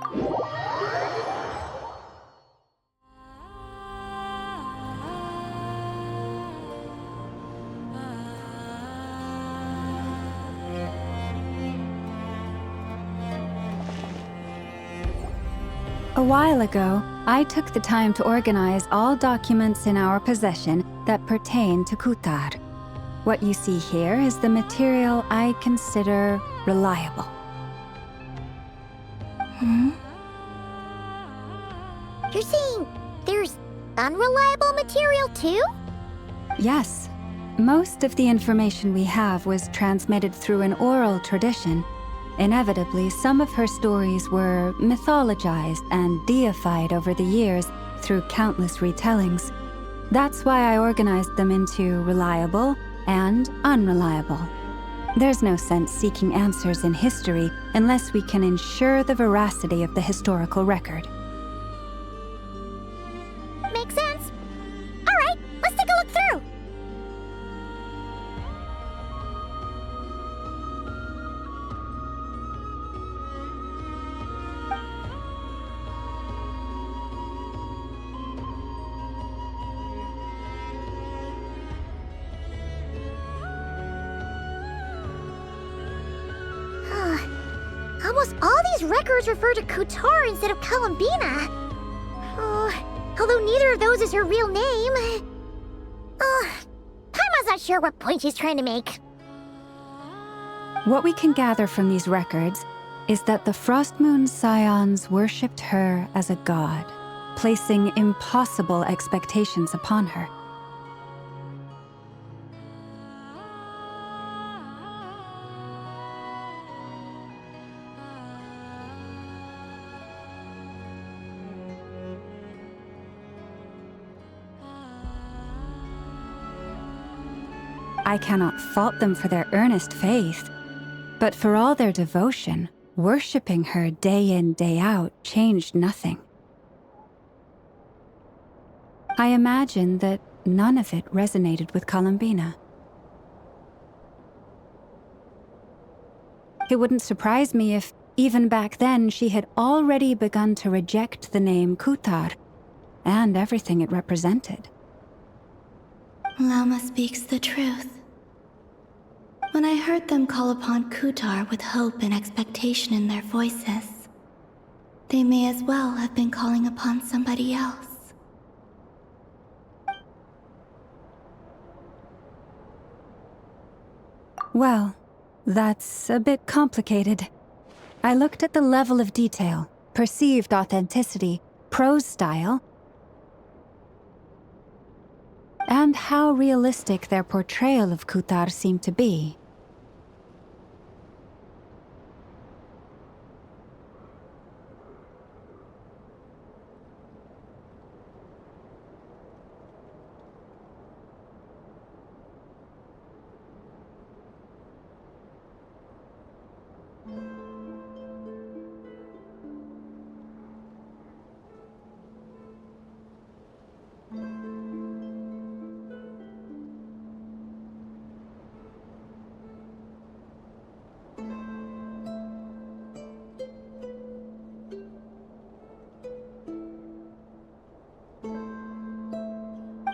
A while ago, I took the time to organize all documents in our possession that pertain to Kutar. What you see here is the material I consider reliable. You're saying there's unreliable material too? Yes. Most of the information we have was transmitted through an oral tradition. Inevitably, some of her stories were mythologized and deified over the years through countless retellings. That's why I organized them into reliable and unreliable. There's no sense seeking answers in history unless we can ensure the veracity of the historical record. Makes sense. All right, let's take a look through. Almost all these records refer to Kutar instead of Columbina. Although neither of those is her real name. Paimon's not sure what point she's trying to make. What we can gather from these records is that the Frostmoon Scions worshipped her as a god, placing impossible expectations upon her. I cannot fault them for their earnest faith, but for all their devotion, worshipping her day in, day out changed nothing. I imagine that none of it resonated with Columbina. It wouldn't surprise me if, even back then, she had already begun to reject the name Kutar and everything it represented. Lama speaks the truth. When I heard them call upon Kutar with hope and expectation in their voices, they may as well have been calling upon somebody else. Well, that's a bit complicated. I looked at the level of detail, perceived authenticity, prose style, and how realistic their portrayal of Kutar seemed to be.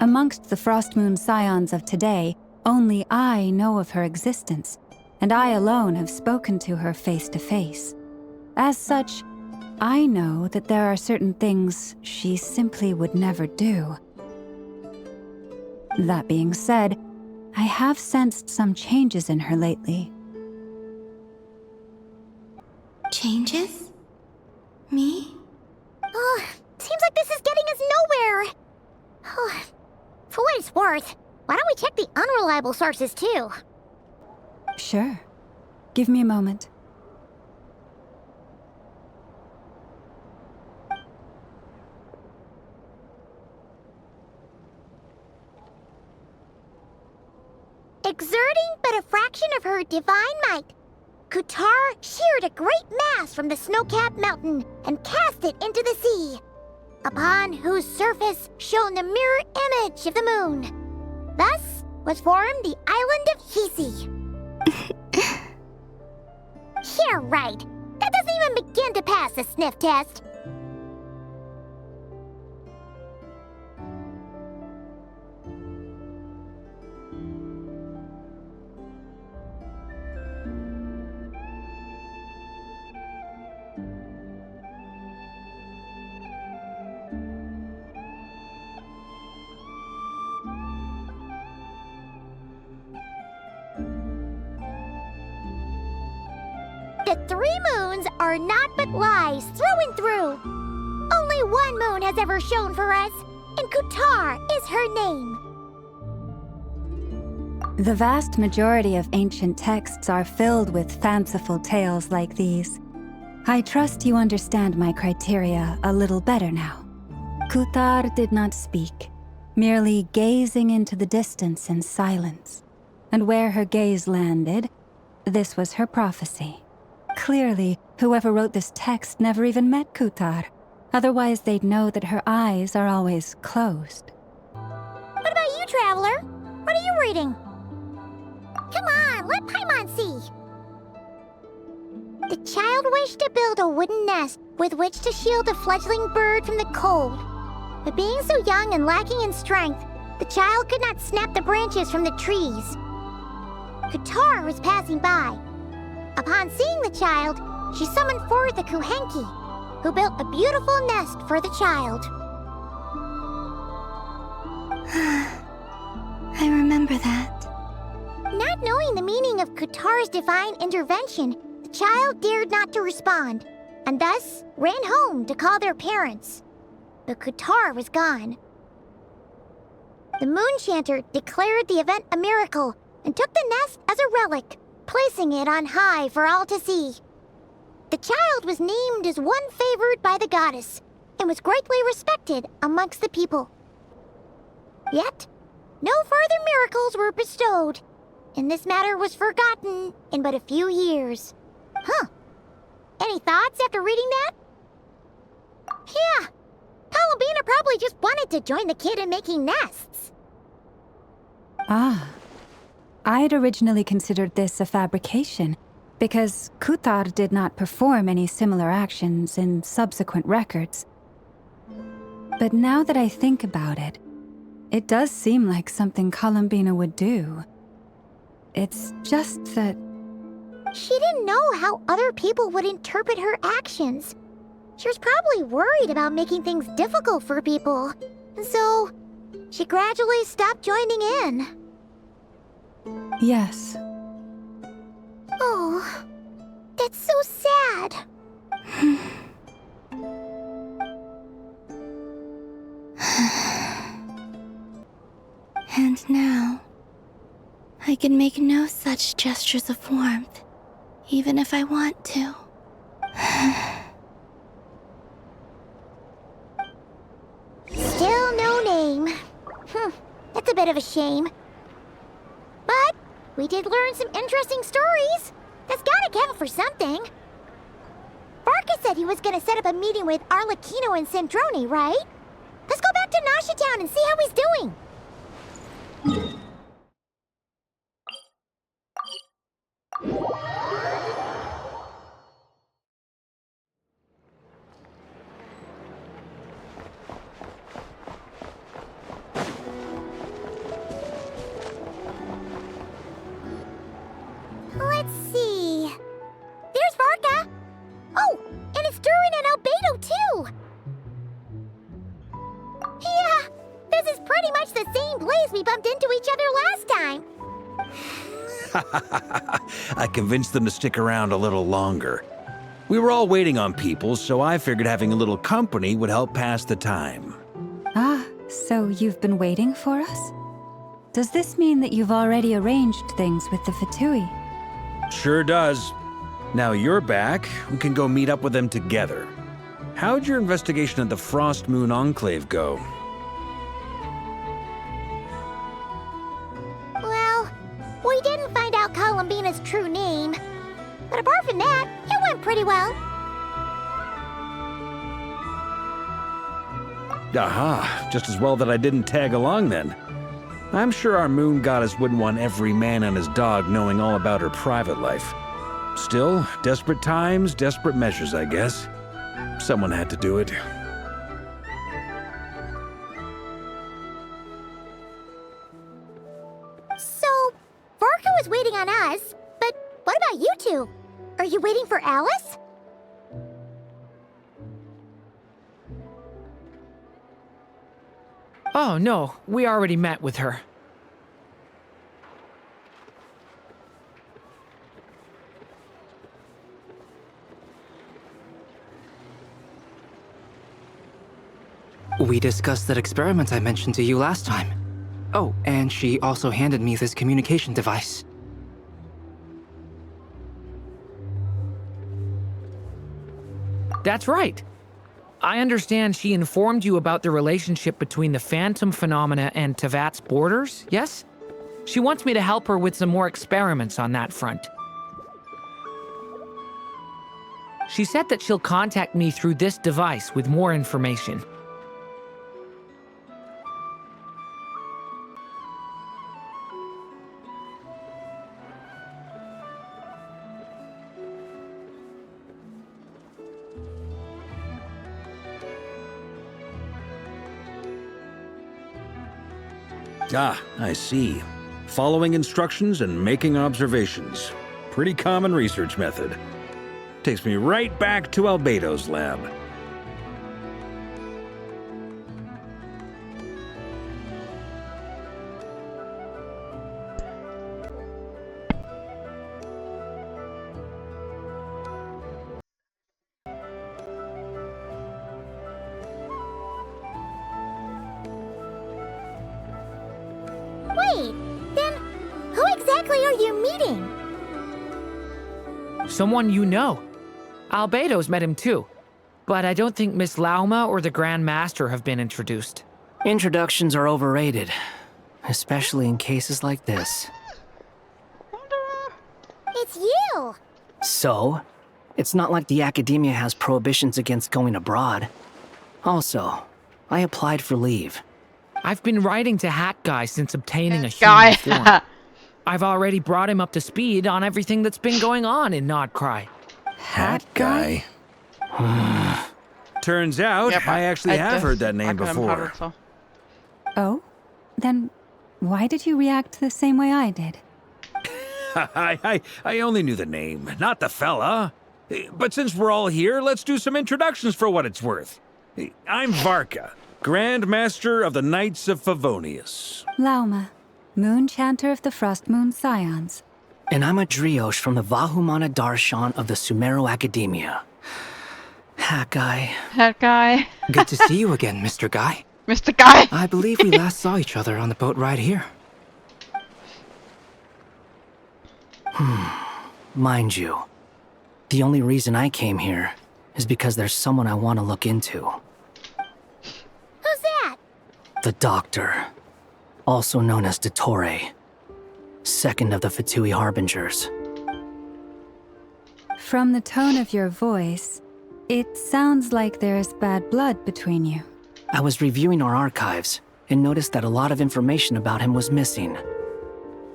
Amongst the Frostmoon Scions of today, only I know of her existence, and I alone have spoken to her face to face. As such, I know that there are certain things she simply would never do. That being said, I have sensed some changes in her lately. Changes? Me? Seems like this is getting us nowhere. For what it's worth, why don't we check the unreliable sources too? Sure. Give me a moment. Exerting but a fraction of her divine might, Kutar sheared a great mass from the snow-capped mountain and cast it into the sea, upon whose surface shone the mirror image of the moon. Thus was formed the island of Hisi. Yeah, right. That doesn't even begin to pass the sniff test. The 3 moons are naught but lies through and through. Only one moon has ever shone for us, and Kutar is her name. The vast majority of ancient texts are filled with fanciful tales like these. I trust you understand my criteria a little better now. Kutar did not speak, merely gazing into the distance in silence. And where her gaze landed, this was her prophecy. Clearly, whoever wrote this text never even met Kutar. Otherwise, they'd know that her eyes are always closed. What about you, Traveler? What are you reading? Come on, let Paimon see. The child wished to build a wooden nest with which to shield a fledgling bird from the cold. But being so young and lacking in strength, the child could not snap the branches from the trees. Kutar was passing by. Upon seeing the child, she summoned forth a Kuhenki, who built a beautiful nest for the child. I remember that. Not knowing the meaning of Kutar's divine intervention, the child dared not to respond, and thus ran home to call their parents. But Kutar was gone. The moon chanter declared the event a miracle and took the nest as a relic, placing it on high for all to see. The child was named as one favored by the goddess, and was greatly respected amongst the people. Yet, no further miracles were bestowed, and this matter was forgotten in but a few years. Huh. Any thoughts after reading that? Yeah, Columbina probably just wanted to join the kid in making nests. Ah. I'd originally considered this a fabrication, because Kutar did not perform any similar actions in subsequent records. But now that I think about it, it does seem like something Columbina would do. It's just that... She didn't know how other people would interpret her actions. She was probably worried about making things difficult for people. And so, she gradually stopped joining in. Yes. Oh, that's so sad. And now, I can make no such gestures of warmth, even if I want to. Still no name. That's a bit of a shame. But we did learn some interesting stories. That's gotta count for something. Varka said he was gonna set up a meeting with Arlecchino and Sandrone, right? Let's go back to Nasha Town and see how he's doing. Let's see. There's Varka. Oh, and it's Durin and Albedo too. Yeah, this is pretty much the same place we bumped into each other last time. I convinced them to stick around a little longer. We were all waiting on people, so I figured having a little company would help pass the time. Ah, so you've been waiting for us? Does this mean that you've already arranged things with the Fatui? Sure does. Now you're back, we can go meet up with them together. How'd your investigation at the Frost Moon Enclave go? Well, we didn't find out Columbina's true name. But apart from that, it went pretty well. Aha, just as well that I didn't tag along then. I'm sure our moon goddess wouldn't want every man and his dog knowing all about her private life. Still, desperate times, desperate measures, I guess. Someone had to do it. So, Varka was waiting on us, but what about you two? Are you waiting for Alice? Oh, no, we already met with her. We discussed that experiment I mentioned to you last time. Oh, and she also handed me this communication device. That's right. I understand she informed you about the relationship between the phantom phenomena and Tevat's borders, yes? She wants me to help her with some more experiments on that front. She said that she'll contact me through this device with more information. Ah, I see. Following instructions and making observations. Pretty common research method. Takes me right back to Albedo's lab. Wait, then who exactly are you meeting? Someone you know. Albedo's met him too. But I don't think Miss Lauma or the Grand Master have been introduced. Introductions are overrated, especially in cases like this. It's you! So, it's not like the academia has prohibitions against going abroad. Also, I applied for leave. I've been writing to Hat Guy since obtaining a Guy. human form. I've already brought him up to speed on everything that's been going on in Nodcry. Hat guy? Turns out, Yep, I actually have just heard that name acronym before. powder, so. Oh? Then why did you react the same way I did? I only knew the name, not the fella. But since we're all here, let's do some introductions for what it's worth. I'm Varka, Grand Master of the Knights of Favonius. Lauma, Moon Chanter of the Frost Moon Scions. And I'm a Driosh from the Vahumana Darshan of the Sumero Academia. Hat Guy. That guy. Good to see you again, Mr. Guy. Mr. Guy. I believe we last saw each other on the boat ride here. Mind you, the only reason I came here is because there's someone I want to look into. Who's that? The Doctor, also known as Dottore, second of the Fatui Harbingers. From the tone of your voice, it sounds like there's bad blood between you. I was reviewing our archives and noticed that a lot of information about him was missing.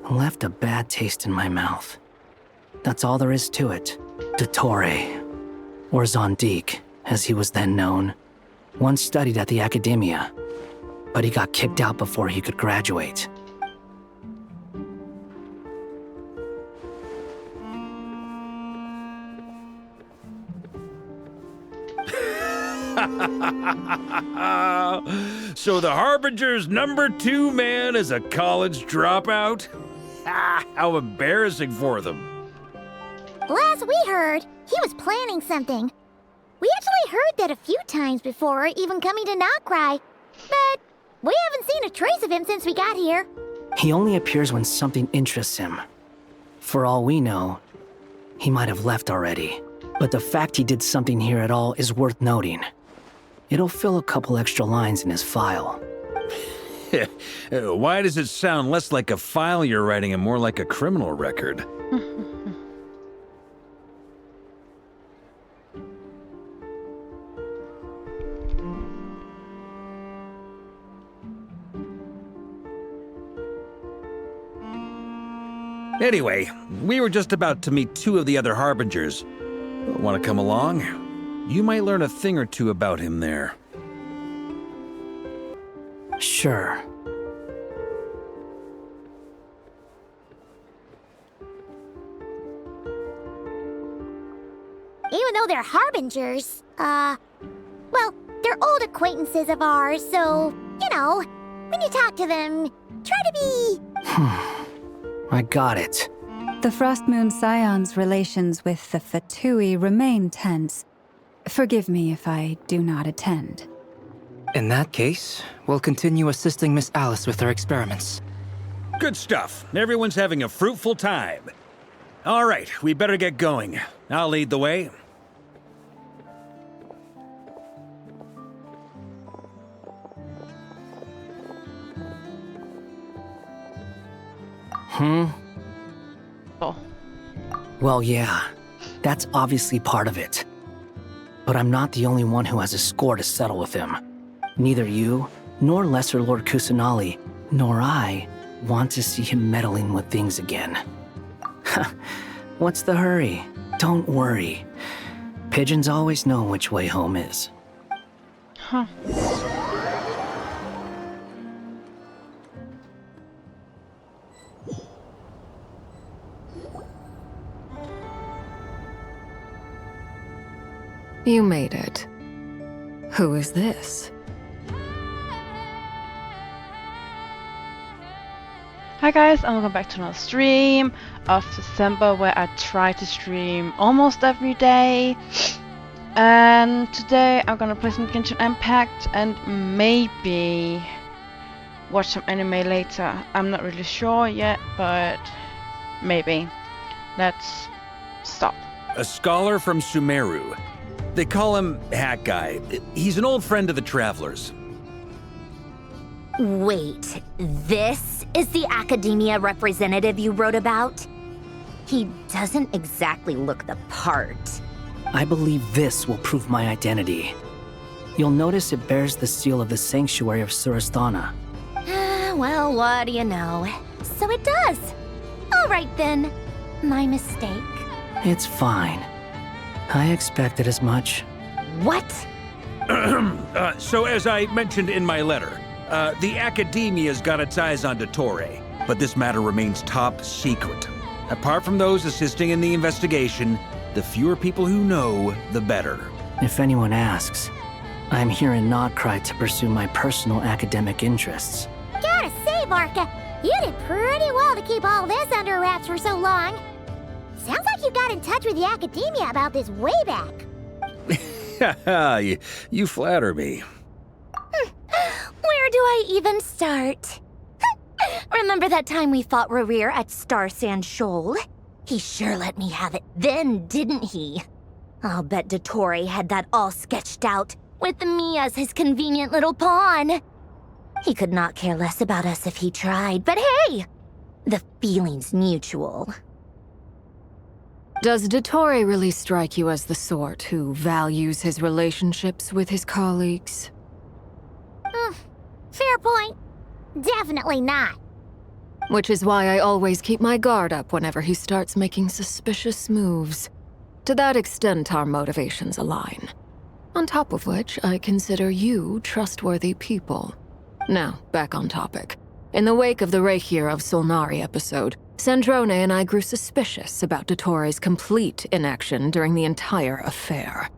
Left a bad taste in my mouth. That's all there is to it. Dottore, or Zondique, as he was then known, once studied at the Academia, but he got kicked out before he could graduate. So the Harbinger's #2 man is a college dropout? How embarrassing for them. Last we heard, he was planning something. We actually heard that a few times before, even coming to Nocry. But we haven't seen a trace of him since we got here. He only appears when something interests him. For all we know, he might have left already. But the fact he did something here at all is worth noting. It'll fill a couple extra lines in his file. Why does it sound less like a file you're writing and more like a criminal record? Anyway, we were just about to meet 2 of the other Harbingers. Want to come along? You might learn a thing or two about him there. Sure. Even though they're harbingers, well, they're old acquaintances of ours, so, you know, when you talk to them, try to be... I got it. The Frost Moon Scion's relations with the Fatui remain tense. Forgive me if I do not attend. In that case, we'll continue assisting Miss Alice with her experiments. Good stuff. Everyone's having a fruitful time. All right, we better get going. I'll lead the way. Oh. Well, yeah. That's obviously part of it. But I'm not the only one who has a score to settle with him. Neither you, nor Lesser Lord Kusanali, nor I want to see him meddling with things again. What's the hurry? Don't worry. Pigeons always know which way home is. Huh. You made it. Who is this? Hi guys, and welcome back to another stream of December where I try to stream almost every day. And today I'm gonna play some Genshin Impact and maybe watch some anime later. I'm not really sure yet, but maybe. Let's stop. A scholar from Sumeru. They call him Hat Guy. He's an old friend of the Travelers. Wait, this is the academia representative you wrote about? He doesn't exactly look the part. I believe this will prove my identity. You'll notice it bears the seal of the Sanctuary of Surasthana. Well, what do you know? So it does. All right then. My mistake. It's fine. I expected as much. What? So as I mentioned in my letter, the Academia's got its eyes on Dottore, but this matter remains top secret. Apart from those assisting in the investigation, the fewer people who know, the better. If anyone asks, I'm here in Nodcry to pursue my personal academic interests. Gotta say, Varka, you did pretty well to keep all this under wraps for so long. Sounds like you got in touch with the academia about this way back. you flatter me. Where do I even start? Remember that time we fought Rerir at Star Sand Shoal? He sure let me have it then, didn't he? I'll bet Dottore had that all sketched out, with me as his convenient little pawn. He could not care less about us if he tried, but hey! The feeling's mutual. Does Dottore really strike you as the sort who values his relationships with his colleagues? Fair point. Definitely not. Which is why I always keep my guard up whenever he starts making suspicious moves. To that extent, our motivations align. On top of which, I consider you trustworthy people. Now, back on topic. In the wake of the Reikir of Solnari episode, Sandrone and I grew suspicious about Dottore's complete inaction during the entire affair.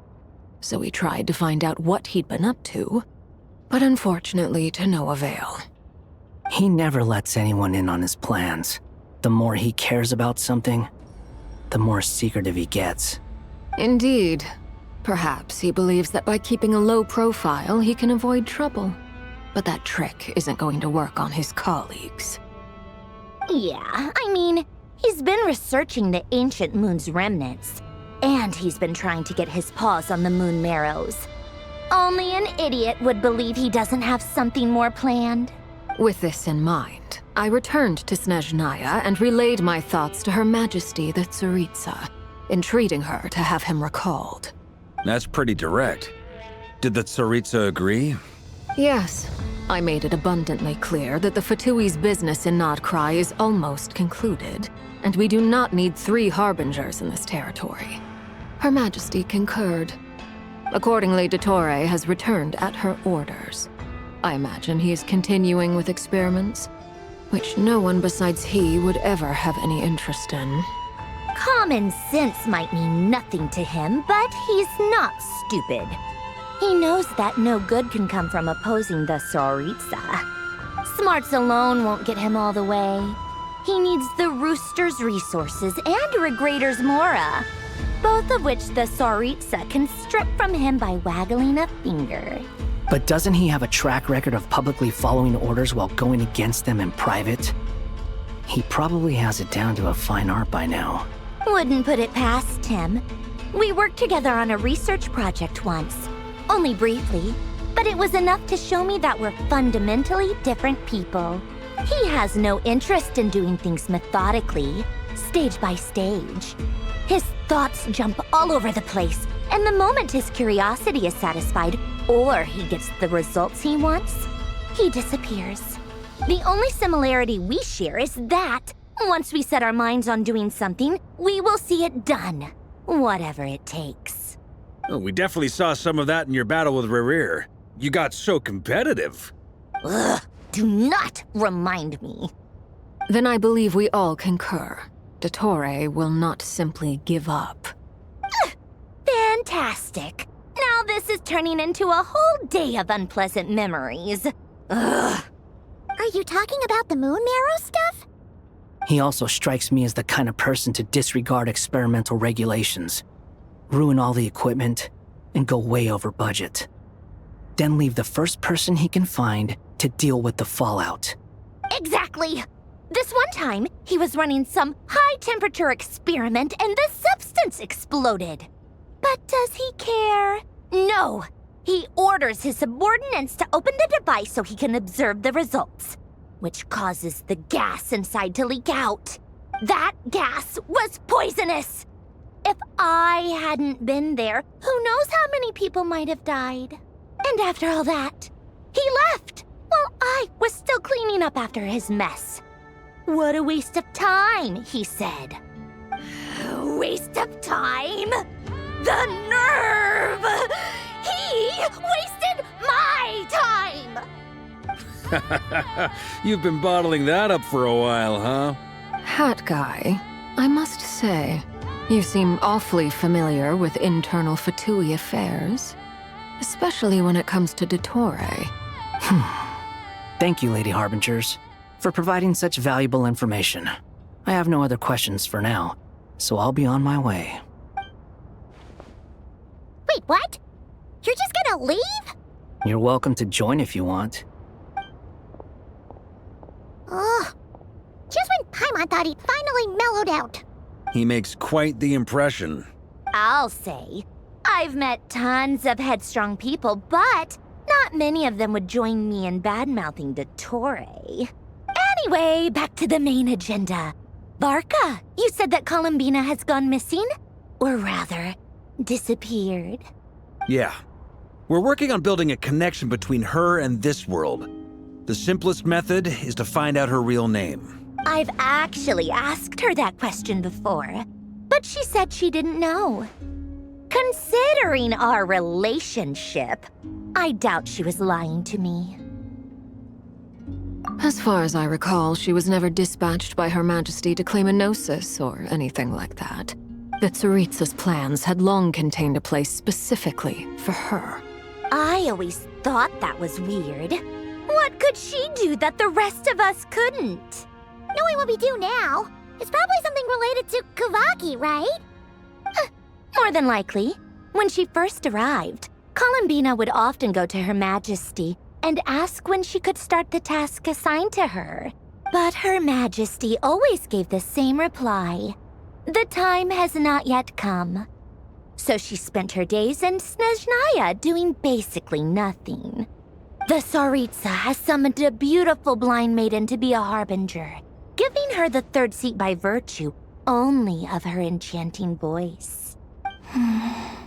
So we tried to find out what he'd been up to, but unfortunately to no avail. He never lets anyone in on his plans. The more he cares about something, the more secretive he gets. Indeed. Perhaps he believes that by keeping a low profile, he can avoid trouble. But that trick isn't going to work on his colleagues. Yeah, I mean, he's been researching the ancient moon's remnants. And he's been trying to get his paws on the moon marrows. Only an idiot would believe he doesn't have something more planned. With this in mind, I returned to Snezhnaya and relayed my thoughts to Her Majesty the Tsaritsa, entreating her to have him recalled. That's pretty direct. Did the Tsaritsa agree? Yes, I made it abundantly clear that the Fatui's business in Notcry is almost concluded, and we do not need 3 harbingers in this territory. Her Majesty concurred. Accordingly, Dottore has returned at her orders. I imagine he is continuing with experiments, which no one besides he would ever have any interest in. Common sense might mean nothing to him, but he's not stupid. He knows that no good can come from opposing the Tsaritsa. Smarts alone won't get him all the way. He needs the Rooster's resources and Regrator's Mora, both of which the Tsaritsa can strip from him by waggling a finger. But doesn't he have a track record of publicly following orders while going against them in private? He probably has it down to a fine art by now. Wouldn't put it past him. We worked together on a research project once. Only briefly, but it was enough to show me that we're fundamentally different people. He has no interest in doing things methodically, stage by stage. His thoughts jump all over the place, and the moment his curiosity is satisfied, or he gets the results he wants, he disappears. The only similarity we share is that, once we set our minds on doing something, we will see it done, whatever it takes. Oh, we definitely saw some of that in your battle with Rerir. You got so competitive. Ugh, do not remind me. Then I believe we all concur. Dottore will not simply give up. Fantastic. Now this is turning into a whole day of unpleasant memories. Ugh. Are you talking about the moon marrow stuff? He also strikes me as the kind of person to disregard experimental regulations, ruin all the equipment, and go way over budget. Then leave the first person he can find to deal with the fallout. Exactly. This one time, he was running some high-temperature experiment and the substance exploded. But does he care? No. He orders his subordinates to open the device so he can observe the results, which causes the gas inside to leak out. That gas was poisonous. If I hadn't been there, who knows how many people might have died. And after all that, he left while I was still cleaning up after his mess. What a waste of time, he said. Waste of time? The nerve! He wasted my time! You've been bottling that up for a while, huh? Hat guy, I must say, you seem awfully familiar with internal Fatui affairs, especially when it comes to Dottore. Thank you, Lady Harbingers, for providing such valuable information. I have no other questions for now, so I'll be on my way. Wait, what? You're just gonna leave? You're welcome to join if you want. Ugh. Just when Paimon thought he'd finally mellowed out. He makes quite the impression. I'll say. I've met tons of headstrong people, but not many of them would join me in bad-mouthing Dottore. Anyway, back to the main agenda. Barca, you said that Columbina has gone missing? Or rather, disappeared. Yeah. We're working on building a connection between her and this world. The simplest method is to find out her real name. I've actually asked her that question before, but she said she didn't know. Considering our relationship, I doubt she was lying to me. As far as I recall, she was never dispatched by Her Majesty to claim a gnosis or anything like that. The Tsaritsa's plans had long contained a place specifically for her. I always thought that was weird. What could she do that the rest of us couldn't? Knowing what we do now, it's probably something related to Kavaki, right? More than likely. When she first arrived, Columbina would often go to Her Majesty and ask when she could start the task assigned to her. But Her Majesty always gave the same reply. The time has not yet come. So she spent her days in Snezhnaya doing basically nothing. The Tsaritsa has summoned a beautiful blind maiden to be a harbinger, giving her the third seat by virtue only of her enchanting voice. It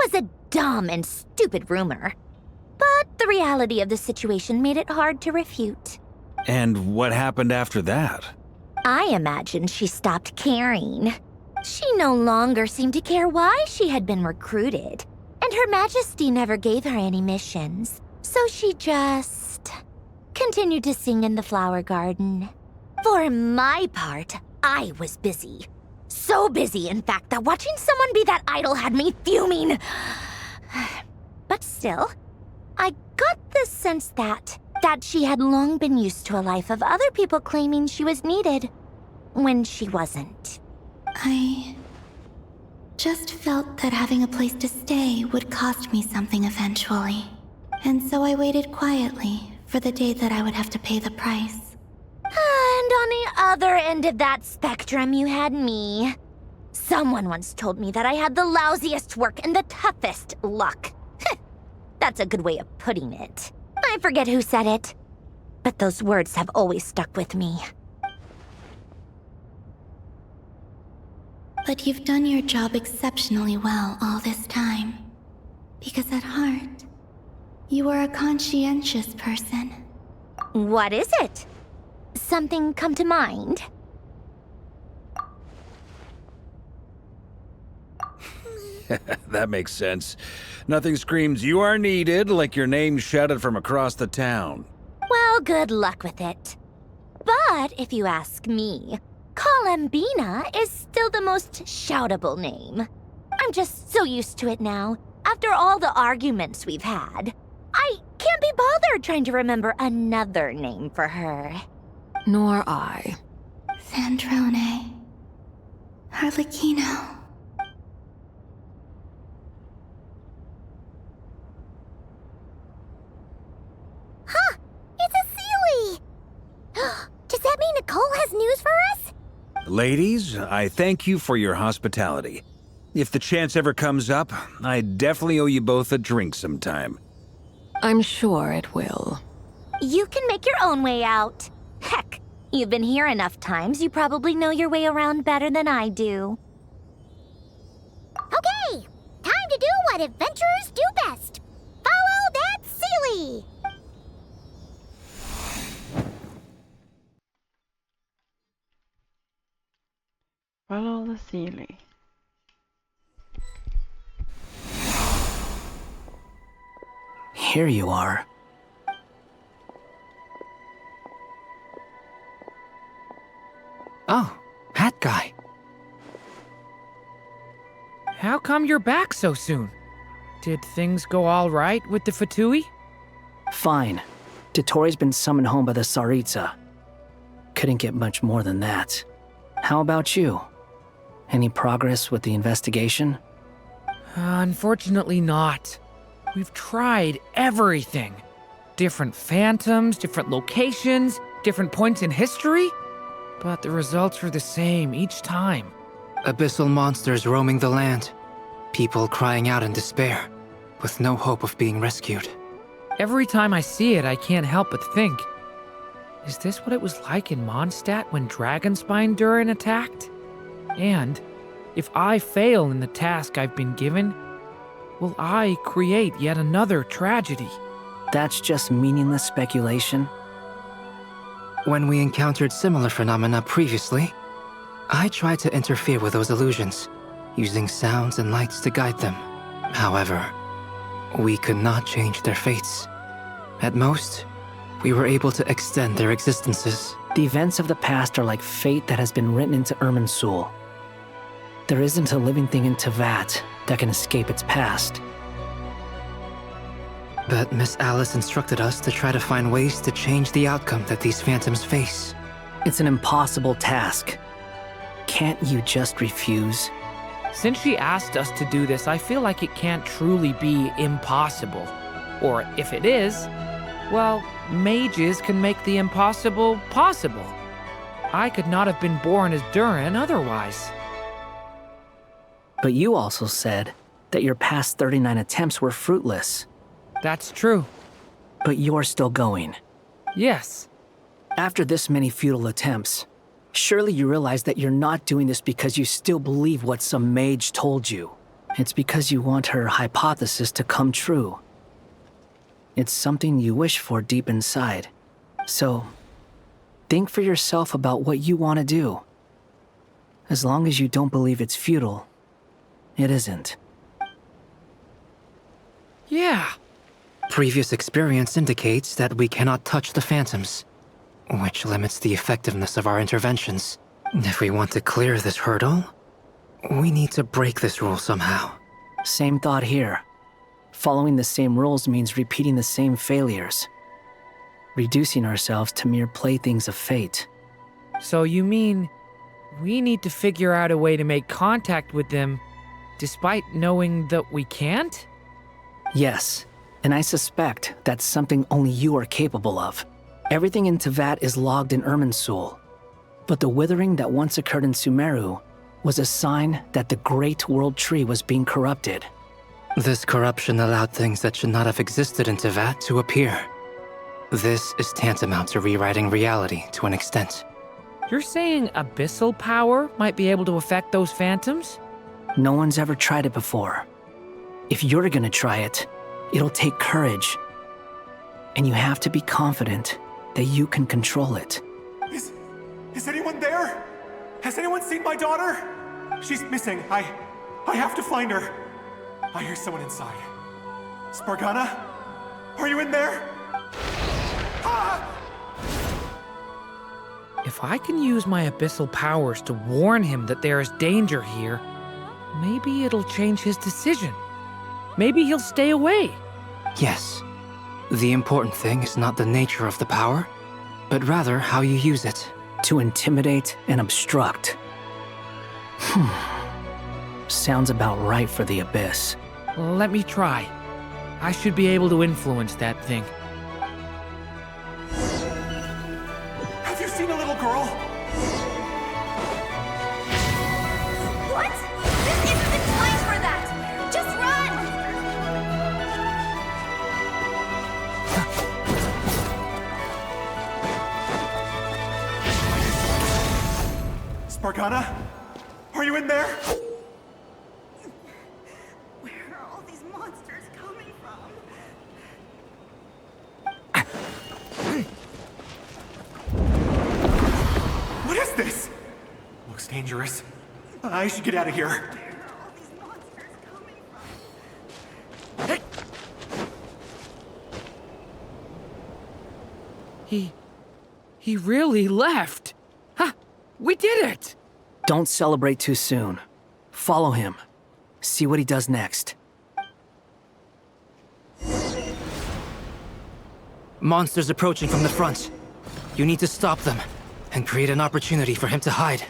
was a dumb and stupid rumor. But the The reality of the situation made it hard to refute. And what happened after that? I imagine she stopped caring. She no longer seemed to care why she had been recruited, and Her Majesty never gave her any missions, so she just continued to sing in the flower garden. For my part, I was busy. So busy, in fact, that watching someone be that idol had me fuming. But still, I got the sense that she had long been used to a life of other people claiming she was needed when she wasn't. I just felt that having a place to stay would cost me something eventually. And so I waited quietly for the day that I would have to pay the price. And on the other end of that spectrum, you had me. Someone once told me that I had the lousiest work and the toughest luck. That's a good way of putting it. I forget who said it, but those words have always stuck with me. But you've done your job exceptionally well all this time. Because at heart, you are a conscientious person. What is it? Something come to mind? That makes sense. Nothing screams you are needed like your name shouted from across the town. Well, good luck with it. But if you ask me, Colambina is still the most shoutable name. I'm just so used to it now, after all the arguments we've had. I can't be bothered trying to remember another name for her. Nor I. Sandrone. Harlequino. Huh! It's a Sealy! Does that mean Nicole has news for us? Ladies, I thank you for your hospitality. If the chance ever comes up, I definitely owe you both a drink sometime. I'm sure it will. You can make your own way out. Heck, you've been here enough times, you probably know your way around better than I do. Okay, time to do what adventurers do best. Follow that Sealy! Follow the Sealy. Here you are. Oh, hat guy. How come you're back so soon? Did things go all right with the Fatui? Fine. Dottore has been summoned home by the Tsaritsa. Couldn't get much more than that. How about you? Any progress with the investigation? Unfortunately not. We've tried everything. Different phantoms, different locations, different points in history. But the results are the same each time. Abyssal monsters roaming the land. People crying out in despair, with no hope of being rescued. Every time I see it, I can't help but think, is this what it was like in Mondstadt when Dragonspine Durin attacked? And if I fail in the task I've been given, will I create yet another tragedy? That's just meaningless speculation. When we encountered similar phenomena previously, I tried to interfere with those illusions, using sounds and lights to guide them. However, we could not change their fates. At most, we were able to extend their existences. The events of the past are like fate that has been written into Irminsul. There isn't a living thing in Teyvat that can escape its past. But Miss Alice instructed us to try to find ways to change the outcome that these phantoms face. It's an impossible task. Can't you just refuse? Since she asked us to do this, I feel like it can't truly be impossible. Or if it is, well, mages can make the impossible possible. I could not have been born as Durin otherwise. But you also said that your past 39 attempts were fruitless. That's true. But you're still going. Yes. After this many futile attempts, surely you realize that you're not doing this because you still believe what some mage told you. It's because you want her hypothesis to come true. It's something you wish for deep inside. So, think for yourself about what you want to do. As long as you don't believe it's futile, it isn't. Yeah. Previous experience indicates that we cannot touch the phantoms, which limits the effectiveness of our interventions. If we want to clear this hurdle, we need to break this rule somehow. Same thought here. Following the same rules means repeating the same failures. Reducing ourselves to mere playthings of fate. So you mean we need to figure out a way to make contact with them despite knowing that we can't? Yes, and I suspect that's something only you are capable of. Everything in Tevat is logged in Irminsul, but the withering that once occurred in Sumeru was a sign that the Great World Tree was being corrupted. This corruption allowed things that should not have existed in Tevat to appear. This is tantamount to rewriting reality to an extent. You're saying abyssal power might be able to affect those phantoms? No one's ever tried it before. If you're gonna try it, it'll take courage. And you have to be confident that you can control it. Is anyone there? Has anyone seen my daughter? She's missing. I have to find her. I hear someone inside. Spargana? Are you in there? Ah! If I can use my abyssal powers to warn him that there is danger here, maybe it'll change his decision. Maybe he'll stay away. Yes. The important thing is not the nature of the power, but rather how you use it. To intimidate and obstruct. Sounds about right for the Abyss. Let me try. I should be able to influence that thing. Have you seen a little girl? What? This isn't the time for that! Just run! Spargana? Are you in there? Where are all these monsters coming from? What is this? Looks dangerous. I should get out of here. Where are all these monsters coming from? He really left. Ha! We did it! Don't celebrate too soon. Follow him. See what he does next. Monsters approaching from the front. You need to stop them and create an opportunity for him to hide.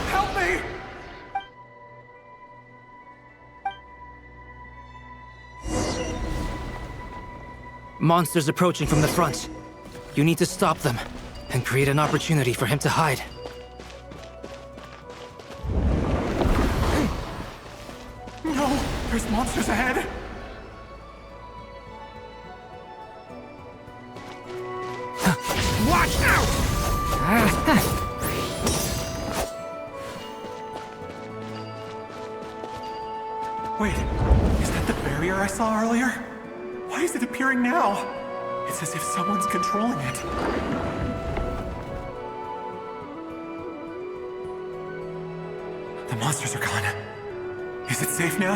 Help me! Monsters approaching from the front. You need to stop them and create an opportunity for him to hide. No! There's monsters ahead! Watch out! Wait, is that the barrier I saw earlier? Why is it appearing now? It's as if someone's controlling it. The monsters are gone. Is it safe now?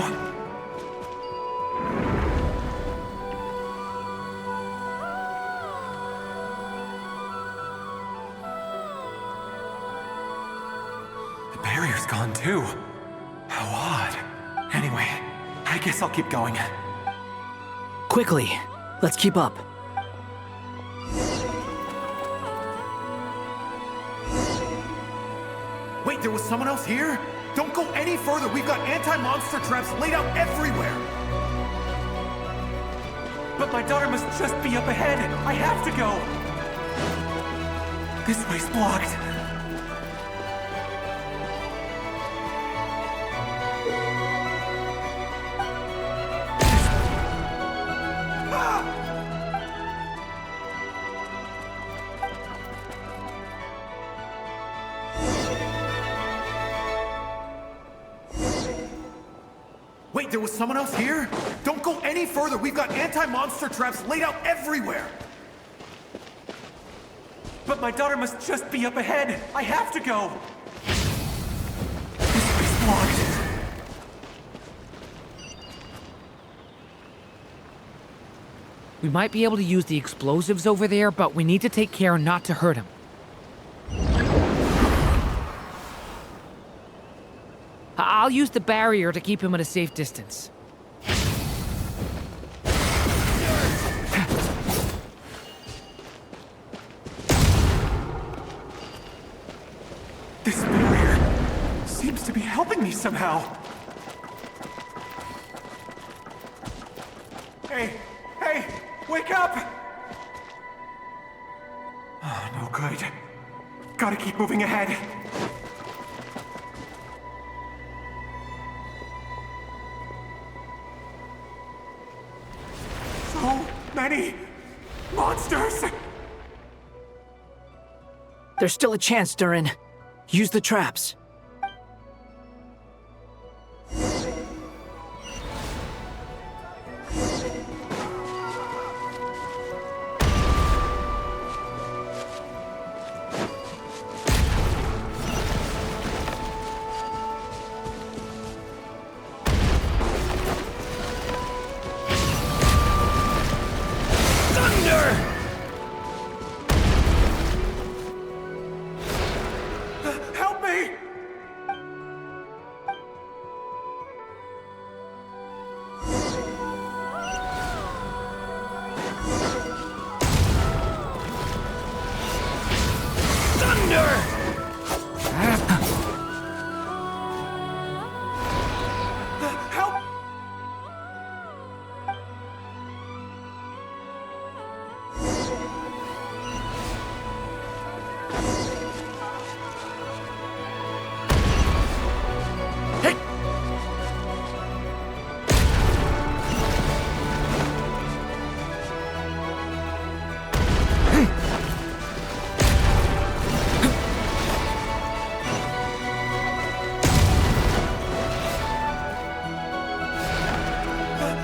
The barrier's gone too. How odd. Anyway, I guess I'll keep going. Quickly, let's keep up. Wait, there was someone else here? Don't go any further. We've got anti-monster traps laid out everywhere. But my daughter must just be up ahead. I have to go. This way's blocked. there was someone else here? Don't go any further. We've got anti-monster traps laid out everywhere. But my daughter must just be up ahead. I have to go. This way's blocked. We might be able to use the explosives over there, but we need to take care not to hurt him. I'll use the barrier to keep him at a safe distance. This barrier seems to be helping me somehow. Hey! Hey! Wake up! Oh, no good. Gotta keep moving ahead. So many monsters! There's still a chance, Durin. Use the traps. Help me! Help!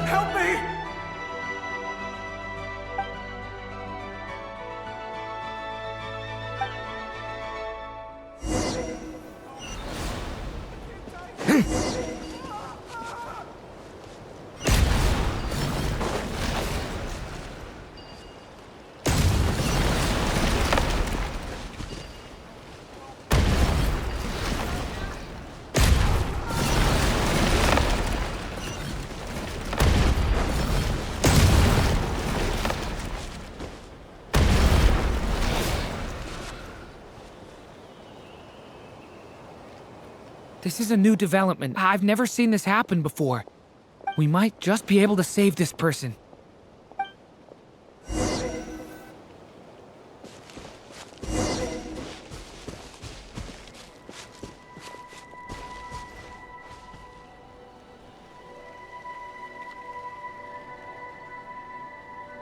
Help me! This is a new development. I've never seen this happen before. We might just be able to save this person.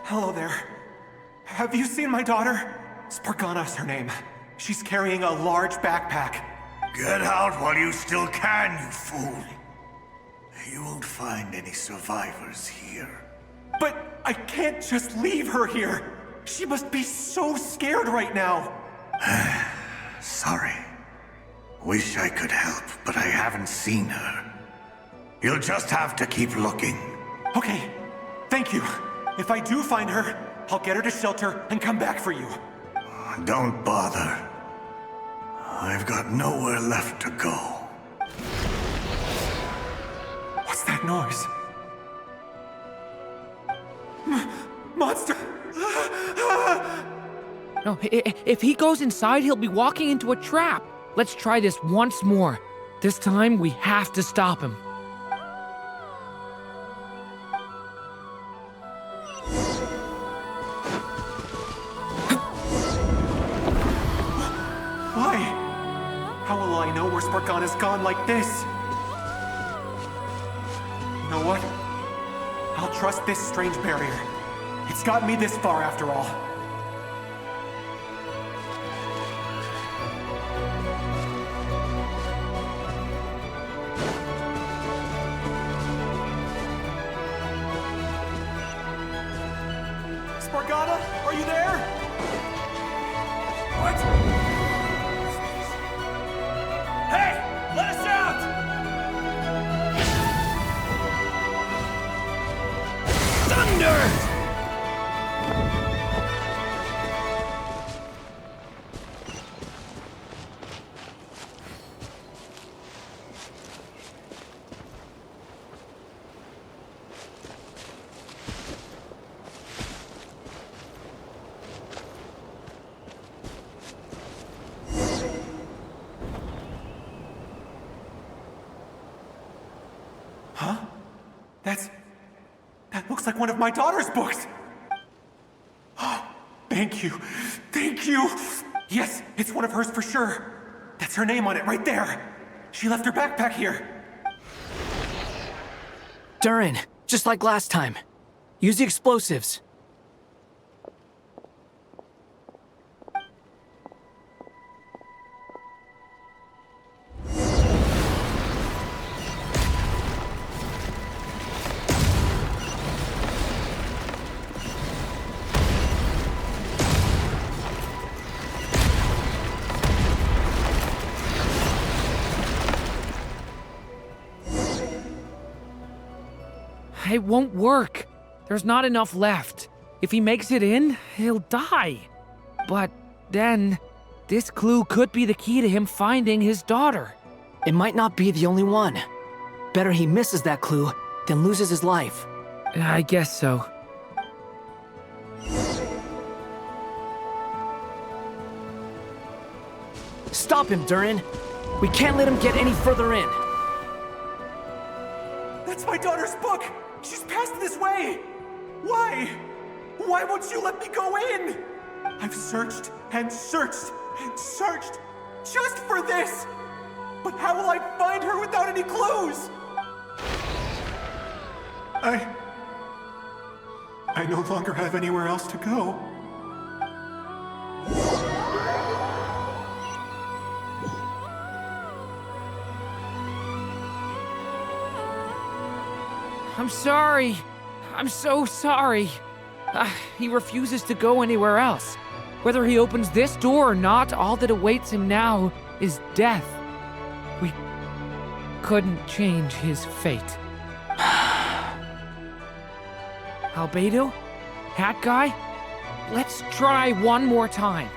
Hello there. Have you seen my daughter? Spargana's her name. She's carrying a large backpack. Get out while you still can, you fool. You won't find any survivors here. But I can't just leave her here. She must be so scared right now. Sorry. Wish I could help, but I haven't seen her. You'll just have to keep looking. Okay, thank you. If I do find her, I'll get her to shelter and come back for you. Don't bother. I've got nowhere left to go. What's that noise? Monster! No, if he goes inside, he'll be walking into a trap. Let's try this once more. This time, we have to stop him. Why? How will I know where Spargana's gone like this? You know what? I'll trust this strange barrier. It's gotten me this far after all. Spargana, are you there? What? Hey! Let us out! Thunder! Huh? That looks like one of my daughter's books! Thank you. Thank you! Yes, it's one of hers for sure. That's her name on it right there. She left her backpack here. Durin, just like last time. Use the explosives. It won't work. There's not enough left. If he makes it in, he'll die. But then, this clue could be the key to him finding his daughter. It might not be the only one. Better he misses that clue than loses his life. I guess so. Stop him, Durin. We can't let him get any further in. That's my daughter's book! She's passed this way! Why? Why won't you let me go in? I've searched and searched and searched just for this! But how will I find her without any clues? I no longer have anywhere else to go. I'm sorry. I'm so sorry. He refuses to go anywhere else. Whether he opens this door or not, all that awaits him now is death. We couldn't change his fate. Albedo? Hat guy? Let's try one more time.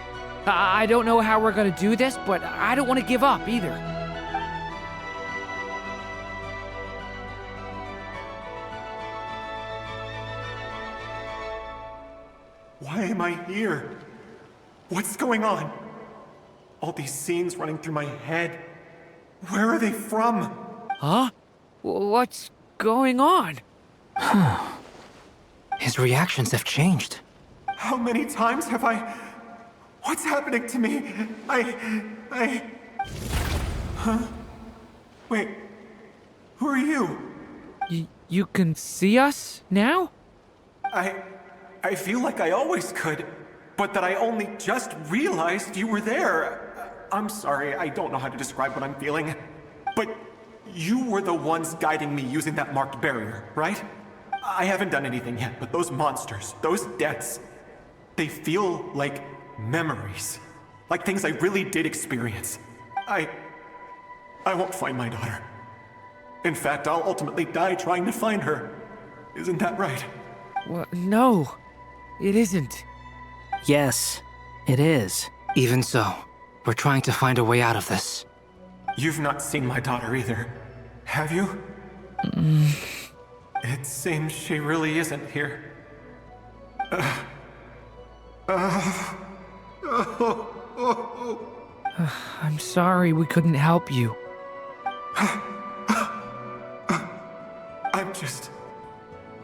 I don't know how we're gonna do this, but I don't want to give up either. Why am I here? What's going on? All these scenes running through my head. Where are they from? Huh? What's going on? His reactions have changed. How many times have I... What's happening to me? Huh? Wait. Who are you? You can see us now? I feel like I always could, but that I only just realized you were there. I'm sorry, I don't know how to describe what I'm feeling. But you were the ones guiding me using that marked barrier, right? I haven't done anything yet, but those monsters, those deaths, they feel like memories. Like things I really did experience. I won't find my daughter. In fact, I'll ultimately die trying to find her. Isn't that right? Well, no, it isn't. Yes, it is. Even so, we're trying to find a way out of this. You've not seen my daughter either, have you? It seems she really isn't here. I'm sorry we couldn't help you. I'm just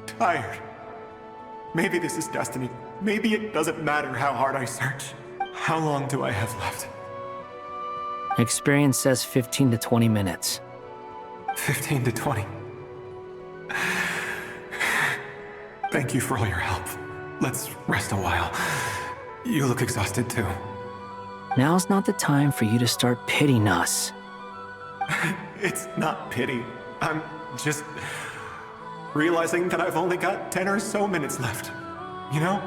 tired. Maybe this is destiny. Maybe it doesn't matter how hard I search. How long do I have left? Experience says 15 to 20 minutes. 15 to 20. Thank you for all your help. Let's rest a while. You look exhausted too. Now's not the time for you to start pitying us. It's not pity. I'm just realizing that I've only got 10 or so minutes left. You know?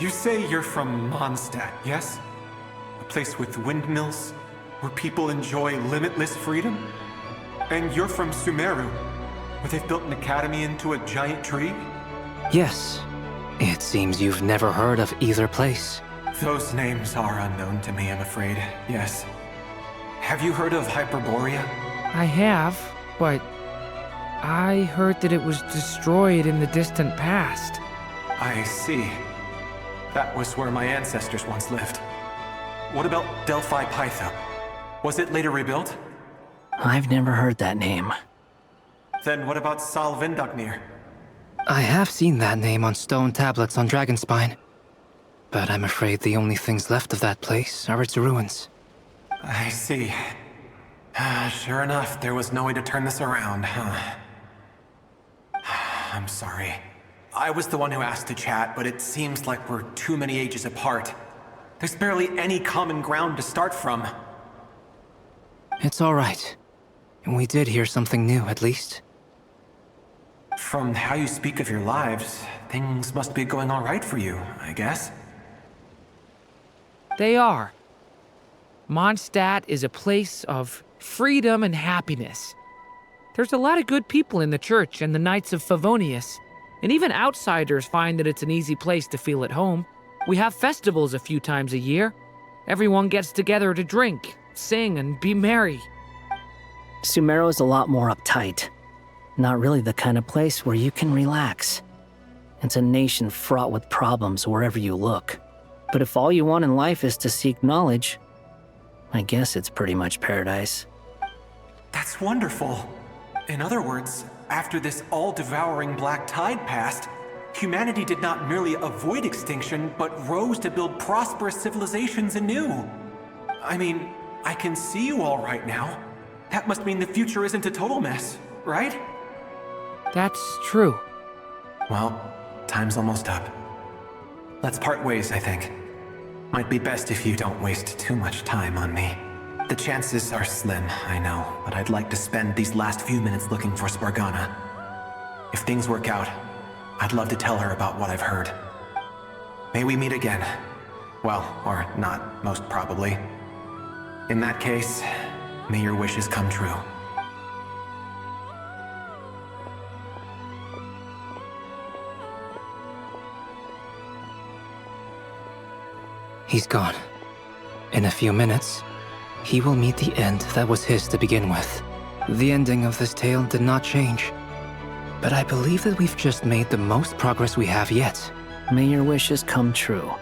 You say you're from Mondstadt, yes? A place with windmills, where people enjoy limitless freedom? And you're from Sumeru, where they've built an academy into a giant tree? Yes. It seems you've never heard of either place. Those names are unknown to me, I'm afraid, yes. Have you heard of Hyperborea? I have, but I heard that it was destroyed in the distant past. I see. That was where my ancestors once lived. What about Delphi Pytho? Was it later rebuilt? I've never heard that name. Then what about Sal Vindagnir? I have seen that name on stone tablets on Dragonspine. But I'm afraid the only things left of that place are its ruins. I see. Sure enough, there was no way to turn this around, huh? I'm sorry. I was the one who asked to chat, but it seems like we're too many ages apart. There's barely any common ground to start from. It's all right. We did hear something new, at least. From how you speak of your lives, things must be going all right for you, I guess. They are. Mondstadt is a place of freedom and happiness. There's a lot of good people in the church and the Knights of Favonius, and even outsiders find that it's an easy place to feel at home. We have festivals a few times a year. Everyone gets together to drink, sing, and be merry. Sumeru is a lot more uptight. Not really the kind of place where you can relax. It's a nation fraught with problems wherever you look. But if all you want in life is to seek knowledge, I guess it's pretty much paradise. That's wonderful. In other words, after this all-devouring black tide passed, humanity did not merely avoid extinction, but rose to build prosperous civilizations anew. I mean, I can see you all right now. That must mean the future isn't a total mess, right? That's true. Well, time's almost up. Let's part ways, I think. Might be best if you don't waste too much time on me. The chances are slim, I know, but I'd like to spend these last few minutes looking for Spargana. If things work out, I'd love to tell her about what I've heard. May we meet again. Well, or not, most probably. In that case, may your wishes come true. He's gone. In a few minutes, he will meet the end that was his to begin with. The ending of this tale did not change. But I believe that we've just made the most progress we have yet. May your wishes come true.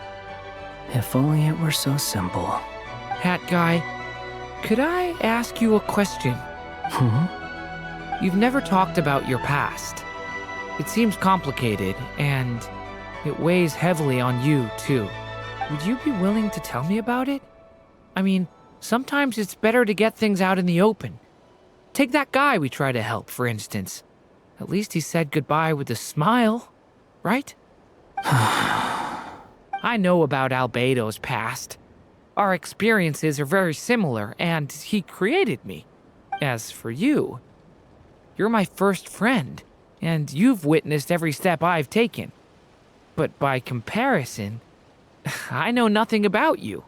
If only it were so simple. Hat guy, could I ask you a question? You've never talked about your past. It seems complicated, and it weighs heavily on you, too. Would you be willing to tell me about it? I mean, sometimes it's better to get things out in the open. Take that guy we try to help, for instance. At least he said goodbye with a smile, right? I know about Albedo's past. Our experiences are very similar, and he created me. As for you, you're my first friend, and you've witnessed every step I've taken. But by comparison, I know nothing about you.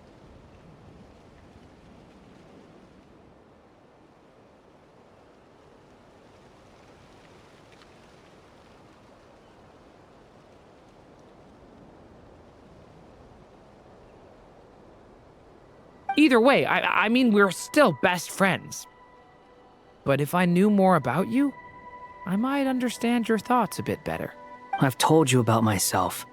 Either way, I mean, we're still best friends. But if I knew more about you, I might understand your thoughts a bit better. I've told you about myself.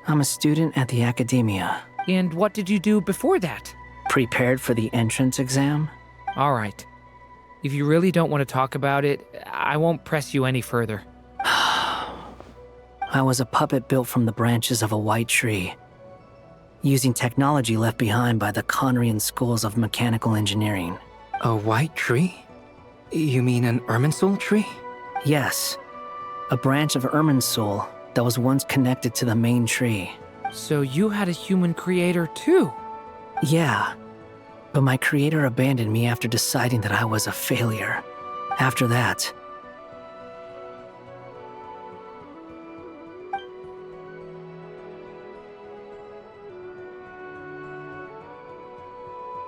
I'm a student at the academia. And what did you do before that? Prepared for the entrance exam? All right. If you really don't want to talk about it, I won't press you any further. I was a puppet built from the branches of a white tree, using technology left behind by the Conrian schools of mechanical engineering. A white tree? You mean an Irminsul tree? Yes, a branch of Irminsul that was once connected to the main tree. So you had a human creator too? Yeah, but my creator abandoned me after deciding that I was a failure. After that,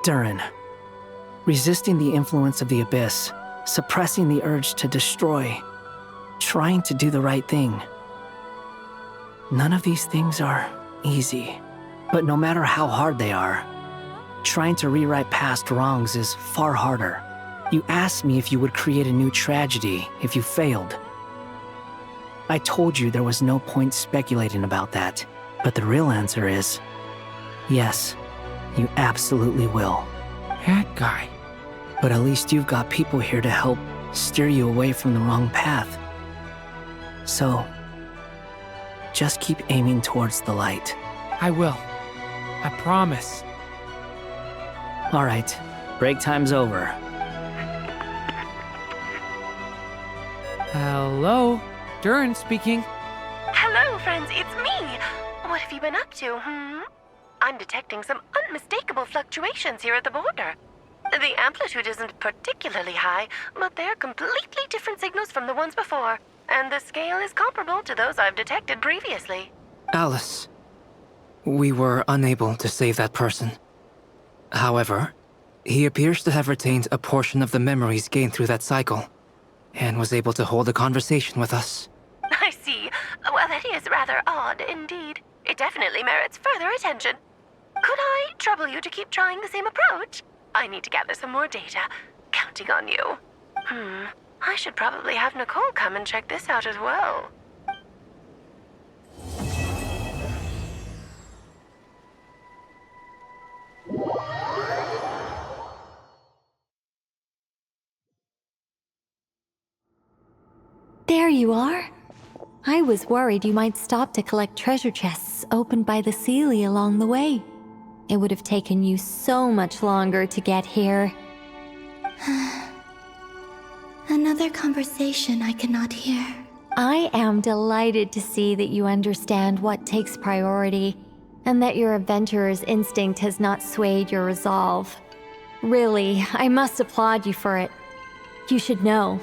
Durin. Resisting the influence of the Abyss, suppressing the urge to destroy, trying to do the right thing. None of these things are easy, but no matter how hard they are, trying to rewrite past wrongs is far harder. You asked me if you would create a new tragedy if you failed. I told you there was no point speculating about that, but the real answer is, yes, you absolutely will. That guy. But at least you've got people here to help steer you away from the wrong path. So, just keep aiming towards the light. I will. I promise. All right, break time's over. Hello? Durin speaking. Hello, friends, it's me. What have you been up to, I'm detecting some unmistakable fluctuations here at the border. The amplitude isn't particularly high, but they're completely different signals from the ones before, and the scale is comparable to those I've detected previously. Alice, we were unable to save that person. However, he appears to have retained a portion of the memories gained through that cycle, and was able to hold a conversation with us. I see. Well, that is rather odd indeed. It definitely merits further attention. Could I trouble you to keep trying the same approach? I need to gather some more data. Counting on you. I should probably have Nicole come and check this out as well. There you are. I was worried you might stop to collect treasure chests opened by the Seelie along the way. It would have taken you so much longer to get here. Another conversation I cannot hear. I am delighted to see that you understand what takes priority, and that your adventurer's instinct has not swayed your resolve. Really, I must applaud you for it. You should know.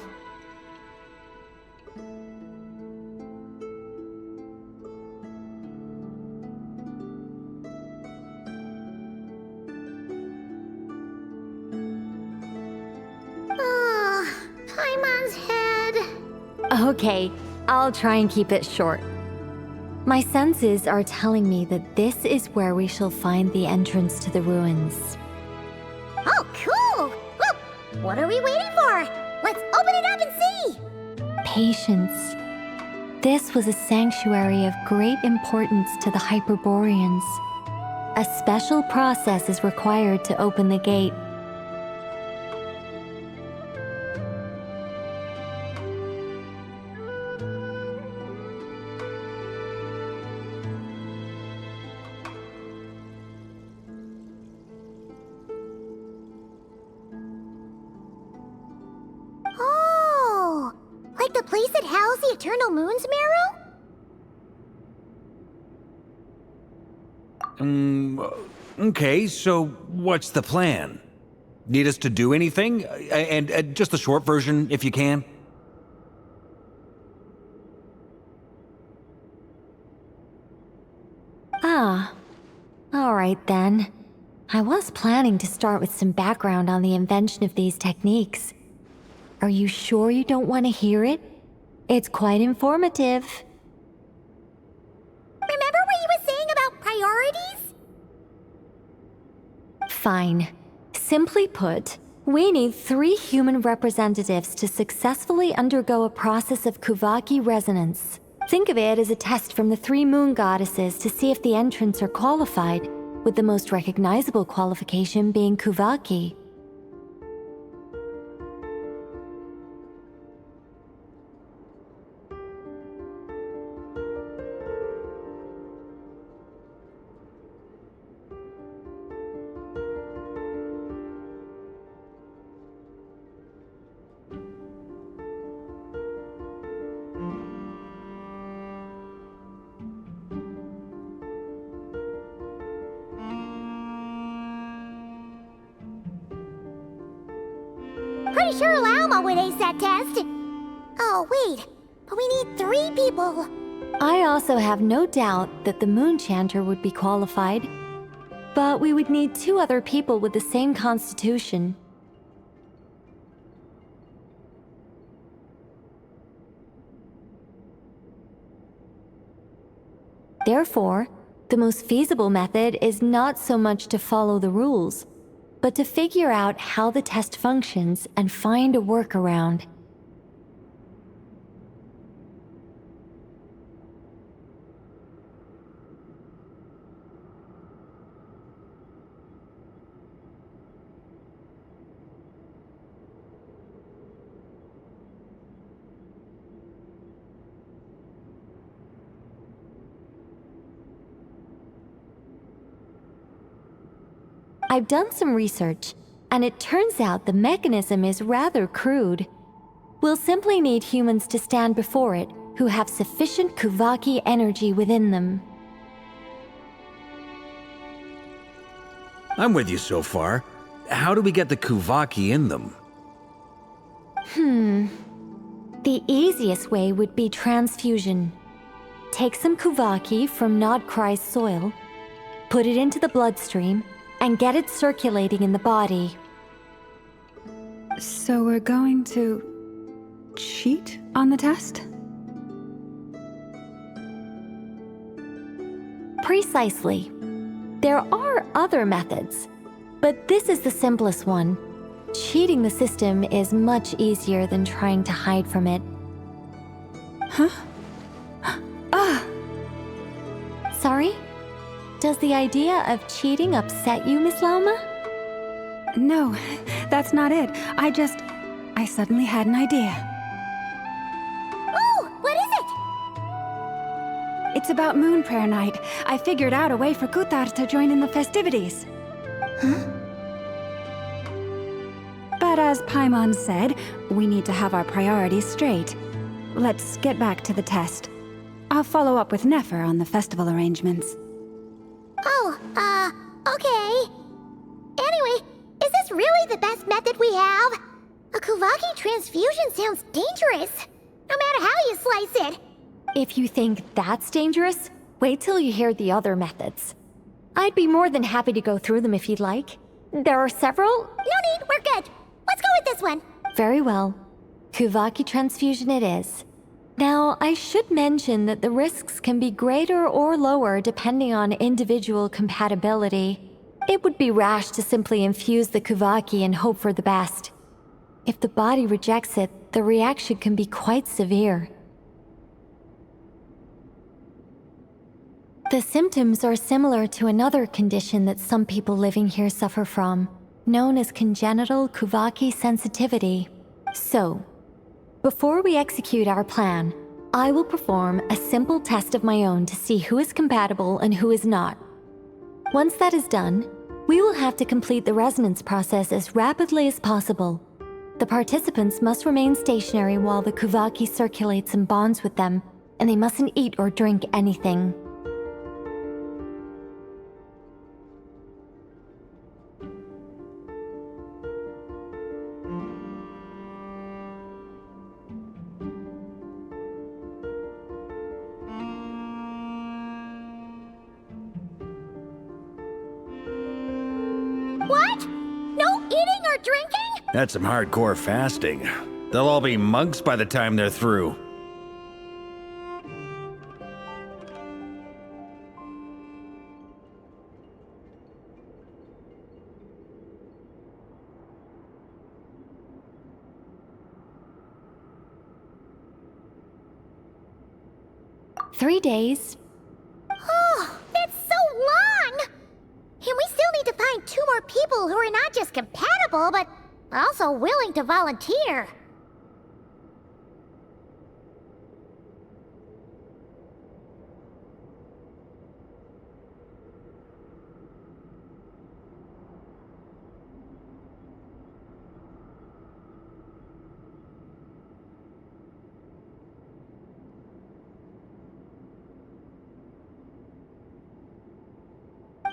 Paimon's head. Okay, I'll try and keep it short. My senses are telling me that this is where we shall find the entrance to the ruins. Oh, cool! Well, what are we waiting for? Let's open it up and see! Patience. This was a sanctuary of great importance to the Hyperboreans. A special process is required to open the gate. Oh, like the place that housed the Eternal Moon's marrow? Okay, so what's the plan? Need us to do anything? And just the short version, if you can. Ah, all right then. I was planning to start with some background on the invention of these techniques. Are you sure you don't want to hear it? It's quite informative. Remember what you were saying about priorities? Fine. Simply put, we need 3 human representatives to successfully undergo a process of Kuvaki resonance. Think of it as a test from the 3 moon goddesses to see if the entrants are qualified, with the most recognizable qualification being Kuvaki. Pretty sure Lauma would ace that test. Oh, wait. But we need 3 people. I also have no doubt that the Moon Chanter would be qualified. But we would need 2 other people with the same constitution. Therefore, the most feasible method is not so much to follow the rules, but to figure out how the test functions and find a workaround. I've done some research, and it turns out the mechanism is rather crude. We'll simply need humans to stand before it who have sufficient Kuvaki energy within them. I'm with you so far. How do we get the Kuvaki in them? The easiest way would be transfusion. Take some Kuvaki from Nodkrai's soil, put it into the bloodstream, and get it circulating in the body. So we're going to cheat on the test? Precisely. There are other methods, but this is the simplest one. Cheating the system is much easier than trying to hide from it. Huh? Sorry? Does the idea of cheating upset you, Miss Lauma? No, that's not it. I suddenly had an idea. Oh, what is it? It's about Moon Prayer Night. I figured out a way for Kutar to join in the festivities. Huh? But as Paimon said, we need to have our priorities straight. Let's get back to the test. I'll follow up with Nefer on the festival arrangements. Oh, okay. Anyway, is this really the best method we have? A Kuvaki transfusion sounds dangerous, no matter how you slice it. If you think that's dangerous, wait till you hear the other methods. I'd be more than happy to go through them if you'd like. There are several. No need, we're good. Let's go with this one. Very well. Kuvaki transfusion it is. Now, I should mention that the risks can be greater or lower depending on individual compatibility. It would be rash to simply infuse the Kuvaki and hope for the best. If the body rejects it, the reaction can be quite severe. The symptoms are similar to another condition that some people living here suffer from, known as congenital Kuvaki sensitivity. So, before we execute our plan, I will perform a simple test of my own to see who is compatible and who is not. Once that is done, we will have to complete the resonance process as rapidly as possible. The participants must remain stationary while the Kuvaki circulates and bonds with them, and they mustn't eat or drink anything. What? No eating or drinking? That's some hardcore fasting. They'll all be monks by the time they're through. "3 days. Oh, that's so long! And we still need to find 2 more people who are not just compatible, but also willing to volunteer.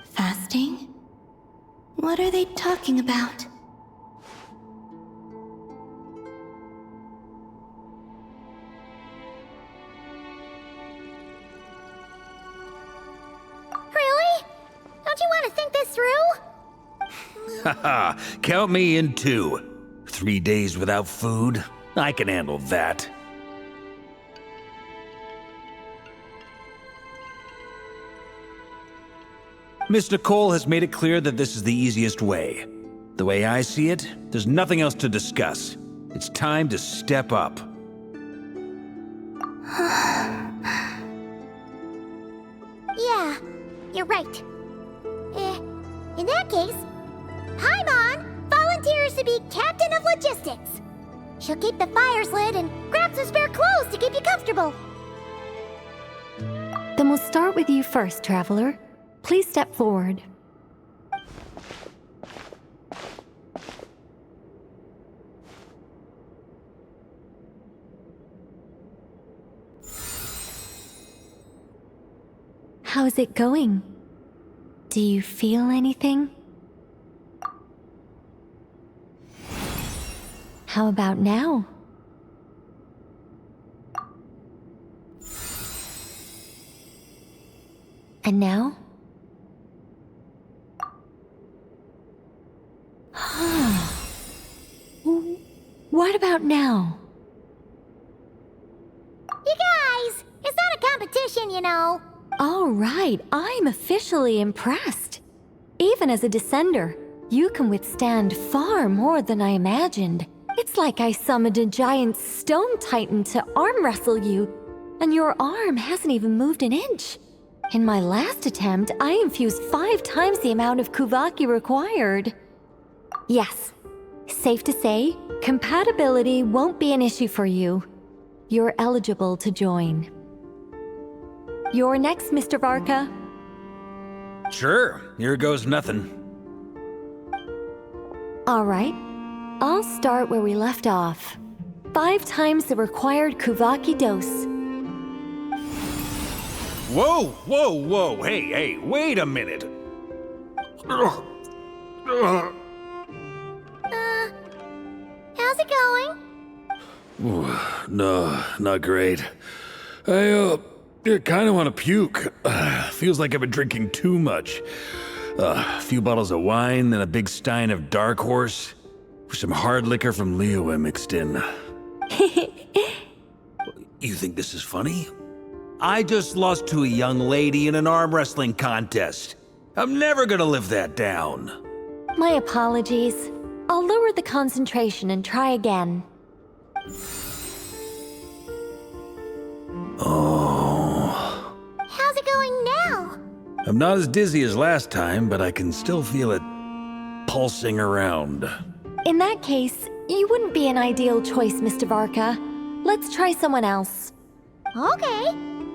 Fasting? What are they talking about? Really? Don't you want to think think this through? Haha, count me in too. 3 days without food? I can handle that. Mr. Cole has made it clear that this is the easiest way. The way I see it, there's nothing else to discuss. It's time to step up. Yeah, you're right. In that case, Paimon volunteers to be Captain of Logistics. She'll keep the fires lit and grab some spare clothes to keep you comfortable. Then we'll start with you first, Traveler. Please step forward. How's it going? Do you feel anything? How about now? And now? What about now? You guys, it's not a competition, you know. All right, I'm officially impressed. Even as a descender, you can withstand far more than I imagined. It's like I summoned a giant stone titan to arm wrestle you, and your arm hasn't even moved an inch. In my last attempt, I infused 5 times the amount of Kuvaki required. Yes, safe to say, compatibility won't be an issue for you. You're eligible to join. You're next, Mr. Varka. Sure, here goes nothing. All right, I'll start where we left off. 5 times the required Kuvaki dose. Whoa, whoa, whoa, hey, wait a minute. How's it going? No, not great. I kind of want to puke. Feels like I've been drinking too much. A few bottles of wine, then a big stein of Dark Horse, with some hard liquor from Liyue mixed in. You think this is funny? I just lost to a young lady in an arm wrestling contest. I'm never gonna live that down. My apologies. I'll lower the concentration and try again. Oh. How's it going now? I'm not as dizzy as last time, but I can still feel it pulsing around. In that case, you wouldn't be an ideal choice, Mr. Varka. Let's try someone else. Okay,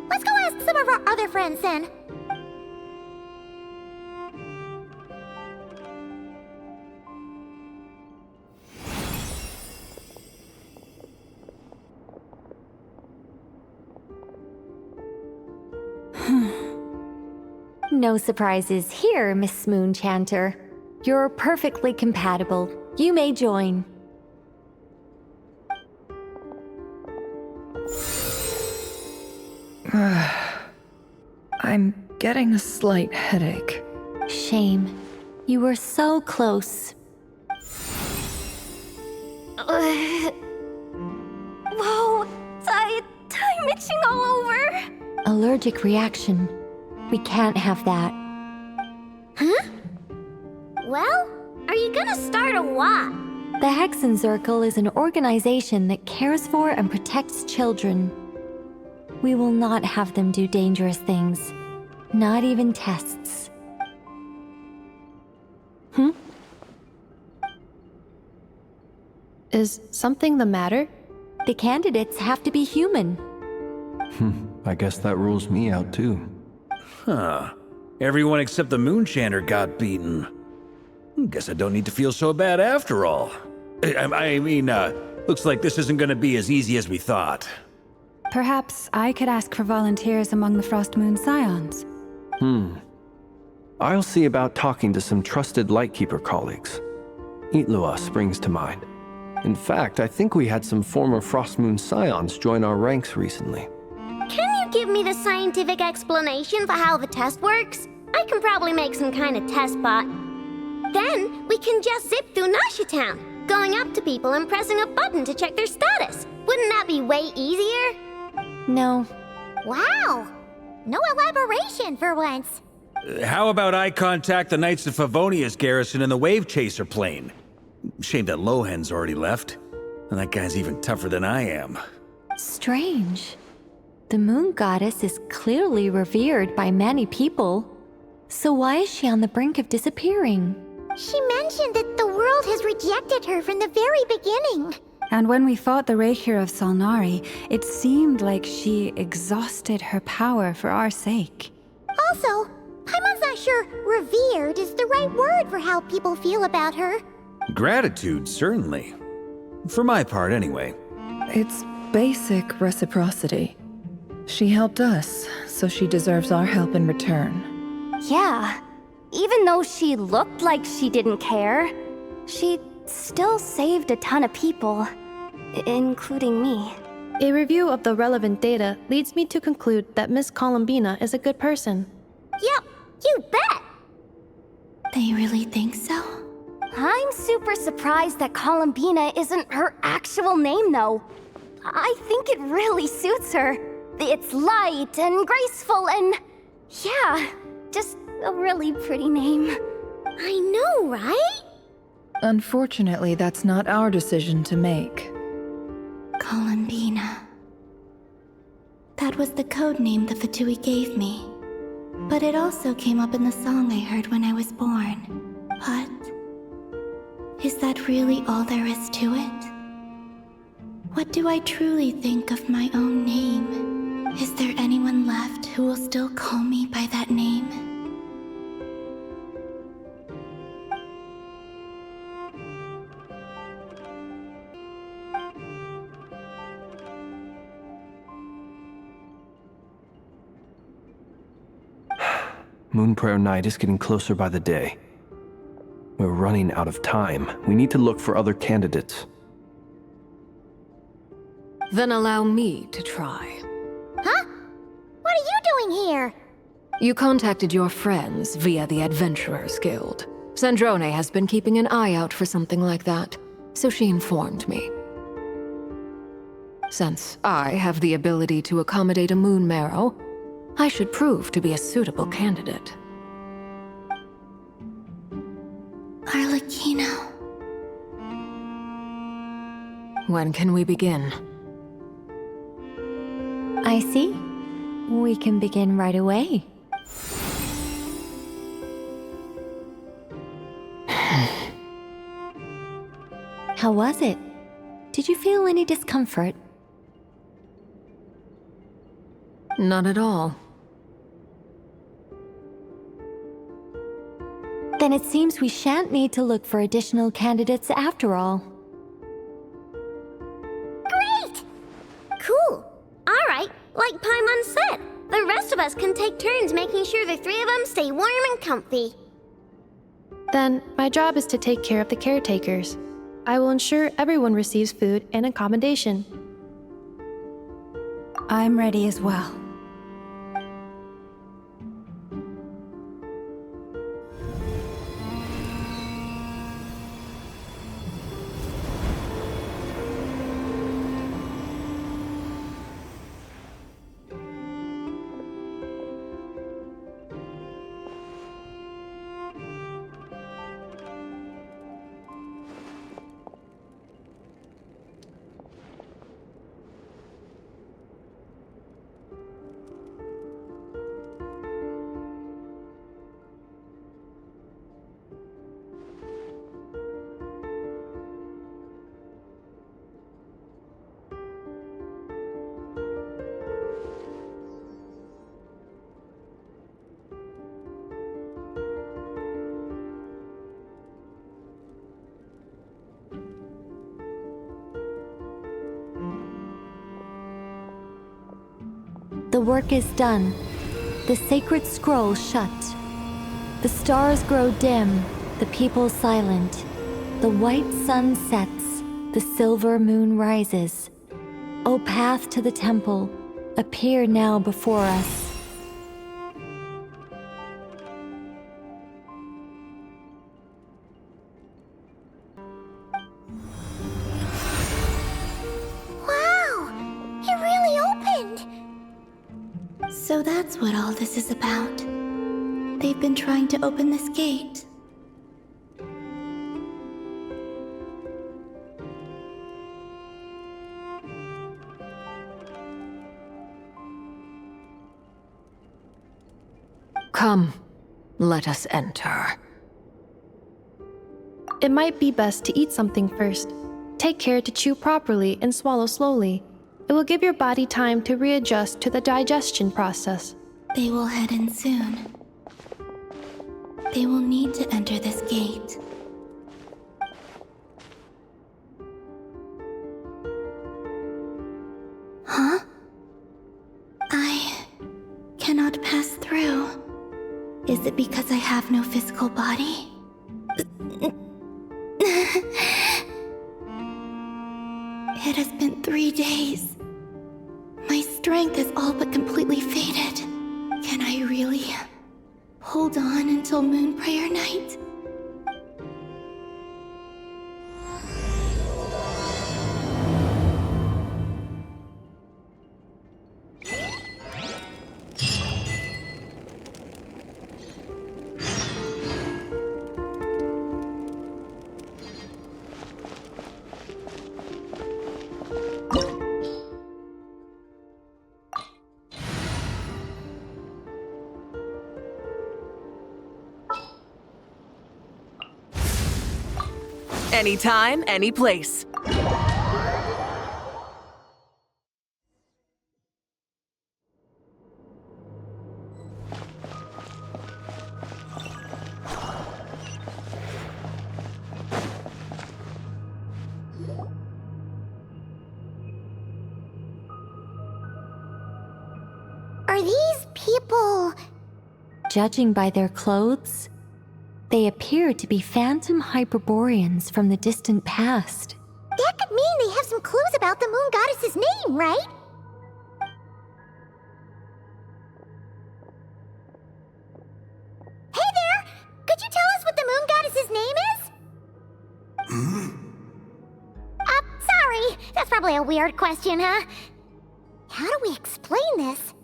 let's go ask some of our other friends then. No surprises here, Miss Moonchanter. You're perfectly compatible. You may join. I'm getting a slight headache. Shame. You were so close. Whoa, I'm itching all over. Allergic reaction. We can't have that. Huh? Well, are you gonna start a what? The Hexenzirkel is an organization that cares for and protects children. We will not have them do dangerous things. Not even tests. Is something the matter? The candidates have to be human. I guess that rules me out too. Huh. Everyone except the Moonchanter got beaten. Guess I don't need to feel so bad after all. I mean, looks like this isn't gonna be as easy as we thought. Perhaps I could ask for volunteers among the Frost Moon Scions. I'll see about talking to some trusted Lightkeeper colleagues. Itlua springs to mind. In fact, I think we had some former Frost Moon Scions join our ranks recently. Can you give me the scientific explanation for how the test works? I can probably make some kind of test bot. Then we can just zip through Nasha Town, going up to people and pressing a button to check their status. Wouldn't that be way easier? No. Wow! No elaboration for once. How about I contact the Knights of Favonia's garrison in the Wave Chaser plane? Shame that Lohan's already left. And that guy's even tougher than I am. Strange. The moon goddess is clearly revered by many people. So why is she on the brink of disappearing? She mentioned that the world has rejected her from the very beginning. And when we fought the Reikir of Salnari, it seemed like she exhausted her power for our sake. Also, Paimon's not sure revered is the right word for how people feel about her. Gratitude, certainly. For my part, anyway. It's basic reciprocity. She helped us, so she deserves our help in return. Yeah. Even though she looked like she didn't care, she still saved a ton of people, including me. A review of the relevant data leads me to conclude that Miss Columbina is a good person. Yep, you bet! They really think so? I'm super surprised that Columbina isn't her actual name, though. I think it really suits her. It's light and graceful and... yeah, just a really pretty name. I know, right? Unfortunately, that's not our decision to make. Columbina. That was the code name the Fatui gave me. But it also came up in the song I heard when I was born. But... is that really all there is to it? What do I truly think of my own name? Is there anyone left who will still call me by that name? Moon Prayer Night is getting closer by the day. We're running out of time. We need to look for other candidates. Then allow me to try. Huh? What are you doing here? You contacted your friends via the Adventurers Guild. Sandrone has been keeping an eye out for something like that, so she informed me. Since I have the ability to accommodate a moon marrow, I should prove to be a suitable candidate. Arlecchino. When can we begin? I see. We can begin right away. How was it? Did you feel any discomfort? Not at all. Then it seems we shan't need to look for additional candidates after all. Great! Cool. All right, like Paimon said, the rest of us can take turns making sure the three of them stay warm and comfy. Then, my job is to take care of the caretakers. I will ensure everyone receives food and accommodation. I'm ready as well. The work is done. The sacred scroll shut. The stars grow dim, the people silent. The white sun sets, the silver moon rises. O path to the temple, appear now before us. that's what all this is about. They've been trying to open this gate. Come, let us enter. It might be best to eat something first. Take care to chew properly and swallow slowly. It will give your body time to readjust to the digestion process. They will head in soon. They will need to enter this gate. Huh? I cannot pass through. Is it because I have no physical body? It has been 3 days. My strength is all but completely faded. Can I really hold on until Moon Prayer Night? Anytime, any place. Are these people... Judging by their clothes, they appear to be phantom Hyperboreans from the distant past. That could mean they have some clues about the moon goddess's name, right? Hey there! Could you tell us what the moon goddess's name is? Sorry. That's probably a weird question, huh? How do we explain this?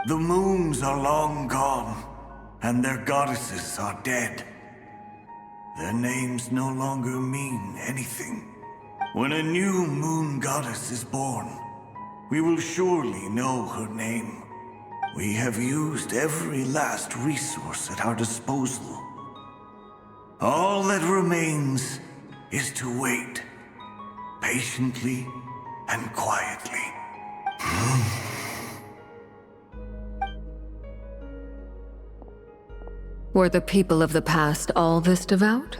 The moons are long gone, and their goddesses are dead. Their names no longer mean anything. When a new moon goddess is born, we will surely know her name. We have used every last resource at our disposal. All that remains is to wait, patiently and quietly. Were the people of the past all this devout?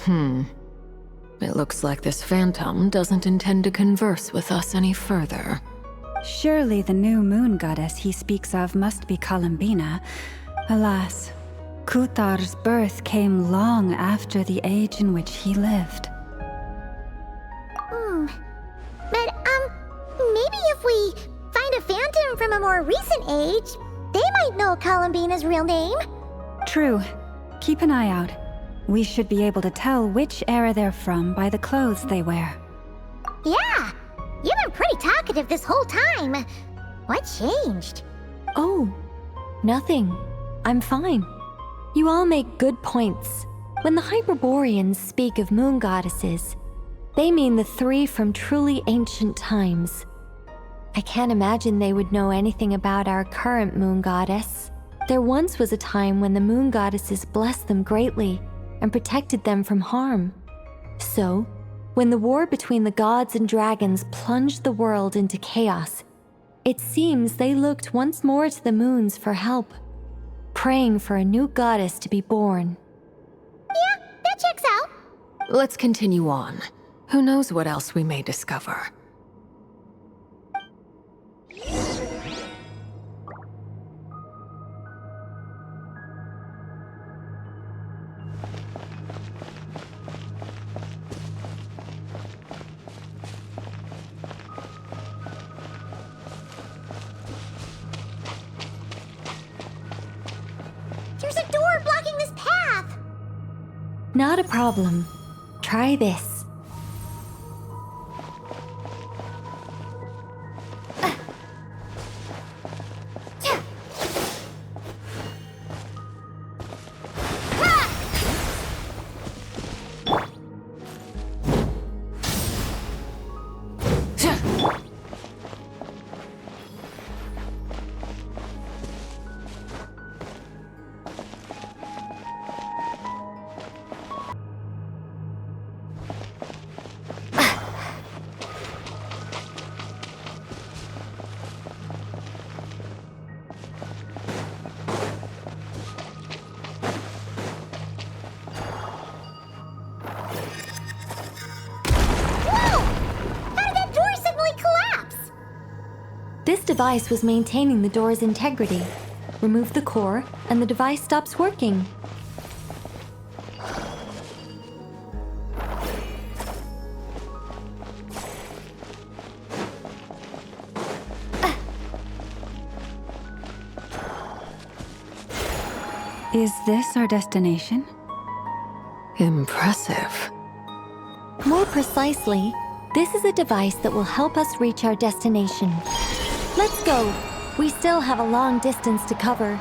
It looks like this phantom doesn't intend to converse with us any further. Surely the new moon goddess he speaks of must be Columbina. Alas, Kutar's birth came long after the age in which he lived. But, maybe if we find a phantom from a more recent age, they might know Columbina's real name. True. Keep an eye out. We should be able to tell which era they're from by the clothes they wear. Yeah! You've been pretty talkative this whole time. What changed? Oh, nothing. I'm fine. You all make good points. When the Hyperboreans speak of moon goddesses, they mean the 3 from truly ancient times. I can't imagine they would know anything about our current moon goddess. There once was a time when the moon goddesses blessed them greatly and protected them from harm. So, when the war between the gods and dragons plunged the world into chaos, it seems they looked once more to the moons for help, praying for a new goddess to be born. Yeah, that checks out. Let's continue on. Who knows what else we may discover? There's a door blocking this path! Not a problem. Try this. device was maintaining the door's integrity. Remove the core, and the device stops working. Is this our destination? Impressive. More precisely, this is a device that will help us reach our destination. Let's go. We still have a long distance to cover.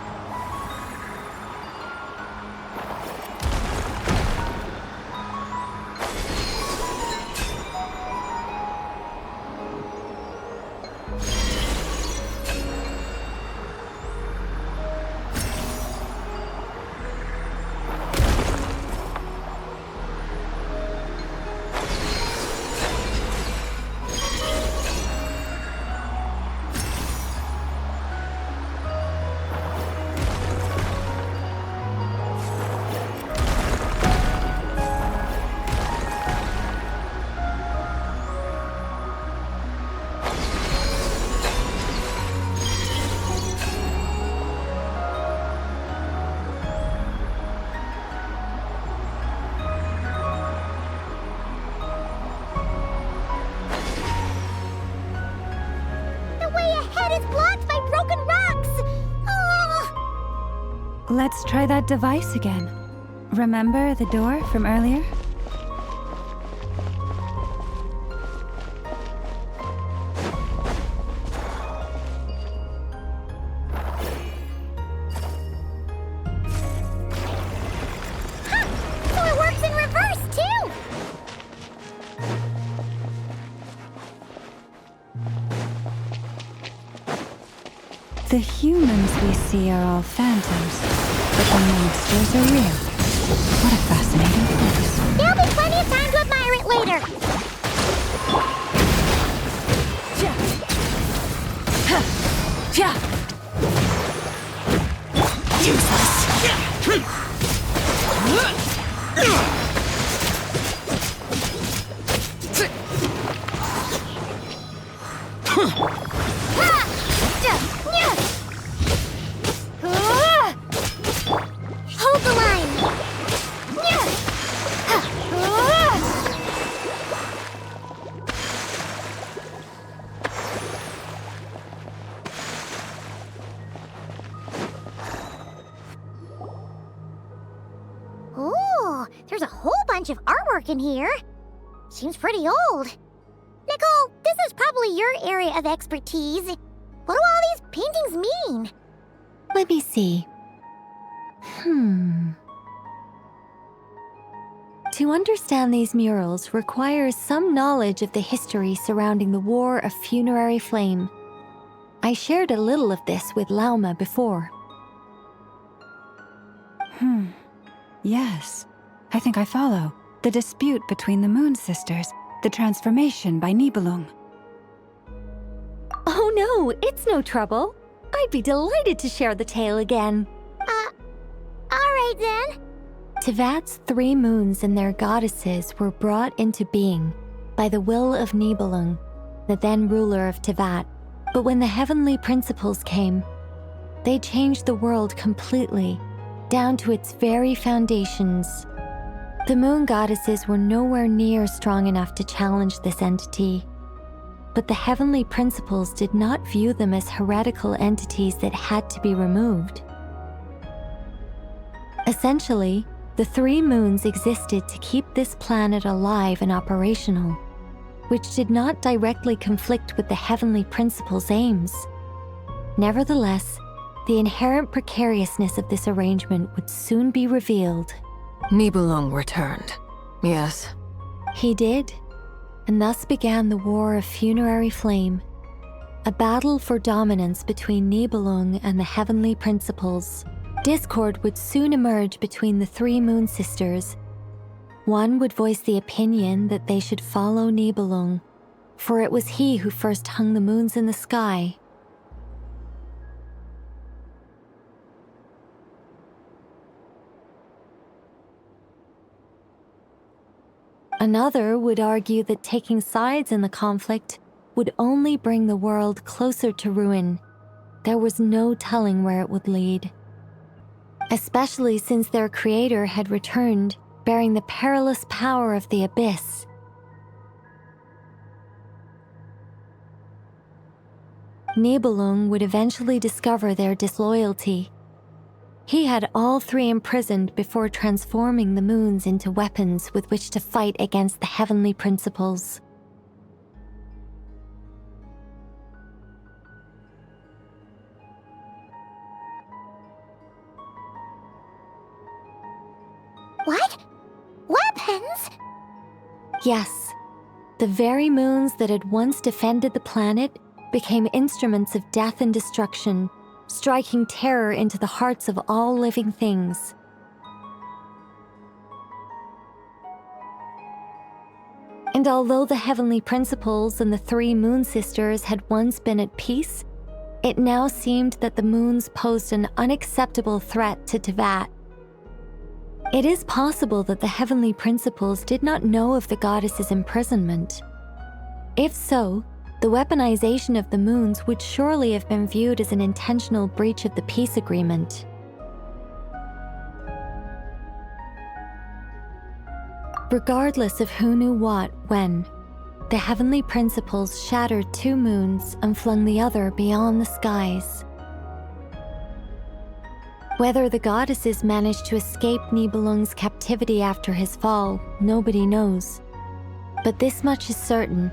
Let's try that device again. Remember the door from earlier? So it works in reverse, too! The humans we see are all phantoms, but the monsters are real. What a fascinating place. There'll be plenty of time to admire it later. Hold the line. Ooh, there's a whole bunch of artwork in here. Seems pretty old. Nicole, this is probably your area of expertise. What do all these paintings mean? Let me see. To understand these murals requires some knowledge of the history surrounding the War of Funerary Flame. I shared a little of this with Lauma before. Yes. I think I follow. The dispute between the Moon Sisters. The transformation by Nibelung. Oh no, it's no trouble. I'd be delighted to share the tale again. Alright then. Tevat's 3 moons and their goddesses were brought into being by the will of Nibelung, the then ruler of Tevat. But when the heavenly principles came, they changed the world completely, down to its very foundations. The moon goddesses were nowhere near strong enough to challenge this entity. But the heavenly principles did not view them as heretical entities that had to be removed. Essentially, the 3 moons existed to keep this planet alive and operational, which did not directly conflict with the heavenly principles' aims. Nevertheless, the inherent precariousness of this arrangement would soon be revealed. Nibelung returned. Yes. He did, and thus began the War of Funerary Flame, a battle for dominance between Nibelung and the heavenly principles. Discord would soon emerge between the 3 moon sisters. One would voice the opinion that they should follow Nibelung, for it was he who first hung the moons in the sky. Another would argue that taking sides in the conflict would only bring the world closer to ruin. There was no telling where it would lead. Especially since their creator had returned, bearing the perilous power of the Abyss. Nibelung would eventually discover their disloyalty. He had all three imprisoned before transforming the moons into weapons with which to fight against the heavenly principles. What? Weapons? Yes, the very moons that had once defended the planet became instruments of death and destruction, striking terror into the hearts of all living things. And although the heavenly principles and the three moon sisters had once been at peace, it now seemed that the moons posed an unacceptable threat to Teyvat. It is possible that the heavenly principles did not know of the goddess's imprisonment. If so, the weaponization of the moons would surely have been viewed as an intentional breach of the peace agreement. Regardless of who knew what when, the heavenly principles shattered two moons and flung the other beyond the skies. Whether the goddesses managed to escape Nibelung's captivity after his fall, nobody knows. But this much is certain.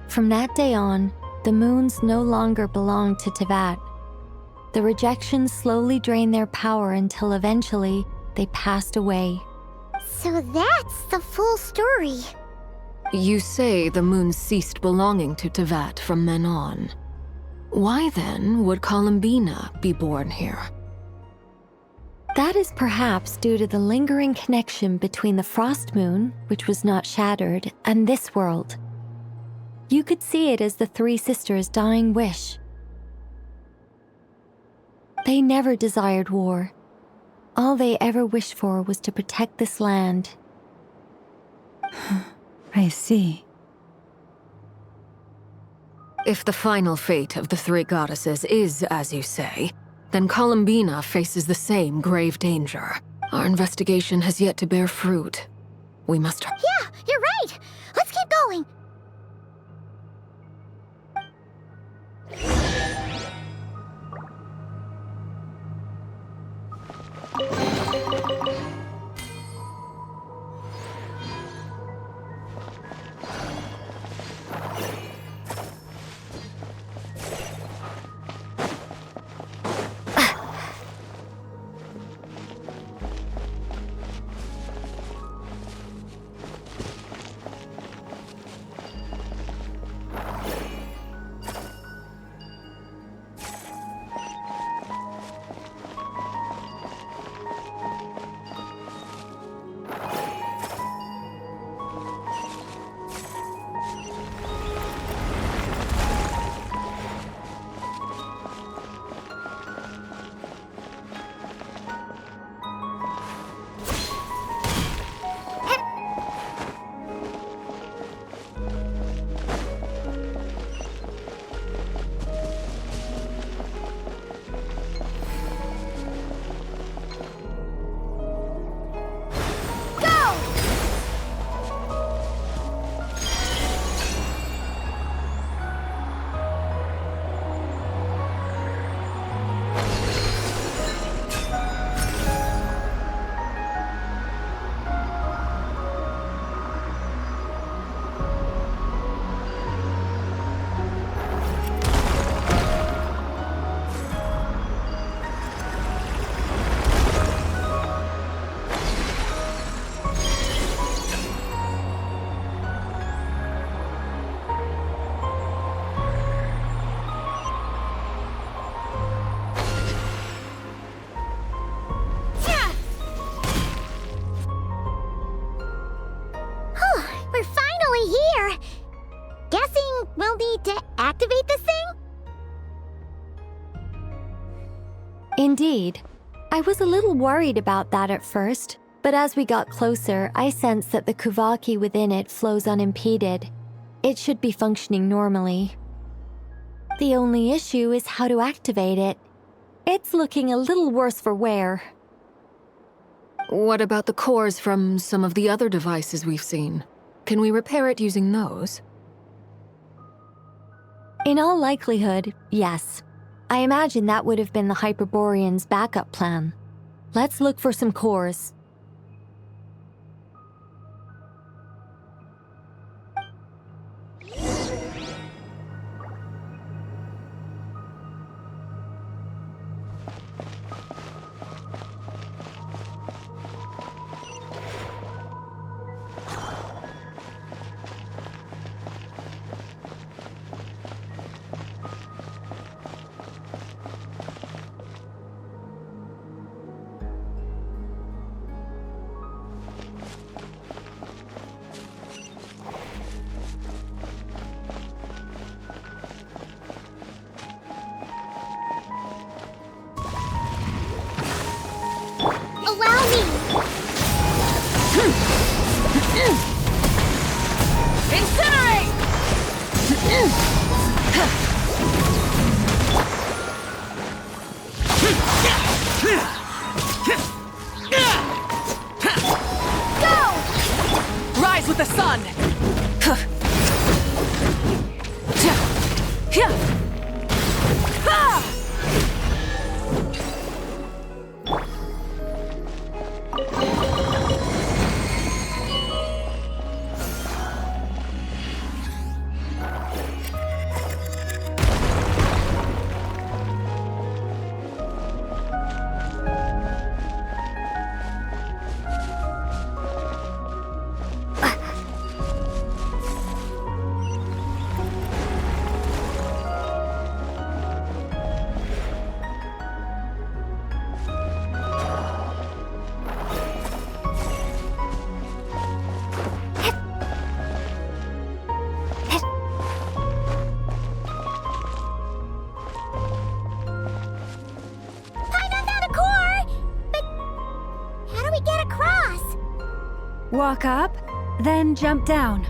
From that day on, the moons no longer belonged to Teyvat. The rejection slowly drained their power until eventually they passed away. So that's the full story. You say the moons ceased belonging to Teyvat from then on. Why then would Columbina be born here? That is perhaps due to the lingering connection between the Frost Moon, which was not shattered, and this world. You could see it as the three sisters' dying wish. They never desired war. All they ever wished for was to protect this land. I see. If the final fate of the three goddesses is as you say, then Columbina faces the same grave danger. Our investigation has yet to bear fruit. We must... Yeah, you're right! Let's keep going! activate this thing? Indeed. I was a little worried about that at first, but as we got closer, I sensed that the Kuvaki within it flows unimpeded. It should be functioning normally. The only issue is how to activate it. It's looking a little worse for wear. What about the cores from some of the other devices we've seen? Can we repair it using those? In all likelihood, yes. I imagine that would have been the Hyperborean's backup plan. Let's look for some cores. Allow me! Incinerate! Go! Rise with the sun! Walk up, then jump down.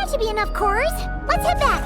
Should be enough cores. Let's head back.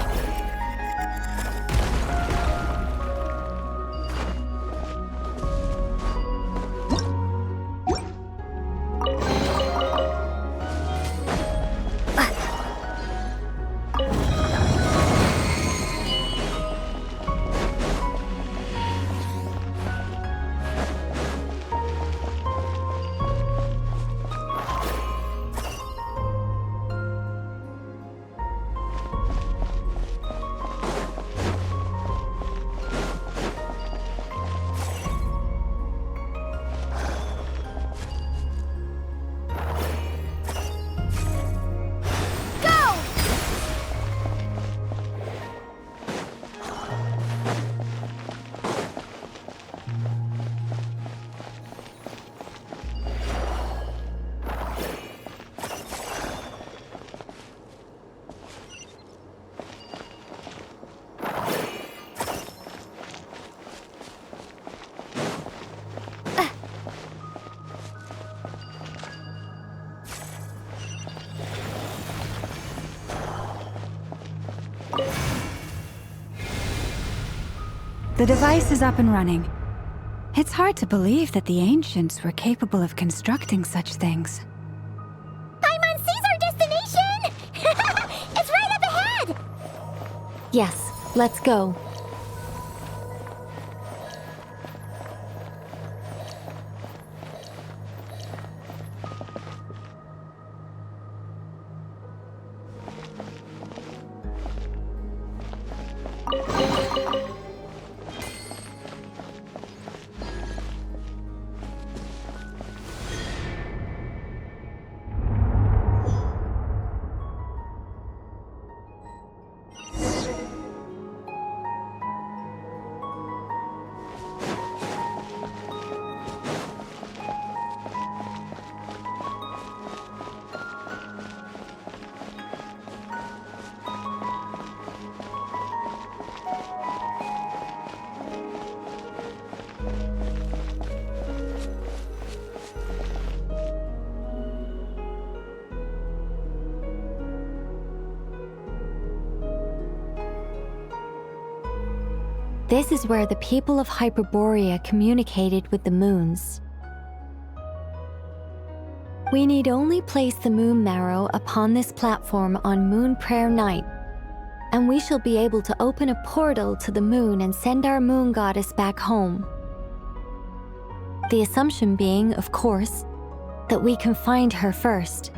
The device is up and running. It's hard to believe that the ancients were capable of constructing such things. Paimon sees our destination! It's right up ahead! Yes, let's go. This is where the people of Hyperborea communicated with the moons. We need only place the moon marrow upon this platform on Moon Prayer Night, and we shall be able to open a portal to the moon and send our moon goddess back home. The assumption being, of course, that we can find her first.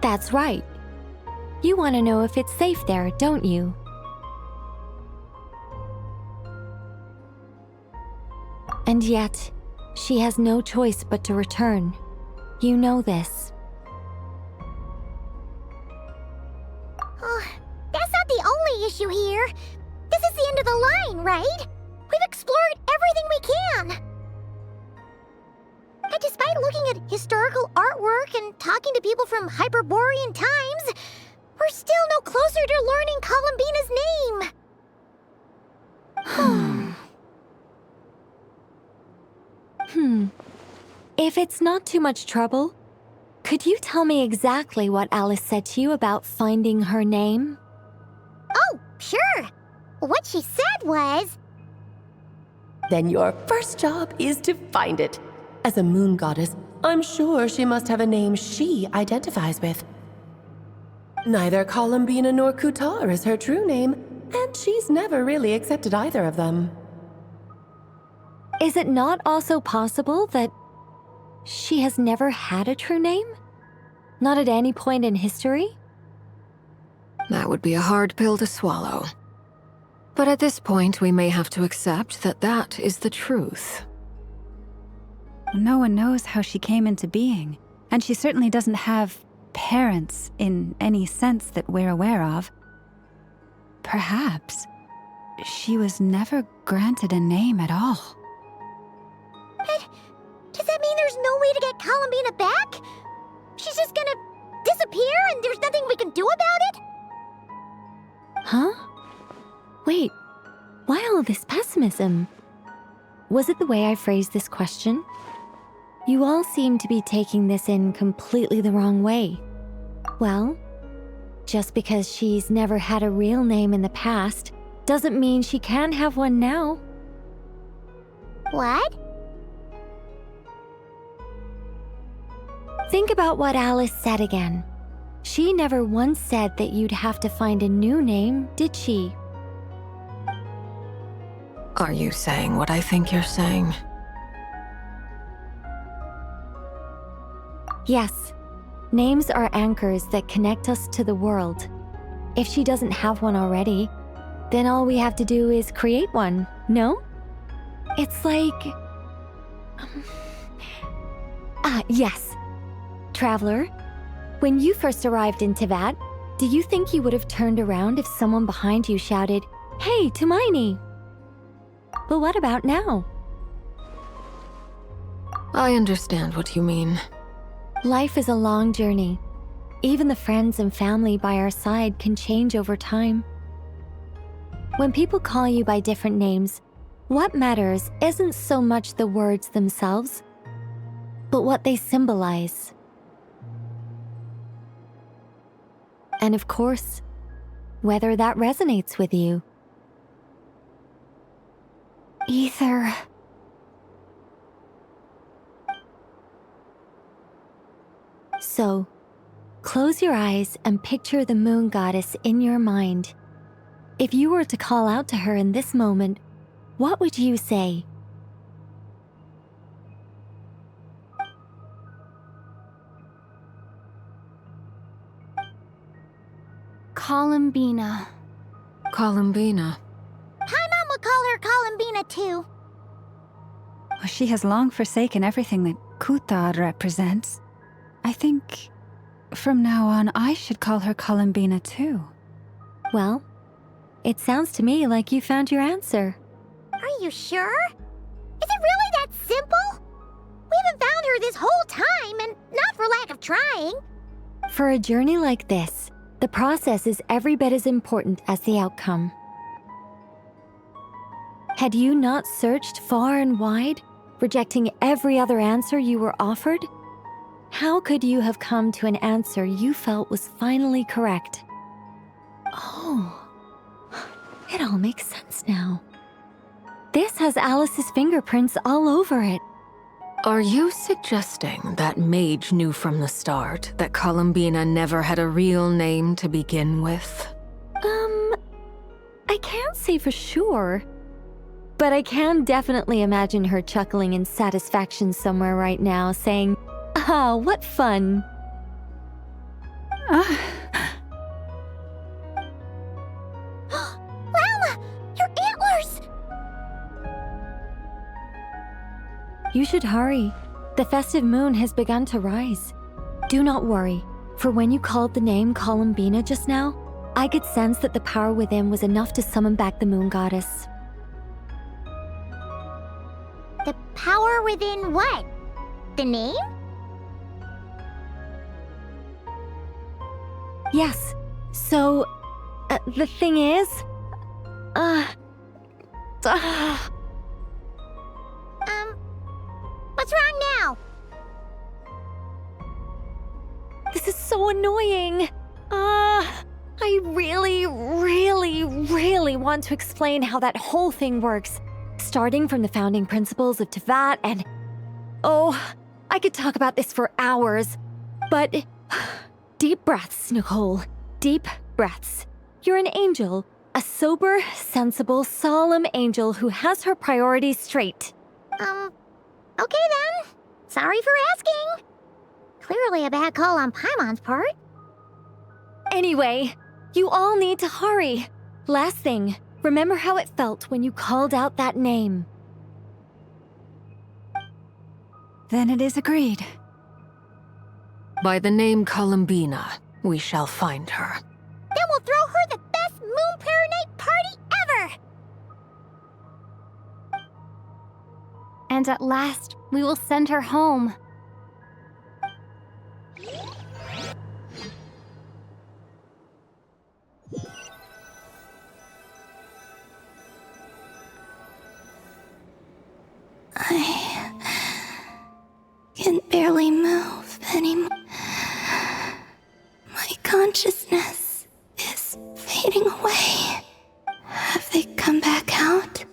That's right. You want to know if it's safe there, don't you? And yet, she has no choice but to return. You know this. Oh, that's not the only issue here. This is the end of the line, right? We've explored everything we can. And despite looking at historical artwork and talking to people from Hyperborean times, we're still no closer to learning Columbina's name. If it's not too much trouble, could you tell me exactly what Alice said to you about finding her name? Oh, sure. What she said was... Then your first job is to find it. As a moon goddess, I'm sure she must have a name she identifies with. Neither Columbina nor Kutar is her true name, and she's never really accepted either of them. Is it not also possible that she has never had a true name? Not at any point in history? That would be a hard pill to swallow. But at this point, we may have to accept that that is the truth. No one knows how she came into being, and she certainly doesn't have parents in any sense that we're aware of. Perhaps she was never granted a name at all. But does that mean there's no way to get Columbina back? She's just gonna disappear and there's nothing we can do about it? Huh? Wait, why all this pessimism? Was it the way I phrased this question? You all seem to be taking this in completely the wrong way. Well, just because she's never had a real name in the past doesn't mean she can't have one now. What? Think about what Alice said again. She never once said that you'd have to find a new name, did she? Are you saying what I think you're saying? Yes. Names are anchors that connect us to the world. If she doesn't have one already, then all we have to do is create one, no? It's like... yes. Traveler, when you first arrived in Teyvat, do you think you would have turned around if someone behind you shouted, "Hey, Tumaini"? But what about now? I understand what you mean. Life is a long journey. Even the friends and family by our side can change over time. When people call you by different names, what matters isn't so much the words themselves, but what they symbolize. And of course, whether that resonates with you. Ether. So, close your eyes and picture the moon goddess in your mind. If you were to call out to her in this moment, what would you say? Columbina. Columbina. Paimon would call her Columbina too. Well, she has long forsaken everything that Kuthar represents. I think from now on I should call her Columbina too. Well, it sounds to me like you found your answer. Are you sure? Is it really that simple? We haven't found her this whole time, and not for lack of trying. For a journey like this, the process is every bit as important as the outcome. Had you not searched far and wide, rejecting every other answer you were offered? How could you have come to an answer you felt was finally correct? Oh, it all makes sense now. This has Alice's fingerprints all over it. Are you suggesting that Mage knew from the start that Columbina never had a real name to begin with? I can't say for sure. But I can definitely imagine her chuckling in satisfaction somewhere right now, saying, "Ah, what fun." Llama! Your antlers! You should hurry. The festive moon has begun to rise. Do not worry, for when you called the name Columbina just now, I could sense that the power within was enough to summon back the moon goddess. The power within what? The name? Yes. So, the thing is... What's wrong now? This is so annoying. I really want to explain how that whole thing works. Starting from the founding principles of Teyvat and... Oh, I could talk about this for hours. But... Deep breaths, Nicole. Deep breaths. You're an angel. A sober, sensible, solemn angel who has her priorities straight. Okay then. Sorry for asking. Clearly a bad call on Paimon's part. Anyway, you all need to hurry. Last thing, remember how it felt when you called out that name. Then it is agreed. By the name Columbina, we shall find her. Then we'll throw her the best Moon Pair Night party ever! And at last, we will send her home. I can barely move anymore. My consciousness is fading away. Have they come back out?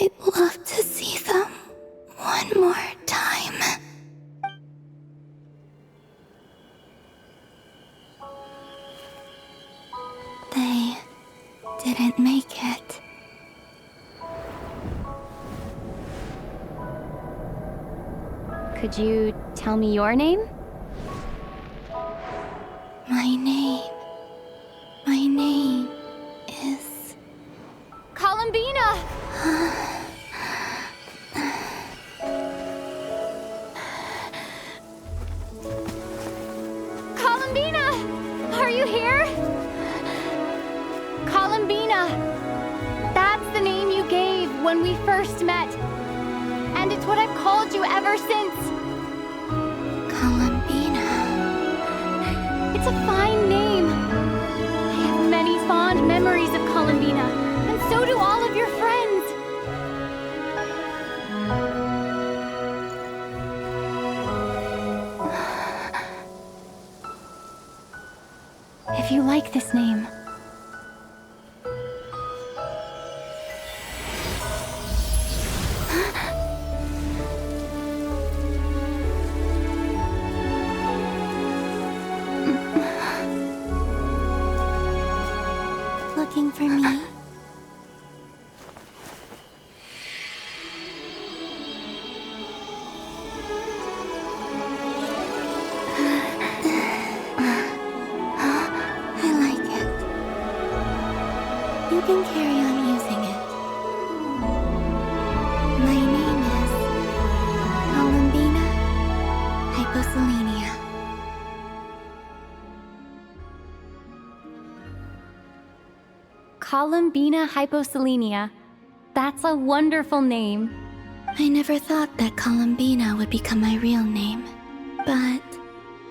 I'd love to see them one more time. They didn't make it. Could you tell me your name? My name is... Columbina! Columbina! Are you here? Columbina! That's the name you gave when we first met. And it's what I've called you ever since. Columbina. It's a fine name. I have many fond memories of Columbina, and so do all of your friends. if you like this name. Looking for me? I like it. You can carry on using it. My name is Columbina Hyposelenia. Columbina Hyposelenia. That's a wonderful name. I never thought that Columbina would become my real name. But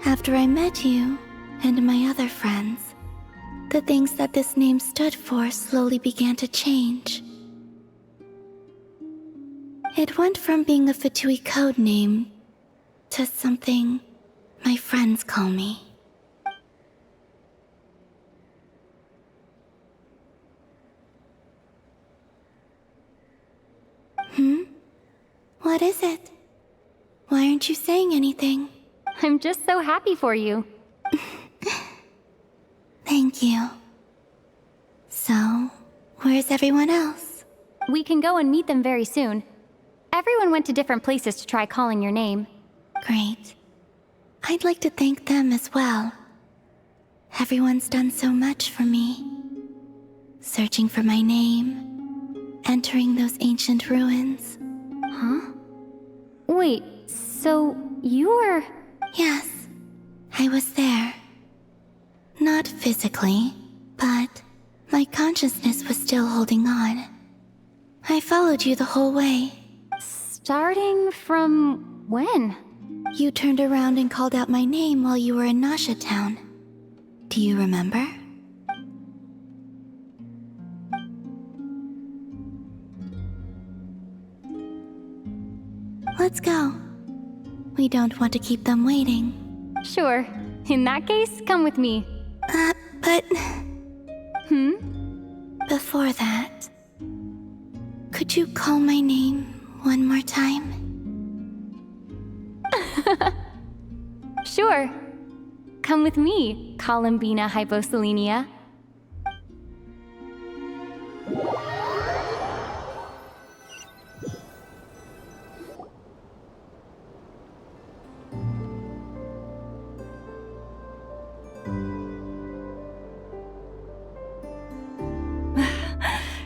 after I met you and my other friends, the things that this name stood for slowly began to change. It went from being a Fatui code name to something my friends call me. What is it? Why aren't you saying anything? I'm just so happy for you. Thank you. So, where's everyone else? We can go and meet them very soon. Everyone went to different places to try calling your name. Great. I'd like to thank them as well. Everyone's done so much for me. Searching for my name, entering those ancient ruins. Huh? Wait, so you were... Yes, I was there. Not physically, but my consciousness was still holding on. I followed you the whole way. Starting from when? You turned around and called out my name while you were in Nasha Town. Do you remember? Let's go. We don't want to keep them waiting. Sure. In that case, come with me. But... Hmm? Before that, could you call my name one more time? Sure. Come with me, Columbina Hyposelenia.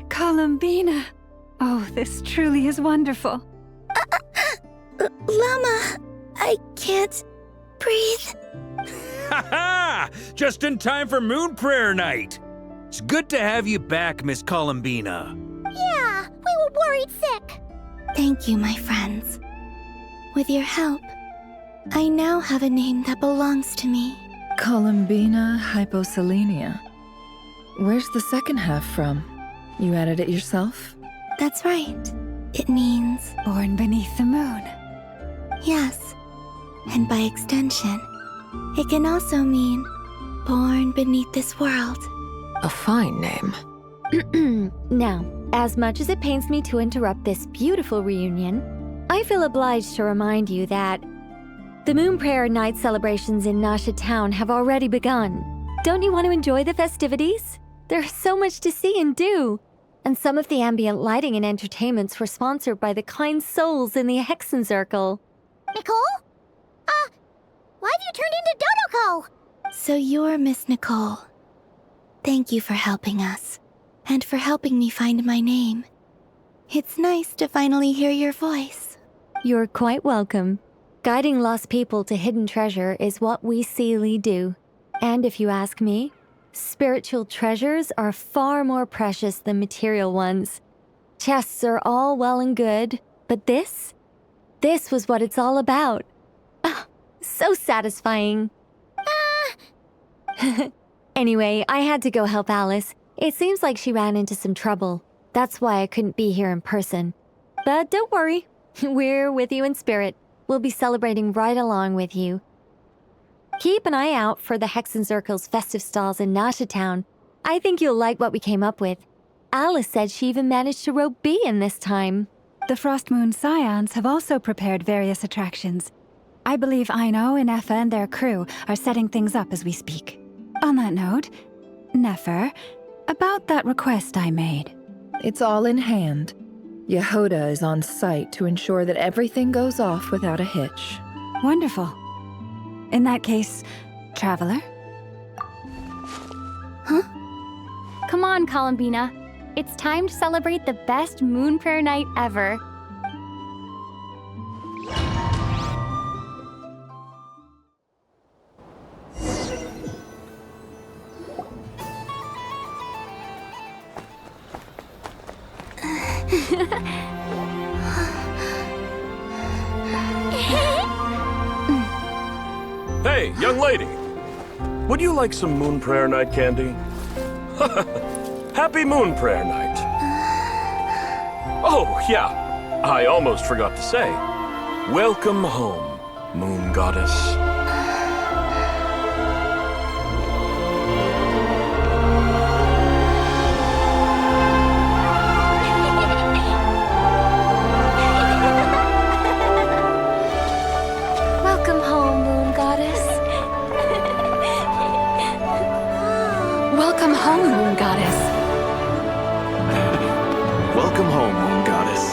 Columbina. Oh, this truly is wonderful. Llama, I can't breathe. Ha ha! Just in time for Moon Prayer Night. It's good to have you back, Miss Columbina. Yeah, we were worried sick. Thank you, my friends. With your help, I now have a name that belongs to me. Columbina Hyposelenia. Where's the second half from? You added it yourself? That's right. It means... Born beneath the moon. Yes. And by extension, it can also mean born beneath this world. A fine name. Now, as much as it pains me to interrupt this beautiful reunion, I feel obliged to remind you that the Moon Prayer Night celebrations in Nasha Town have already begun. Don't you want to enjoy the festivities? There's so much to see and do. And some of the ambient lighting and entertainments were sponsored by the kind souls in the Hexen Circle. Nicole? Why have you turned into Dodoko? So you're Miss Nicole. Thank you for helping us, and for helping me find my name. It's nice to finally hear your voice. You're quite welcome. Guiding lost people to hidden treasure is what we Seelie do. And if you ask me, spiritual treasures are far more precious than material ones. Chests are all well and good, but this was what it's all about. Ah, so satisfying. Anyway, I had to go help Alice. It seems like she ran into some trouble. That's why I couldn't be here in person. But don't worry, we're with you in spirit. We'll be celebrating right along with you. Keep an eye out for the Hexencircle's festive stalls in Nasha Town. I think you'll like what we came up with. Alice said she even managed to rope B in this time. The Frost Moon Scions have also prepared various attractions. I believe Aino, Nefer, and their crew are setting things up as we speak. On that note, Nefer, about that request I made. It's all in hand. Yehoda is on site to ensure that everything goes off without a hitch. Wonderful. In that case, Traveler? Huh? Come on, Columbina. It's time to celebrate the best Moon Prayer Night ever. Hey, young lady. Would you like some Moon Prayer Night candy? Happy Moon Prayer Night. Oh, yeah. I almost forgot to say. Welcome home, Moon Goddess. Welcome home, Moon Goddess. Welcome home, Moon Goddess. Welcome home, Moon Goddess.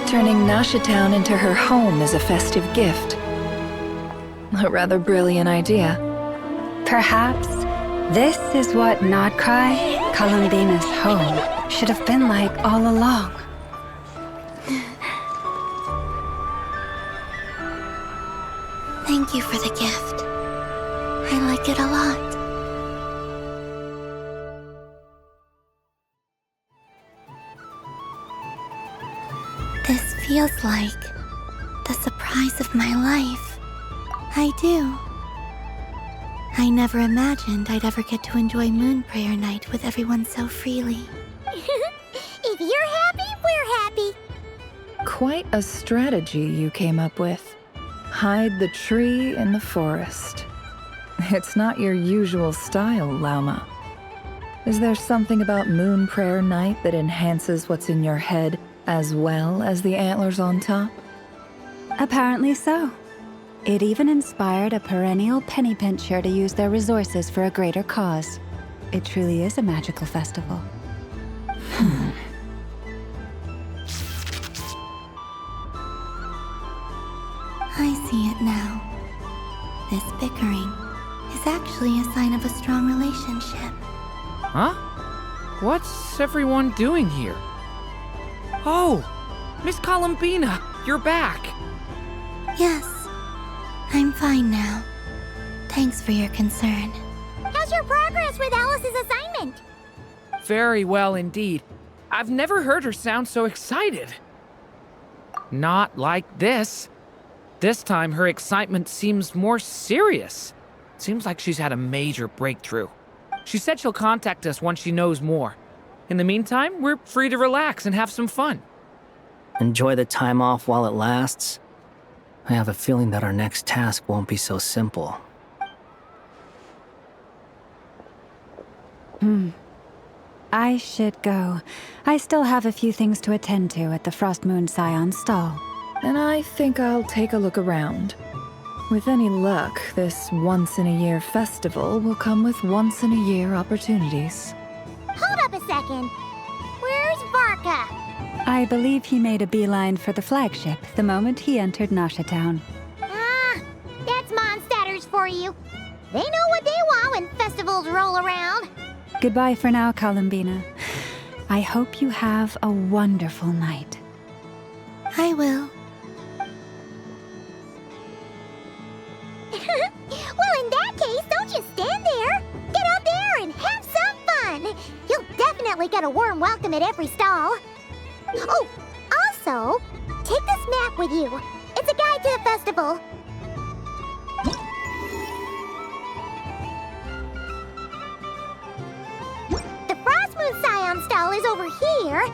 Turning Nasha Town into her home is a festive gift. A rather brilliant idea. Perhaps this is what Nodcry, Columbina's home, should have been like all along. Thank you for the gift. I like it a lot. This feels like the surprise of my life. I do. I never imagined I'd ever get to enjoy Moon Prayer Night with everyone so freely. If you're happy, we're happy. Quite a strategy you came up with. Hide the tree in the forest. It's not your usual style, Lauma. Is there something about Moon Prayer Night that enhances what's in your head as well as the antlers on top? Apparently so. It even inspired a perennial penny pincher to use their resources for a greater cause. It truly is a magical festival. I see it now. This bickering is actually a sign of a strong relationship. Huh? What's everyone doing here? Oh, Miss Columbina, you're back. Yes, I'm fine now. Thanks for your concern. How's your progress with Alice's assignment? Very well indeed. I've never heard her sound so excited. Not like this. This time, her excitement seems more serious. Seems like she's had a major breakthrough. She said she'll contact us once she knows more. In the meantime, we're free to relax and have some fun. Enjoy the time off while it lasts. I have a feeling that our next task won't be so simple. I should go. I still have a few things to attend to at the Frost Moon Scion stall. And I think I'll take a look around. With any luck, this once-in-a-year festival will come with once-in-a-year opportunities. Hold up a second. Where's Varka? I believe he made a beeline for the flagship the moment he entered Nasha Town. Ah, that's Mondstadters for you. They know what they want when festivals roll around. Goodbye for now, Columbina. I hope you have a wonderful night. I will. Well, in that case, don't just stand there. Get out there and have some fun. You'll definitely get a warm welcome at every stall. Oh, also, take this map with you. It's a guide to the festival. The Frost Moon Scion stall is over here.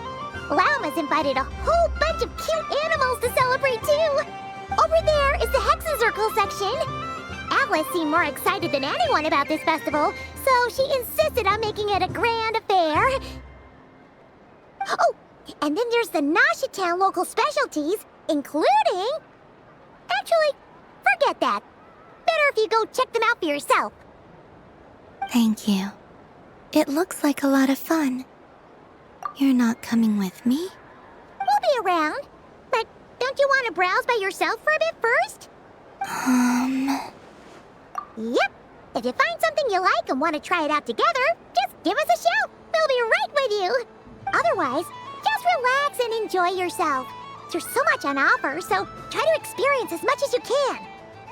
Lauma's invited a whole bunch of cute animals to celebrate too. Over there is the Hexencircle section. Alice seemed more excited than anyone about this festival, so she insisted on making it a grand affair. Oh, and then there's the Nashitown local specialties, including... Actually, forget that. Better if you go check them out for yourself. Thank you. It looks like a lot of fun. You're not coming with me? We'll be around. But don't you want to browse by yourself for a bit first? Yep. If you find something you like and want to try it out together, just give us a shout. We'll be right with you. Otherwise, just relax and enjoy yourself. There's so much on offer, so try to experience as much as you can.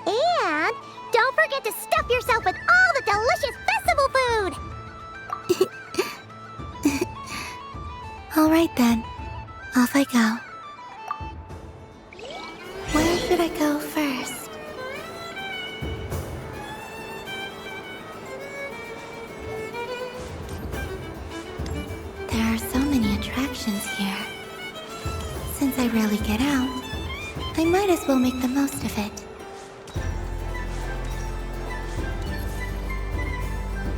And don't forget to stuff yourself with all the delicious festival food. All right then. Off I go. Where should I go first? There are so many attractions here. Since I rarely get out, I might as well make the most of it.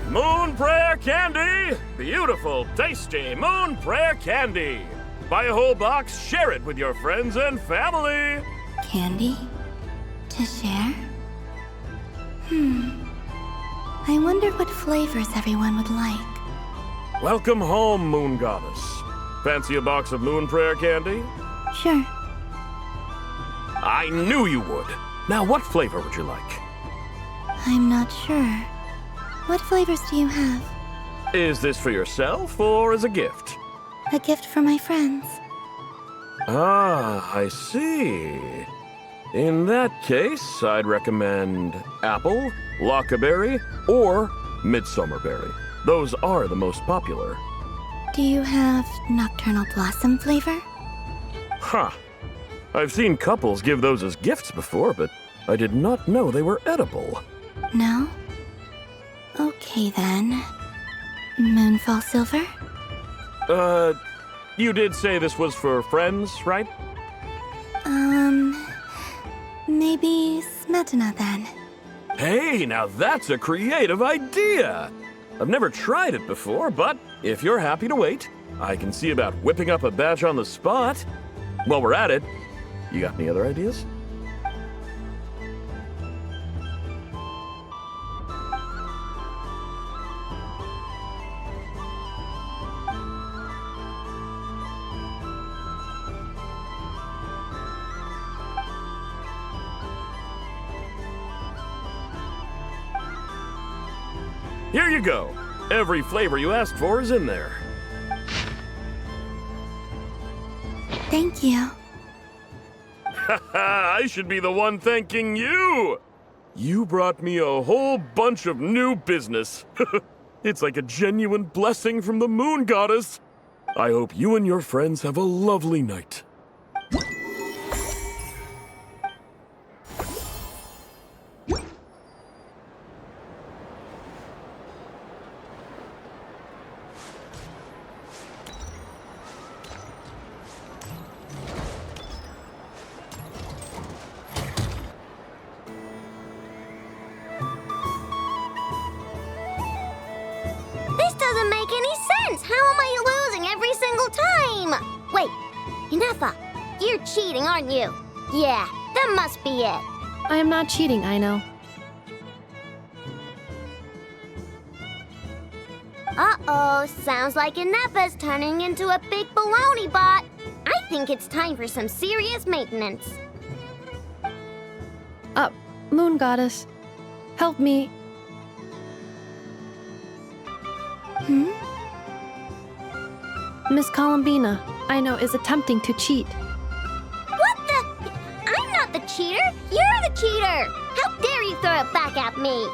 Moon Prayer Candy! Beautiful, tasty Moon Prayer Candy! Buy a whole box, share it with your friends and family! Candy? To share? I wonder what flavors everyone would like. Welcome home, Moon Goddess. Fancy a box of Moon Prayer Candy? Sure. I knew you would. Now, what flavor would you like? I'm not sure. What flavors do you have? Is this for yourself or as a gift? A gift for my friends. Ah, I see. In that case, I'd recommend apple, lockaberry, or midsummerberry. Those are the most popular. Do you have nocturnal blossom flavor? Huh. I've seen couples give those as gifts before, but I did not know they were edible. No? Okay then. Moonfall silver? You did say this was for friends, right? Maybe smetana then. Hey, now that's a creative idea! I've never tried it before, but if you're happy to wait, I can see about whipping up a batch on the spot. While we're at it, you got any other ideas? Here you go. Every flavor you asked for is in there. Thank you. Haha, I should be the one thanking you! You brought me a whole bunch of new business. It's like a genuine blessing from the Moon Goddess. I hope you and your friends have a lovely night. This doesn't make any sense! How am I losing every single time? Wait, Inefa, you're cheating, aren't you? Yeah, that must be it. I am not cheating, I know. Uh-oh, sounds like Inefa's turning into a big baloney bot. I think it's time for some serious maintenance. Moon Goddess, help me. Miss Columbina, I know, is attempting to cheat. What the? I'm not the cheater. You're the cheater. How dare you throw it back at me?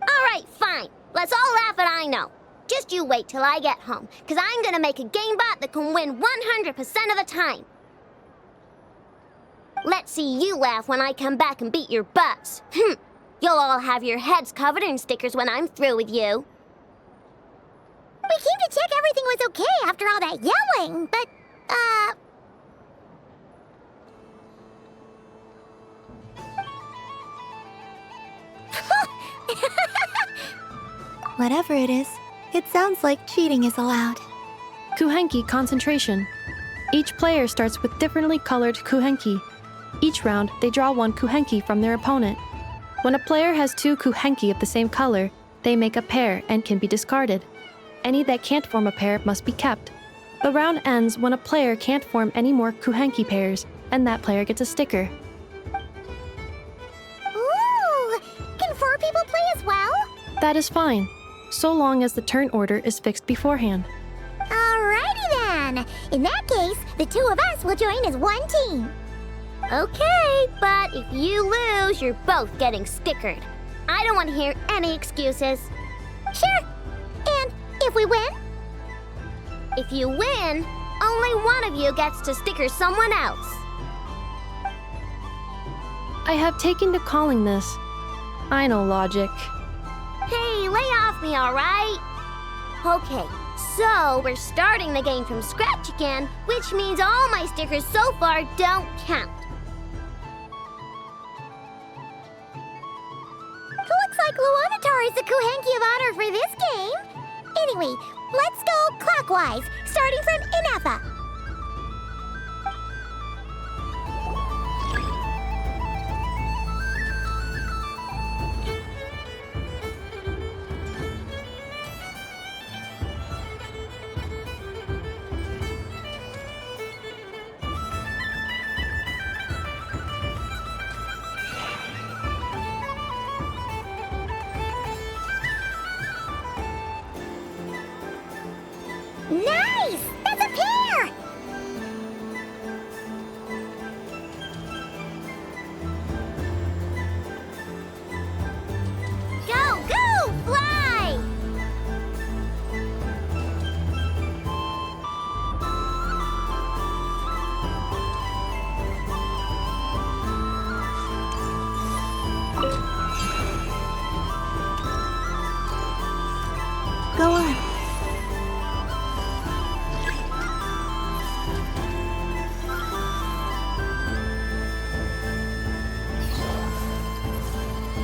All right, fine. Let's all laugh at I know. Just you wait till I get home, because I'm going to make a game bot that can win 100% of the time. Let's see you laugh when I come back and beat your butts. You'll all have your heads covered in stickers when I'm through with you. We came to check everything was okay after all that yelling, but, Whatever it is, it sounds like cheating is allowed. Kuhenki concentration. Each player starts with differently colored kuhenki. Each round, they draw one kuhenki from their opponent. When a player has two kuhenki of the same color, they make a pair and can be discarded. Any that can't form a pair must be kept. The round ends when a player can't form any more kuhenki pairs, and that player gets a sticker. ooh! Can 4 people play as well? That is fine, so long as the turn order is fixed beforehand. Alrighty then. In that case, the 2 of us will join as one team. Okay, but if you lose, you're both getting stickered. I don't want to hear any excuses. Sure. And if we win? If you win, only one of you gets to sticker someone else. I have taken to calling this. I know logic. Hey, lay off me, alright? Okay, so we're starting the game from scratch again, which means all my stickers so far don't count. Looks like Luonatar is the Kuhenki of honor for this game. Anyway, let's go clockwise, starting from Inefa. Nice! That's a pair! Go, go, fly! Go on.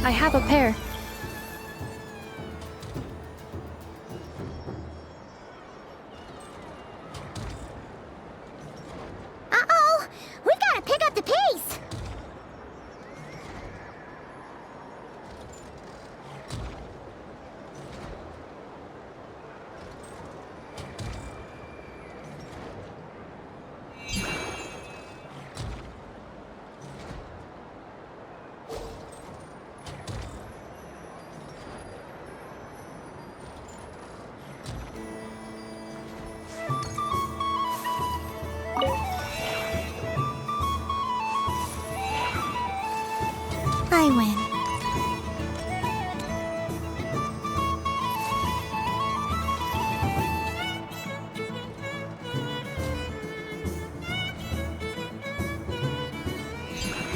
I have a pair. Uh-oh! We've got to pick up the pace! I win.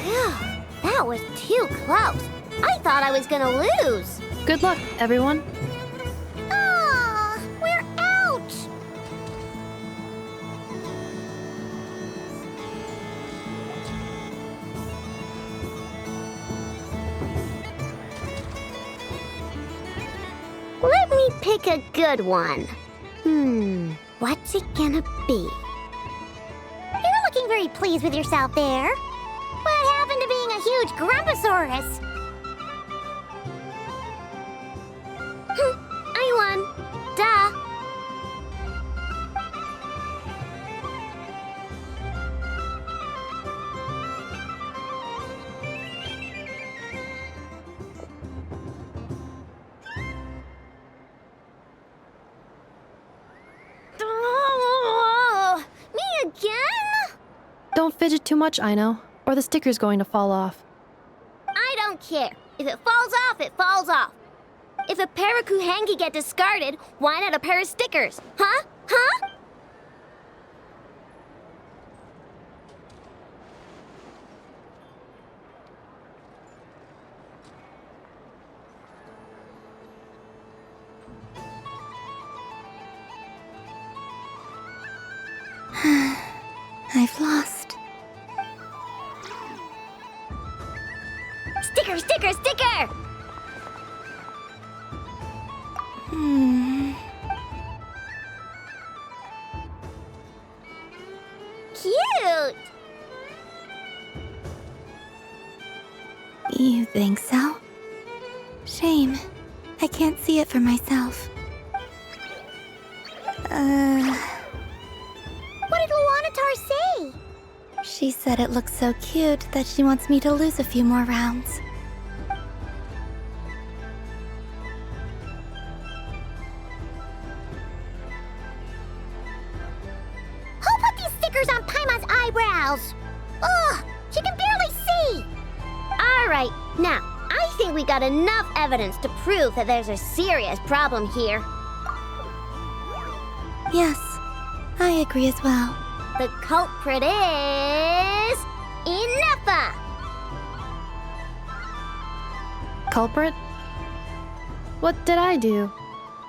Phew, that was too close. I thought I was gonna lose. Good luck, everyone. Aw, we're out! Let me pick a good one. What's it gonna be? You're looking very pleased with yourself there. What happened to being a huge Grumposaurus? I won. Duh. Me again? Don't fidget too much, Aino, or the sticker's going to fall off. I don't care. If it falls off, it falls off. If a pair of Kuhenki get discarded, why not a pair of stickers? Huh? Huh? Sticker, sticker, sticker! Cute! You think so? Shame. I can't see it for myself. What did Luanatar say? She said it looks so cute that she wants me to lose a few more rounds. Who put these stickers on Paimon's eyebrows? Ugh, she can barely see! Alright, now, I think we got enough evidence to prove that there's a serious problem here. Yes, I agree as well. The culprit is... Ineffa! Culprit? What did I do?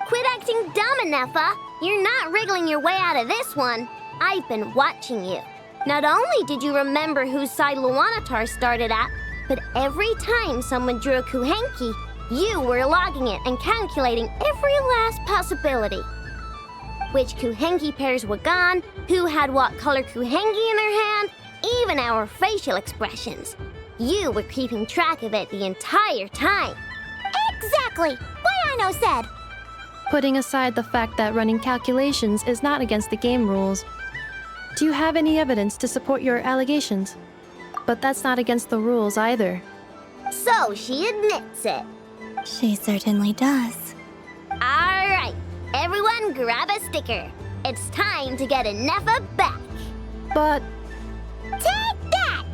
Quit acting dumb, Ineffa! You're not wriggling your way out of this one. I've been watching you. Not only did you remember whose side Luanatar started at, but every time someone drew a Kuhenki, you were logging it and calculating every last possibility. Which Kuhenki pairs were gone, who had what color Kuhenki in their hand, even our facial expressions. You were keeping track of it the entire time. Exactly! Why I no said! Putting aside the fact that running calculations is not against the game rules, do you have any evidence to support your allegations? But that's not against the rules either. So she admits it. She certainly does. Alright, everyone grab a sticker. It's time to get Ineffa back. But... Take that!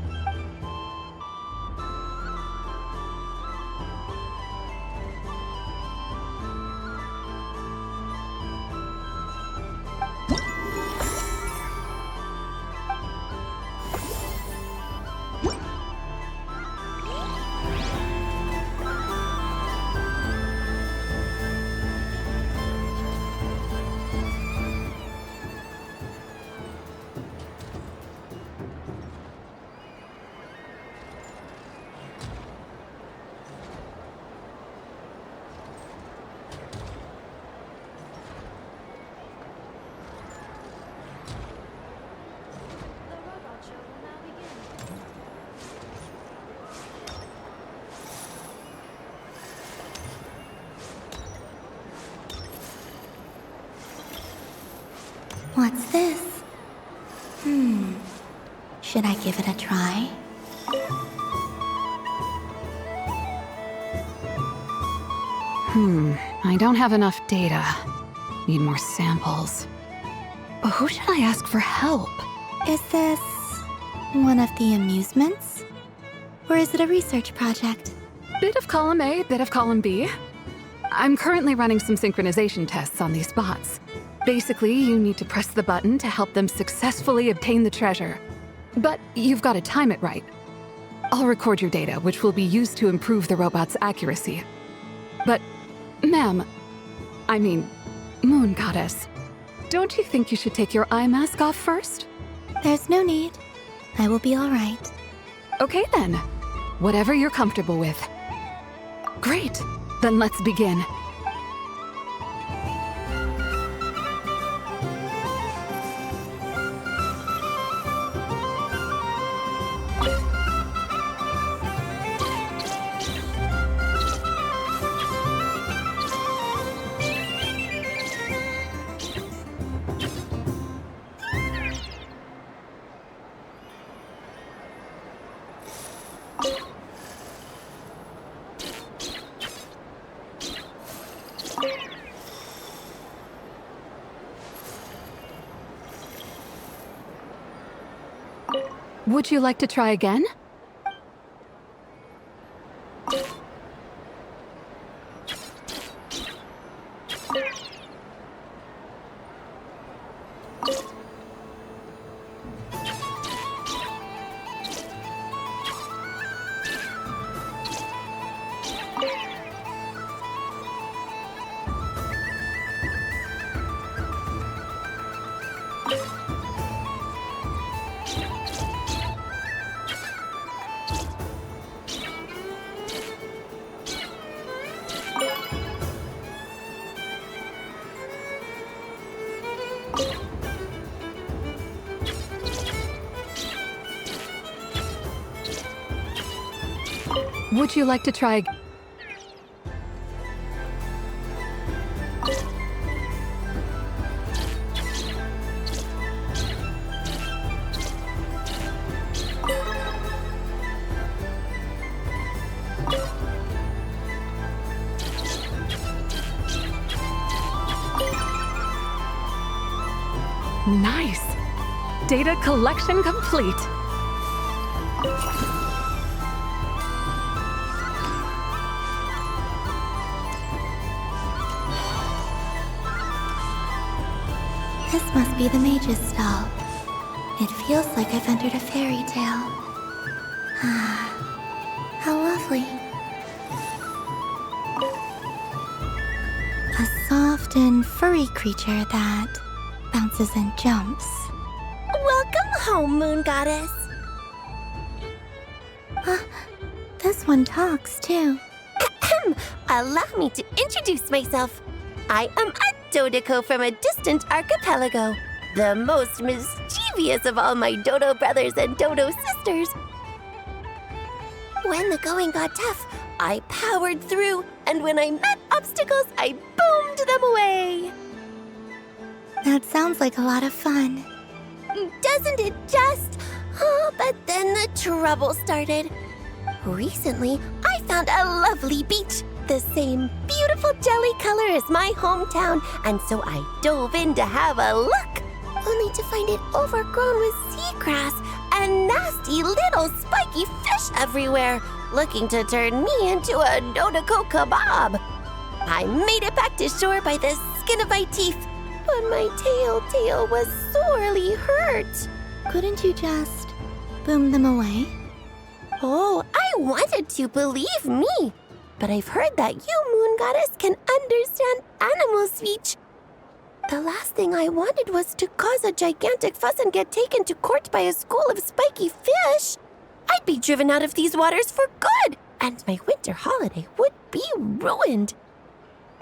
What's this? Should I give it a try? I don't have enough data. Need more samples. But who should I ask for help? Is this one of the amusements? Or is it a research project? Bit of column A, bit of column B. I'm currently running some synchronization tests on these bots. Basically, you need to press the button to help them successfully obtain the treasure. But you've got to time it right. I'll record your data, which will be used to improve the robot's accuracy. But, ma'am, I mean, Moon Goddess, don't you think you should take your eye mask off first? There's no need. I will be all right. Okay then. Whatever you're comfortable with. Great. Then let's begin. Would you like to try again? Would you like to try? Nice. Data collection complete. This must be the mage's stall. It feels like I've entered a fairy tale. Ah, how lovely. A soft and furry creature that bounces and jumps. Welcome home, Moon Goddess. This one talks too. Allow me to introduce myself. I am a Dodoco from a distant archipelago, the most mischievous of all my Dodo brothers and Dodo sisters. When the going got tough, I powered through, and when I met obstacles, I boomed them away. That sounds like a lot of fun. Doesn't it just? Oh, but then the trouble started. Recently, I found a lovely beach, the same beautiful jelly color as my hometown, and so I dove in to have a look, only to find it overgrown with seagrass and nasty little spiky fish everywhere, looking to turn me into a Dodoco kebab. I made it back to shore by the skin of my teeth, but my tail was sorely hurt. Couldn't you just boom them away? Oh, I wanted to, believe me. But I've heard that you, Moon Goddess, can understand animal speech. The last thing I wanted was to cause a gigantic fuss and get taken to court by a school of spiky fish. I'd be driven out of these waters for good, and my winter holiday would be ruined.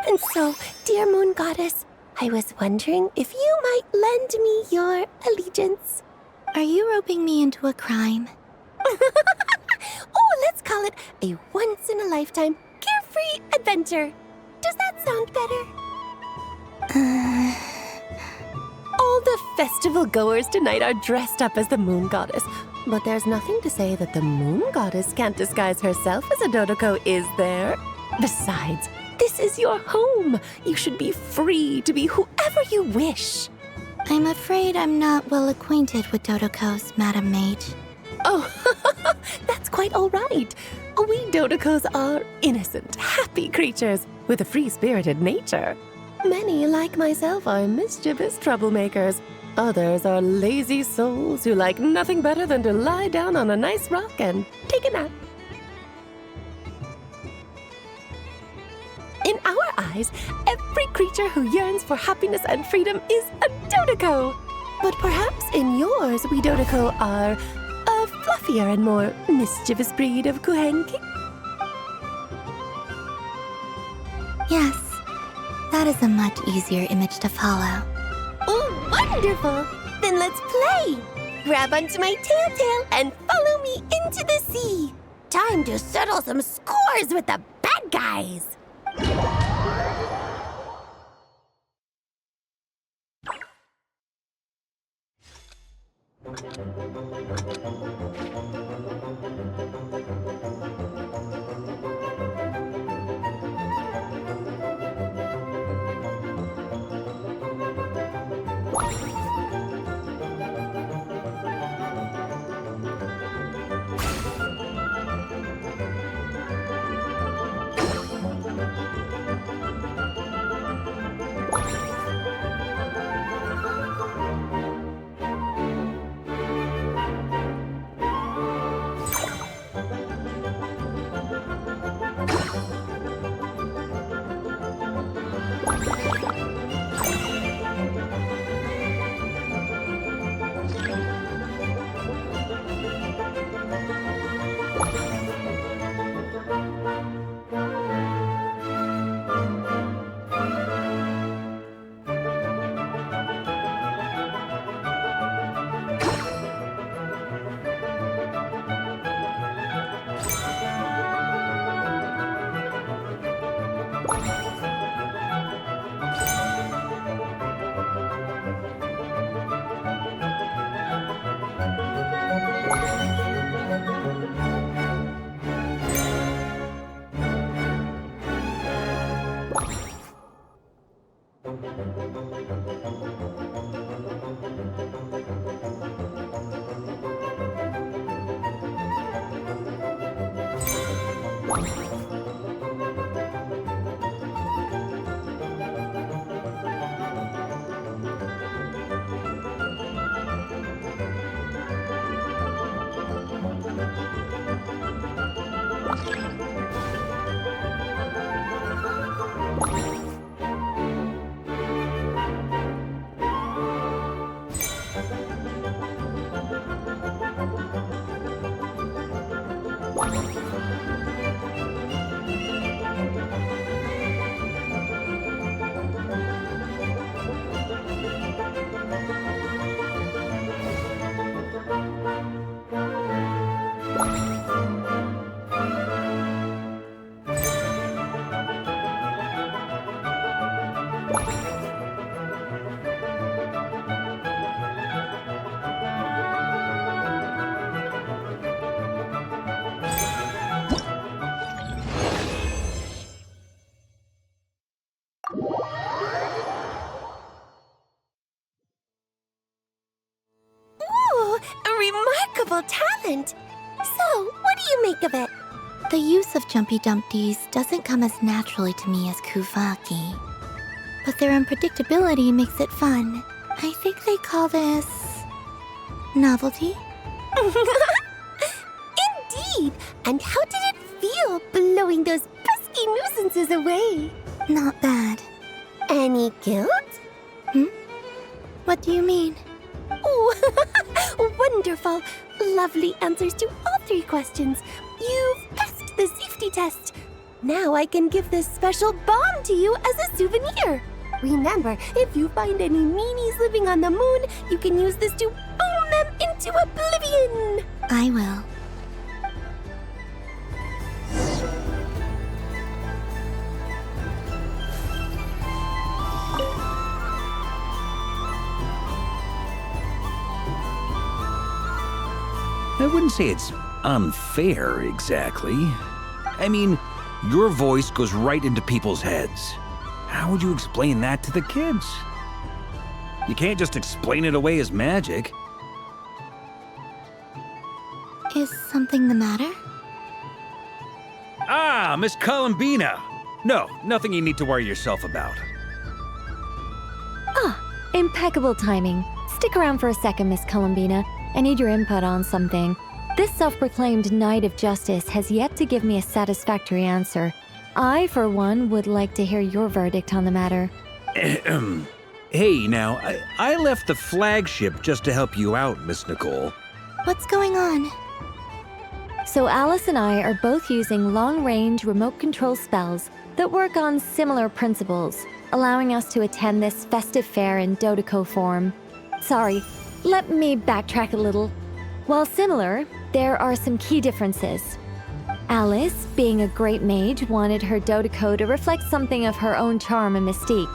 And so, dear Moon Goddess, I was wondering if you might lend me your allegiance. Are you roping me into a crime? Oh, let's call it a once-in-a-lifetime carefree adventure. Does that sound better? All the festival goers tonight are dressed up as the Moon Goddess. But there's nothing to say that the Moon Goddess can't disguise herself as a Dodoco, is there? Besides, this is your home. You should be free to be whoever you wish. I'm afraid I'm not well acquainted with Dodocos, Madam Mage. Oh, that's quite all right. We Dodocos are innocent, happy creatures with a free-spirited nature. Many, like myself, are mischievous troublemakers. Others are lazy souls who like nothing better than to lie down on a nice rock and take a nap. In our eyes, every creature who yearns for happiness and freedom is a Dodoco. But perhaps in yours, we Dodoco are a fluffier and more mischievous breed of Kuhenki? Yes, that is a much easier image to follow. Oh, wonderful! Then let's play! Grab onto my tail and follow me into the sea! Time to settle some scores with the bad guys! Ooh, a remarkable talent! So, what do you make of it? The use of Jumpy Dumpties doesn't come as naturally to me as Kuvaki. But their unpredictability makes it fun. I think they call this... novelty? Indeed! And how did it feel blowing those pesky nuisances away? Not bad. Any guilt? What do you mean? Oh, wonderful! Lovely answers to all 3 questions. You've passed the safety test. Now I can give this special bomb to you as a souvenir. Remember, if you find any meanies living on the moon, you can use this to boom them into oblivion. I will. I wouldn't say it's unfair, exactly. I mean, your voice goes right into people's heads. How would you explain that to the kids? You can't just explain it away as magic. Is something the matter? Ah, Miss Columbina! No, nothing you need to worry yourself about. Impeccable timing. Stick around for a second, Miss Columbina. I need your input on something. This self-proclaimed Knight of Justice has yet to give me a satisfactory answer. I, for one, would like to hear your verdict on the matter. Hey, now, I left the flagship just to help you out, Miss Nicole. What's going on? So Alice and I are both using long-range remote control spells that work on similar principles, allowing us to attend this festive fair in Dodoco form. Sorry, let me backtrack a little. While similar, there are some key differences. Alice, being a great mage, wanted her Dodoco to reflect something of her own charm and mystique.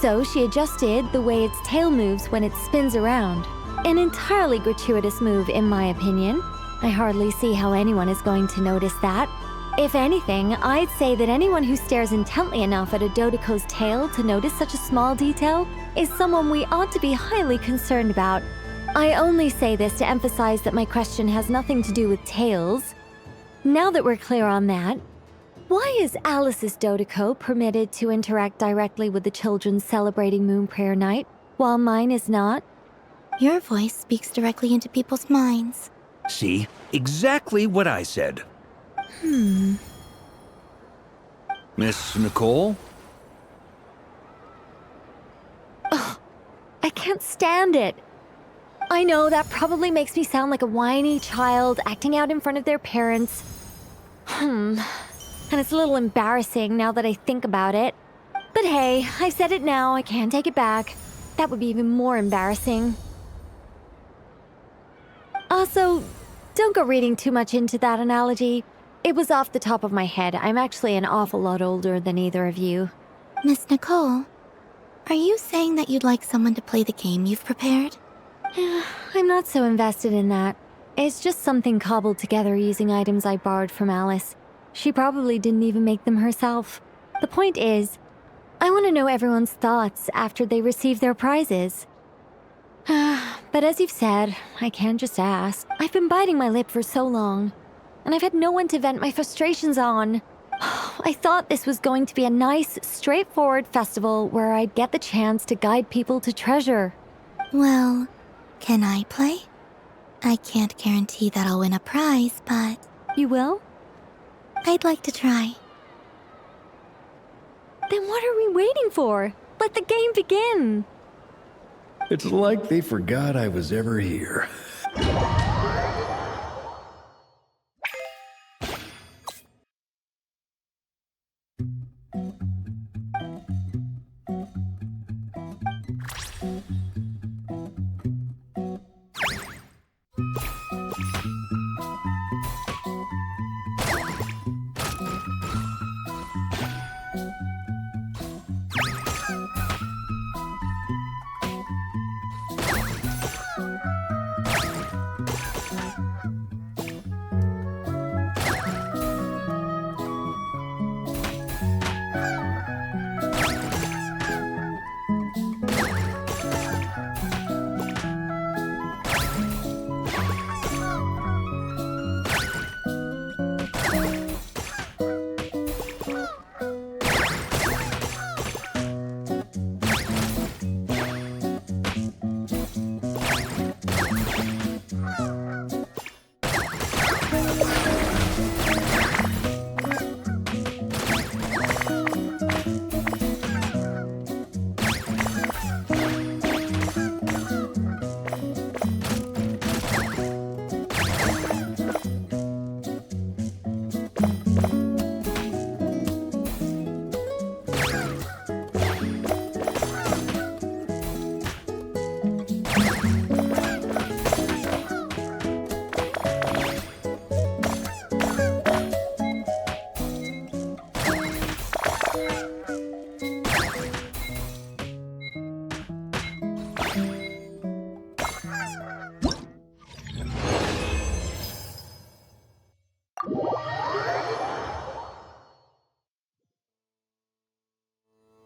So she adjusted the way its tail moves when it spins around. An entirely gratuitous move, in my opinion. I hardly see how anyone is going to notice that. If anything, I'd say that anyone who stares intently enough at a Dodoco's tail to notice such a small detail is someone we ought to be highly concerned about. I only say this to emphasize that my question has nothing to do with tails. Now that we're clear on that, why is Alice's Dodoco permitted to interact directly with the children celebrating Moon Prayer Night, while mine is not? Your voice speaks directly into people's minds. See? Exactly what I said. Miss Nicole? Ugh, I can't stand it. I know that probably makes me sound like a whiny child acting out in front of their parents. And it's a little embarrassing now that I think about it. But hey, I've said it now, I can't take it back. That would be even more embarrassing. Also, don't go reading too much into that analogy. It was off the top of my head. I'm actually an awful lot older than either of you. Miss Nicole, are you saying that you'd like someone to play the game you've prepared? I'm not so invested in that. It's just something cobbled together using items I borrowed from Alice. She probably didn't even make them herself. The point is, I want to know everyone's thoughts after they receive their prizes. But as you've said, I can't just ask. I've been biting my lip for so long, and I've had no one to vent my frustrations on. I thought this was going to be a nice, straightforward festival where I'd get the chance to guide people to treasure. Well, can I play? I can't guarantee that I'll win a prize, but... You will? I'd like to try. Then what are we waiting for? Let the game begin! It's like they forgot I was ever here.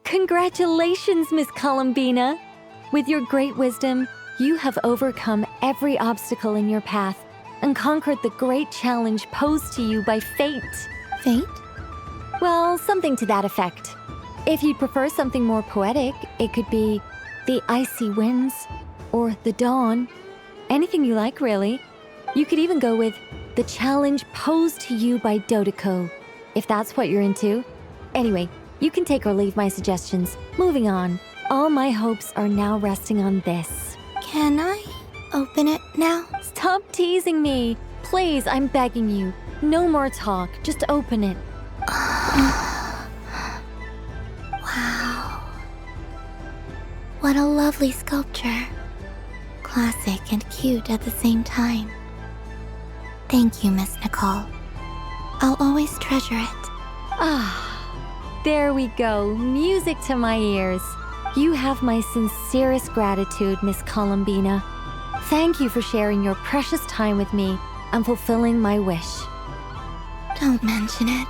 Congratulations, Miss Columbina! With your great wisdom, you have overcome every obstacle in your path and conquered the great challenge posed to you by fate. Fate? Well, something to that effect. If you'd prefer something more poetic, it could be the icy winds or the dawn. Anything you like, really. You could even go with the challenge posed to you by Dodeko, if that's what you're into. Anyway, you can take or leave my suggestions. Moving on. All my hopes are now resting on this. Can I open it now? Stop teasing me. Please, I'm begging you. No more talk. Just open it. Wow. What a lovely sculpture. Classic and cute at the same time. Thank you, Miss Nicole. I'll always treasure it. There we go. Music to my ears. You have my sincerest gratitude, Miss Columbina. Thank you for sharing your precious time with me and fulfilling my wish. Don't mention it.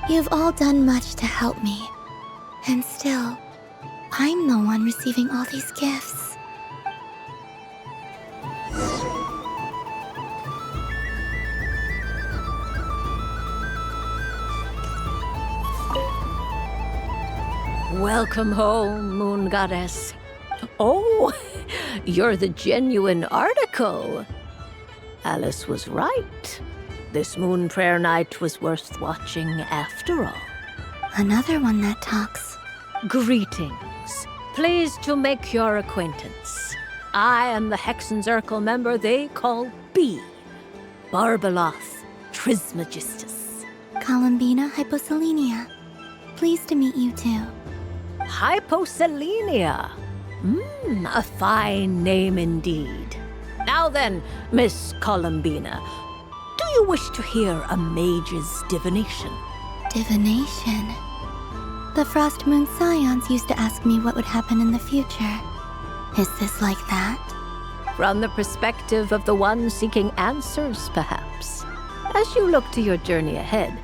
You've all done much to help me. And still, I'm the one receiving all these gifts. Welcome home, Moon Goddess. Oh, you're the genuine article. Alice was right. This moon prayer night was worth watching after all. Another one that talks. Greetings. Pleased to make your acquaintance. I am the Hexenzirkel member they call B. Barbeloth Trismegistus. Columbina Hyposelenia. Pleased to meet you too. Hyposelenia. A fine name indeed. Now then, Miss Columbina, do you wish to hear a mage's divination? Divination? The Frost Moon Scions used to ask me what would happen in the future. Is this like that? From the perspective of the one seeking answers, perhaps. As you look to your journey ahead,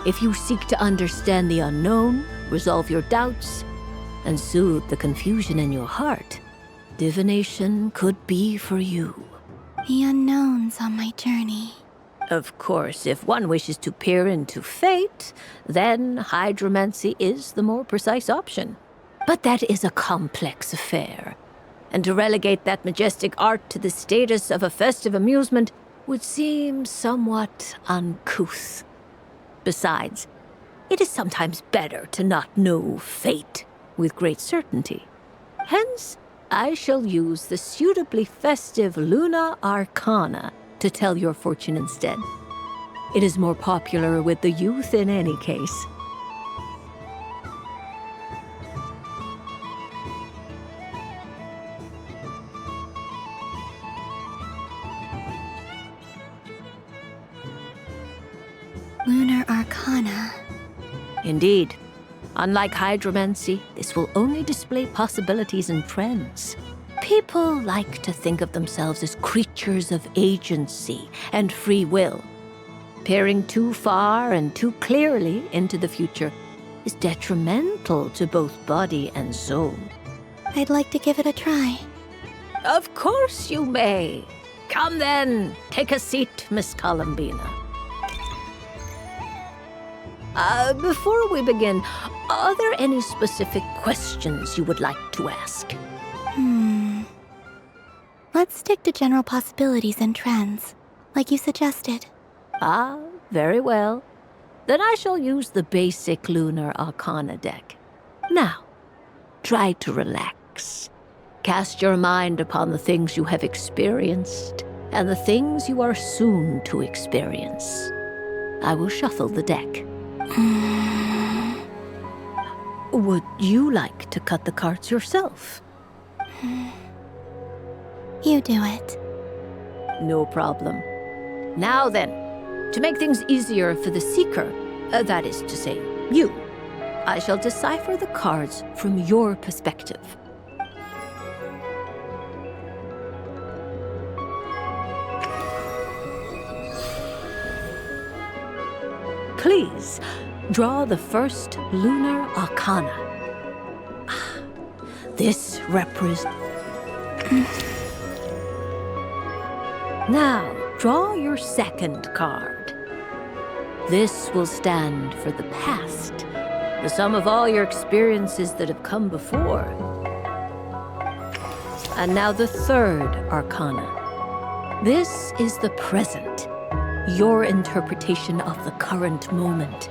if you seek to understand the unknown, resolve your doubts, and soothe the confusion in your heart, divination could be for you. The unknowns on my journey. Of course, if one wishes to peer into fate, then hydromancy is the more precise option. But that is a complex affair, and to relegate that majestic art to the status of a festive amusement would seem somewhat uncouth. Besides, it is sometimes better to not know fate with great certainty. Hence, I shall use the suitably festive Luna Arcana to tell your fortune instead. It is more popular with the youth in any case. Lunar Arcana. Indeed. Unlike hydromancy, this will only display possibilities and trends. People like to think of themselves as creatures of agency and free will. Peering too far and too clearly into the future is detrimental to both body and soul. I'd like to give it a try. Of course you may. Come then, take a seat, Miss Columbina. Before we begin, are there any specific questions you would like to ask? Let's stick to general possibilities and trends, like you suggested. Ah, very well. Then I shall use the basic Lunar Arcana deck. Now, try to relax. Cast your mind upon the things you have experienced and the things you are soon to experience. I will shuffle the deck. Would you like to cut the cards yourself? You do it. No problem. Now then, to make things easier for the seeker, that is to say, you, I shall decipher the cards from your perspective. Please, draw the first Lunar Arcana. This represents... Now, draw your second card. This will stand for the past, the sum of all your experiences that have come before. And now the third Arcana. This is the present, your interpretation of the current moment.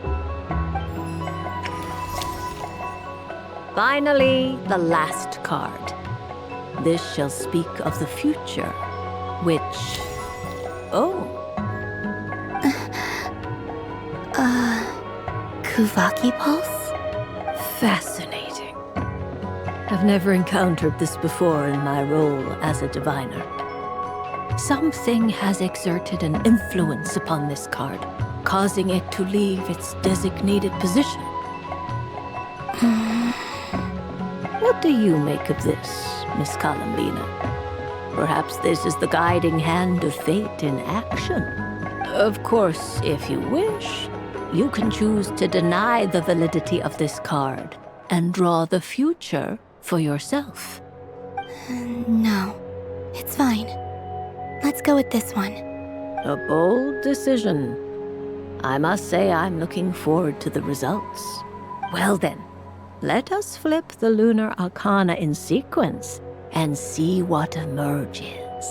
Finally, the last card. This shall speak of the future, which... Kuvaki Pulse? Fascinating. I've never encountered this before in my role as a diviner. Something has exerted an influence upon this card, causing it to leave its designated position. What do you make of this, Miss Columbina? Perhaps this is the guiding hand of fate in action. Of course, if you wish, you can choose to deny the validity of this card and draw the future for yourself. No, it's fine. Let's go with this one. A bold decision. I must say I'm looking forward to the results. Well then, let us flip the Lunar Arcana in sequence and see what emerges.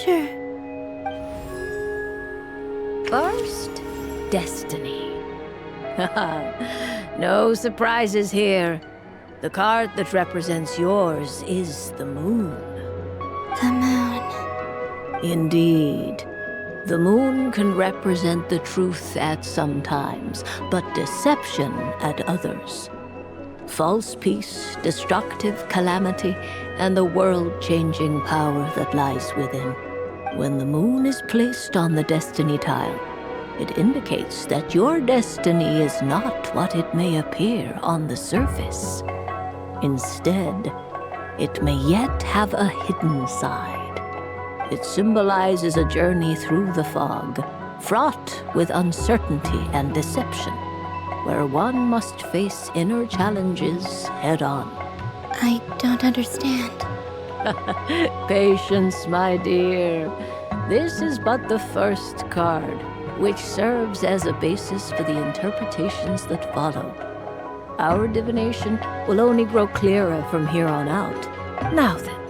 Sure. First, Destiny. No surprises here. The card that represents yours is the moon. The moon. Indeed. The moon can represent the truth at some times, but deception at others. False peace, destructive calamity, and the world-changing power that lies within. When the moon is placed on the destiny tile, it indicates that your destiny is not what it may appear on the surface. Instead, it may yet have a hidden side. It symbolizes a journey through the fog, fraught with uncertainty and deception, where one must face inner challenges head on. I don't understand. Patience, my dear. This is but the first card, which serves as a basis for the interpretations that follow. Our divination will only grow clearer from here on out. Now then,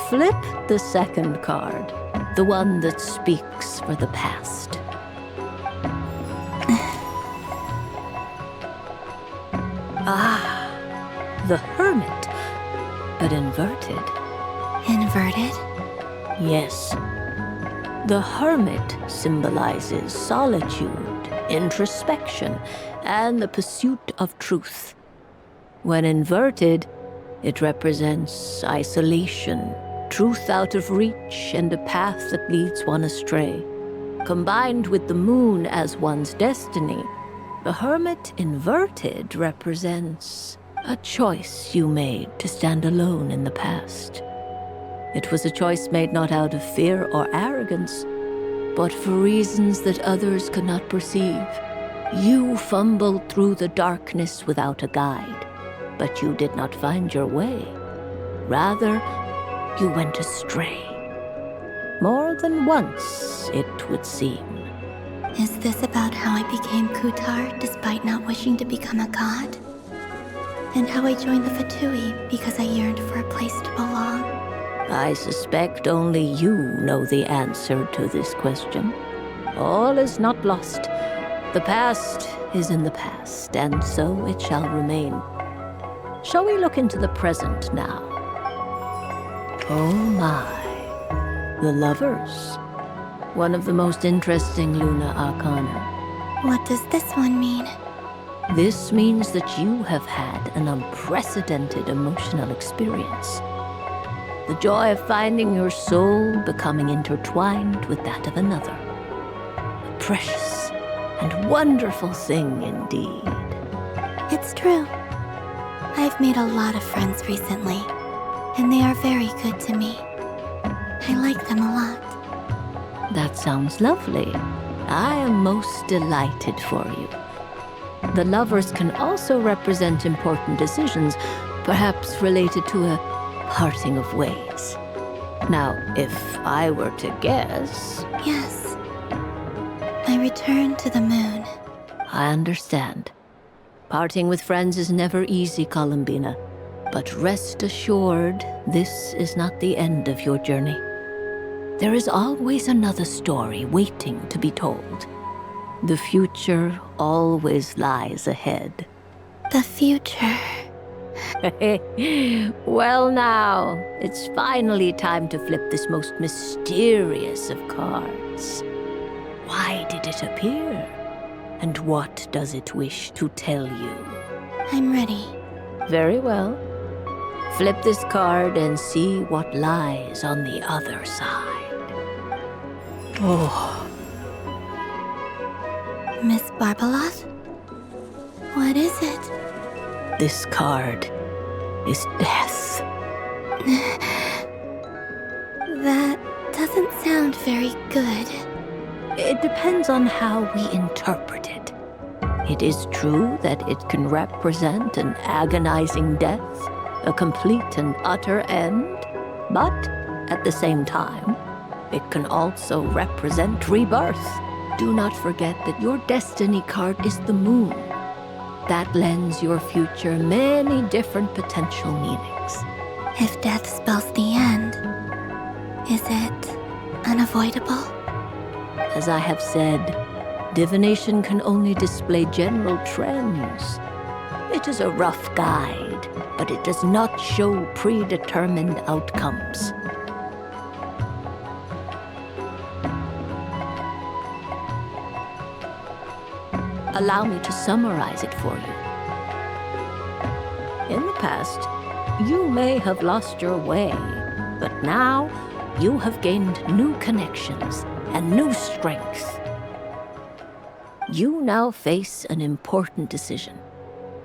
flip the second card, the one that speaks for the past. The Hermit, but inverted. Inverted? Yes. The Hermit symbolizes solitude, introspection, and the pursuit of truth. When inverted, it represents isolation, truth out of reach, and a path that leads one astray. Combined with the moon as one's destiny, the Hermit inverted represents a choice you made to stand alone in the past. It was a choice made not out of fear or arrogance, but for reasons that others could not perceive. You fumbled through the darkness without a guide, but you did not find your way. Rather, you went astray. More than once, it would seem. Is this about how I became Kutar despite not wishing to become a god? And how I joined the Fatui because I yearned for a place to belong? I suspect only you know the answer to this question. All is not lost. The past is in the past, and so it shall remain. Shall we look into the present now? Oh my. The Lovers. One of the most interesting Luna Arcana. What does this one mean? This means that you have had an unprecedented emotional experience. The joy of finding your soul becoming intertwined with that of another. A precious and wonderful thing indeed. It's true. I've made a lot of friends recently, and they are very good to me. I like them a lot. That sounds lovely. I am most delighted for you. The Lovers can also represent important decisions, perhaps related to a parting of ways. Now, if I were to guess... Yes. I return to the moon. I understand. Parting with friends is never easy, Columbina. But rest assured, this is not the end of your journey. There is always another story waiting to be told. The future always lies ahead. The future. Well now, it's finally time to flip this most mysterious of cards. Why did it appear? And what does it wish to tell you? I'm ready. Very well. Flip this card and see what lies on the other side. Oh. Miss Barbaloth? What is it? This card is death. That doesn't sound very good. It depends on how we interpret it. It is true that it can represent an agonizing death, a complete and utter end, but at the same time, it can also represent rebirth. Do not forget that your destiny card is the moon. That lends your future many different potential meanings. If death spells the end, is it unavoidable? As I have said, divination can only display general trends. It is a rough guide, but it does not show predetermined outcomes. Allow me to summarize it for you. In the past, you may have lost your way, but now you have gained new connections and new strength. You now face an important decision,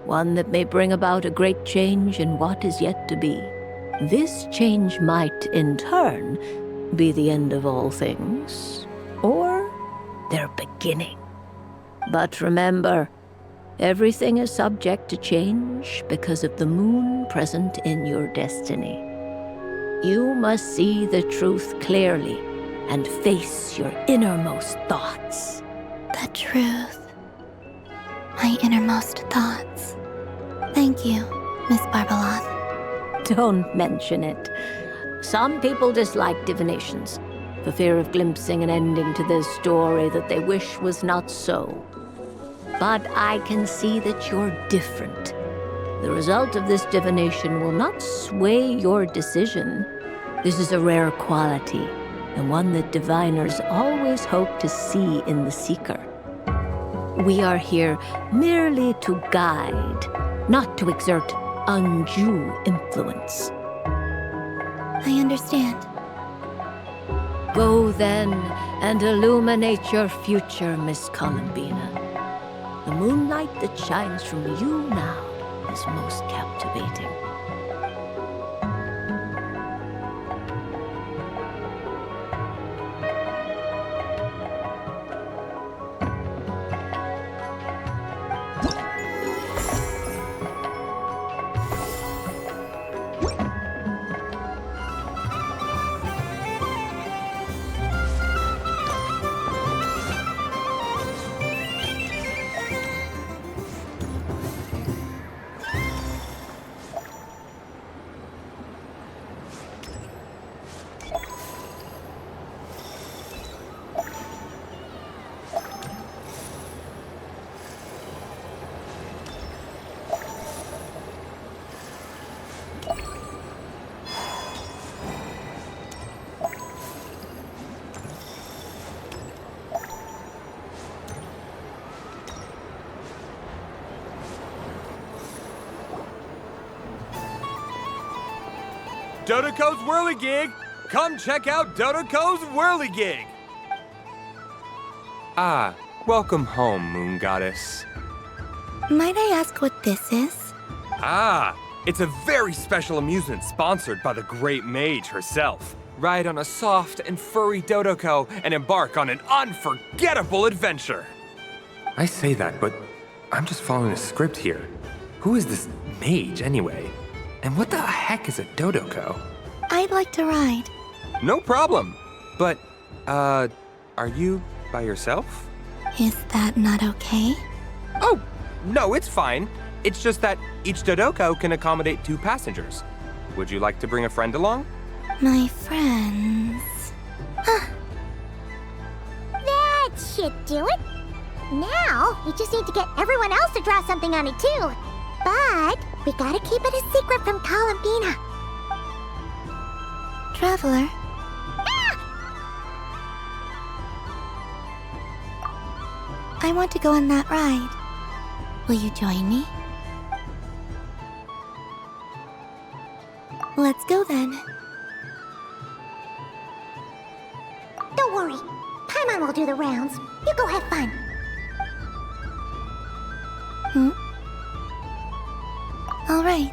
one that may bring about a great change in what is yet to be. This change might, in turn, be the end of all things, or their beginning. But remember, Everything is subject to change because of the moon present in your destiny. You must see the truth clearly and face your innermost thoughts. The truth. My innermost thoughts. Thank you, Miss Barbeloth. Don't mention it. Some people dislike divinations, for fear of glimpsing an ending to their story that they wish was not so. But I can see that you're different. The result of this divination will not sway your decision. This is a rare quality, and one that diviners always hope to see in the seeker. We are here merely to guide, not to exert undue influence. I understand. Go then and illuminate your future, Miss Columbina. The moonlight that shines from you now is most captivating. Dodoco's Whirligig! Come check out Dodoco's Whirligig! Ah, welcome home, Moon Goddess. Might I ask what this is? Ah, it's a very special amusement sponsored by the great mage herself. Ride on a soft and furry Dodoco and embark on an unforgettable adventure. I say that, but I'm just following a script here. Who is this mage, anyway? And what the heck is a Dodoco? I'd like to ride. No problem. But, are you by yourself? Is that not okay? Oh, no, it's fine. It's just that each Dodoco can accommodate 2 passengers. Would you like to bring a friend along? My friends. That should do it. Now, we just need to get everyone else to draw something on it too. But we gotta keep it a secret from Columbina. Traveler. I want to go on that ride. Will you join me? Let's go then. Don't worry. Paimon will do the rounds. You go have fun. All right.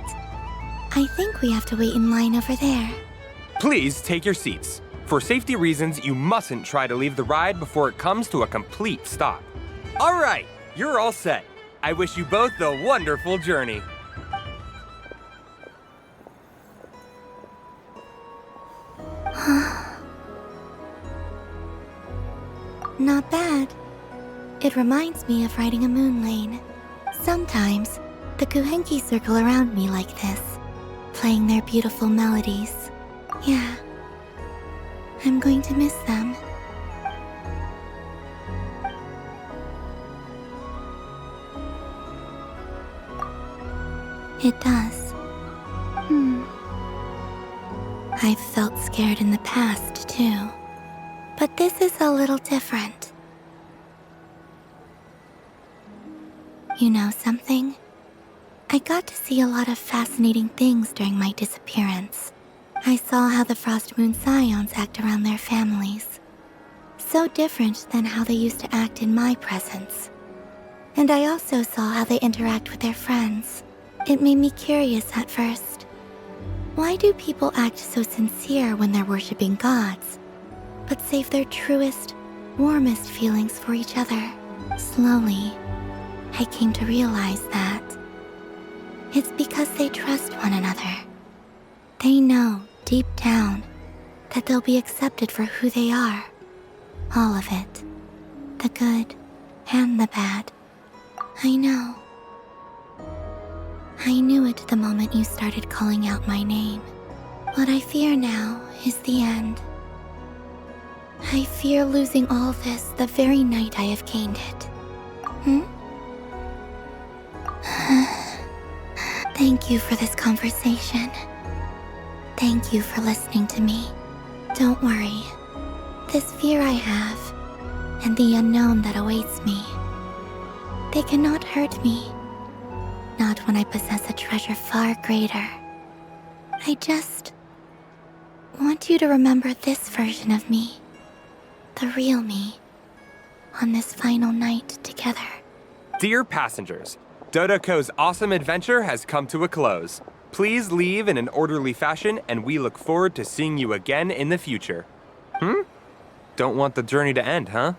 I think we have to wait in line over there. Please take your seats. For safety reasons, you mustn't try to leave the ride before it comes to a complete stop. All right, you're all set. I wish you both a wonderful journey. Not bad. It reminds me of riding a moon lane. Sometimes, the Kuhenki circle around me like this, playing their beautiful melodies. Yeah. I'm going to miss them. It does. I've felt scared in the past, too. But this is a little different. You know something? I got to see a lot of fascinating things during my disappearance. I saw how the Frost Moon Scions act around their families. So different than how they used to act in my presence. And I also saw how they interact with their friends. It made me curious at first. Why do people act so sincere when they're worshipping gods, but save their truest, warmest feelings for each other? Slowly, I came to realize that it's because they trust one another. They know, deep down, that they'll be accepted for who they are. All of it. The good and the bad. I know. I knew it the moment you started calling out my name. What I fear now is the end. I fear losing all this the very night I have gained it. Thank you for this conversation. Thank you for listening to me. Don't worry. This fear I have, and the unknown that awaits me, they cannot hurt me. Not when I possess a treasure far greater. I just want you to remember this version of me. The real me. On this final night together. Dear passengers, Dodoco's awesome adventure has come to a close. Please leave in an orderly fashion, and we look forward to seeing you again in the future. Don't want the journey to end, huh?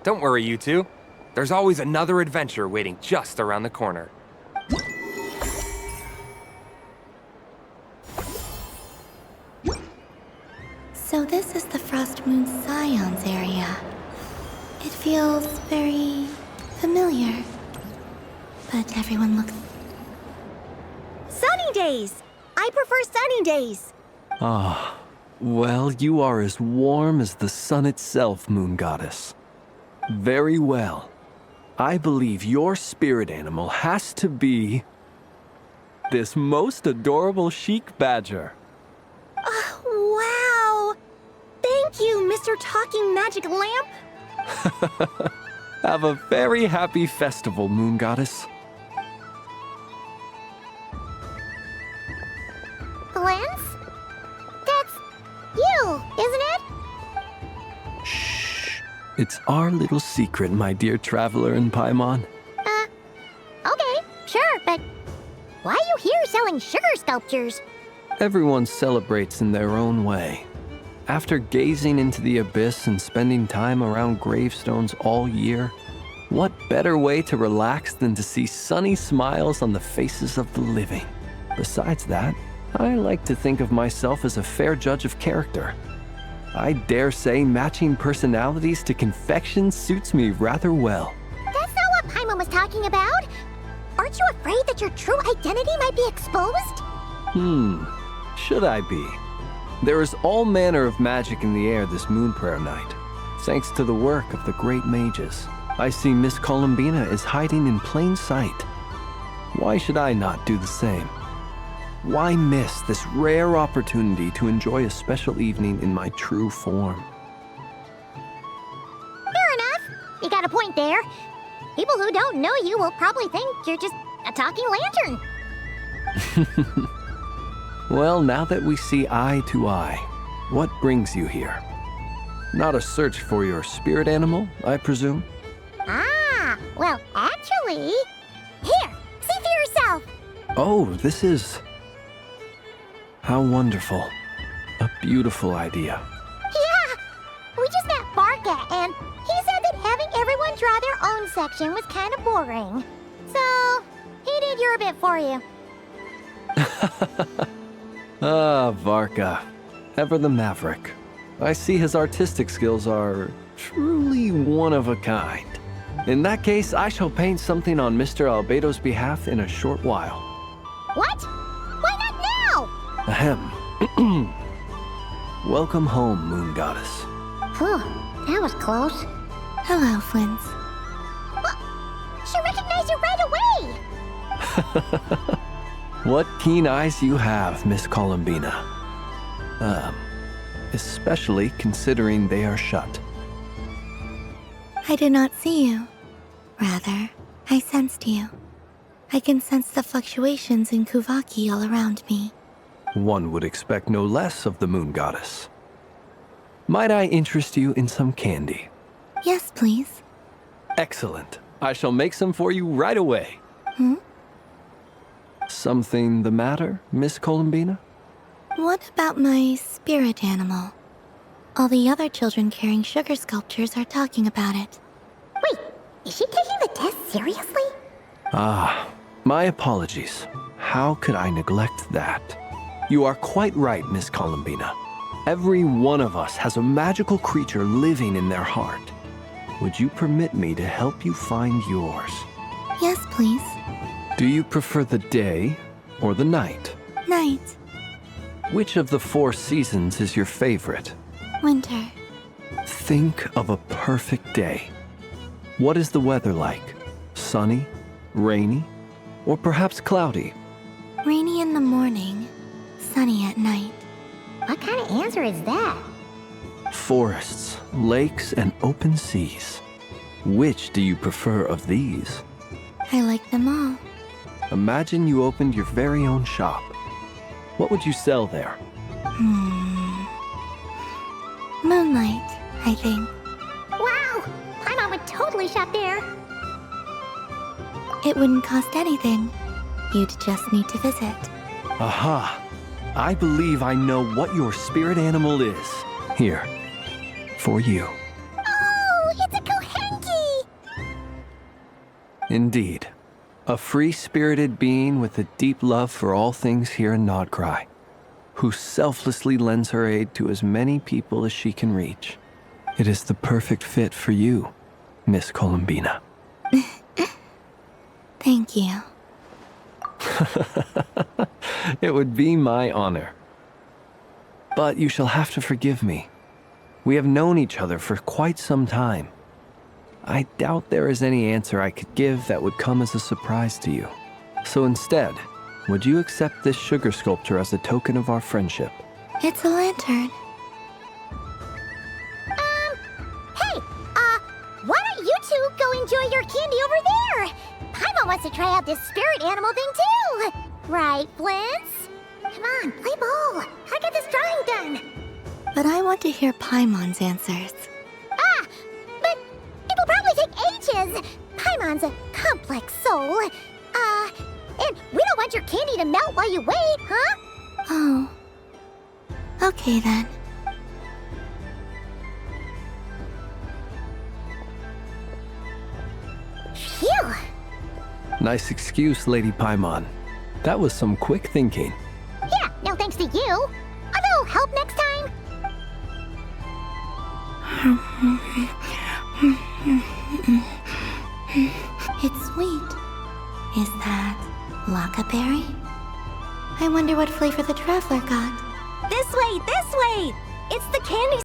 Don't worry, you two. There's always another adventure waiting just around the corner. So this is the Frost Moon Scions area. It feels very familiar. But everyone looks... Sunny days! I prefer sunny days. Ah, well, you are as warm as the sun itself, Moon Goddess. Very well. I believe your spirit animal has to be... this most adorable chic badger. Wow! Thank you, Mr. Talking Magic Lamp. Have a very happy festival, Moon Goddess. Lance? That's you, isn't it? Shh. It's our little secret, my dear traveler in Paimon. Okay, sure, but why are you here selling sugar sculptures? Everyone celebrates in their own way. After gazing into the abyss and spending time around gravestones all year, what better way to relax than to see sunny smiles on the faces of the living? Besides that, I like to think of myself as a fair judge of character. I dare say matching personalities to confection suits me rather well. That's not what Paimon was talking about. Aren't you afraid that your true identity might be exposed? Should I be? There is all manner of magic in the air this moon prayer night, thanks to the work of the great mages. I see Miss Columbina is hiding in plain sight. Why should I not do the same? Why miss this rare opportunity to enjoy a special evening in my true form? Fair enough. You got a point there. People who don't know you will probably think you're just a talking lantern. Well, now that we see eye to eye, what brings you here? Not a search for your spirit animal, I presume? Ah, well, actually... Here, see for yourself. Oh, this is... how wonderful. A beautiful idea. Yeah, we just met Barca, and he said that having everyone draw their own section was kind of boring. So, he did your bit for you. Ah, Varka. Ever the maverick. I see his artistic skills are truly one of a kind. In that case, I shall paint something on Mr. Albedo's behalf in a short while. What? Why not now? Ahem. Welcome home, Moon Goddess. Phew, that was close. Hello, Flint. Well, she recognized you right away! What keen eyes you have, Miss Columbina. Especially considering they are shut. I did not see you. Rather, I sensed you. I can sense the fluctuations in Kuvaki all around me. One would expect no less of the Moon Goddess. Might I interest you in some candy? Yes, please. Excellent. I shall make some for you right away. Something the matter, Miss Columbina? What about my spirit animal? All the other children carrying sugar sculptures are talking about it. Wait, Is she taking the test seriously? Ah, my apologies. How could I neglect that? You are quite right, Miss Columbina. Every one of us has a magical creature living in their heart. Would you permit me to help you find yours? Yes, please. Do you prefer the day or the night? Night. Which of the 4 seasons is your favorite? Winter. Think of a perfect day. What is the weather like? Sunny, rainy, or perhaps cloudy? Rainy in the morning, sunny at night. What kind of answer is that? Forests, lakes, and open seas. Which do you prefer of these? I like them all. Imagine you opened your very own shop. What would you sell there? Moonlight, I think. Wow! Paimon would totally shop there. It wouldn't cost anything. You'd just need to visit. Aha! I believe I know what your spirit animal is. Here, for you. Oh, it's a Kohenki! Indeed. A free-spirited being with a deep love for all things here in Nodcry, who selflessly lends her aid to as many people as she can reach. It is the perfect fit for you, Miss Columbina. Thank you. It would be my honor. But you shall have to forgive me. We have known each other for quite some time. I doubt there is any answer I could give that would come as a surprise to you. So instead, would you accept this sugar sculpture as a token of our friendship? It's a lantern. Hey, why don't you two go enjoy your candy over there? Paimon wants to try out this spirit animal thing too. Right, Blintz? Come on, play ball. I get this drawing done. But I want to hear Paimon's answers. But it'll probably take ages. Paimon's a complex soul. And we don't want your candy to melt while you wait, huh? Oh. Okay then. Phew. Nice excuse, Lady Paimon. That was some quick thinking. Yeah, no thanks to you. A little help next time. It's sweet. Is that Lockaberry? I wonder what flavor the traveler got. This way! It's the candy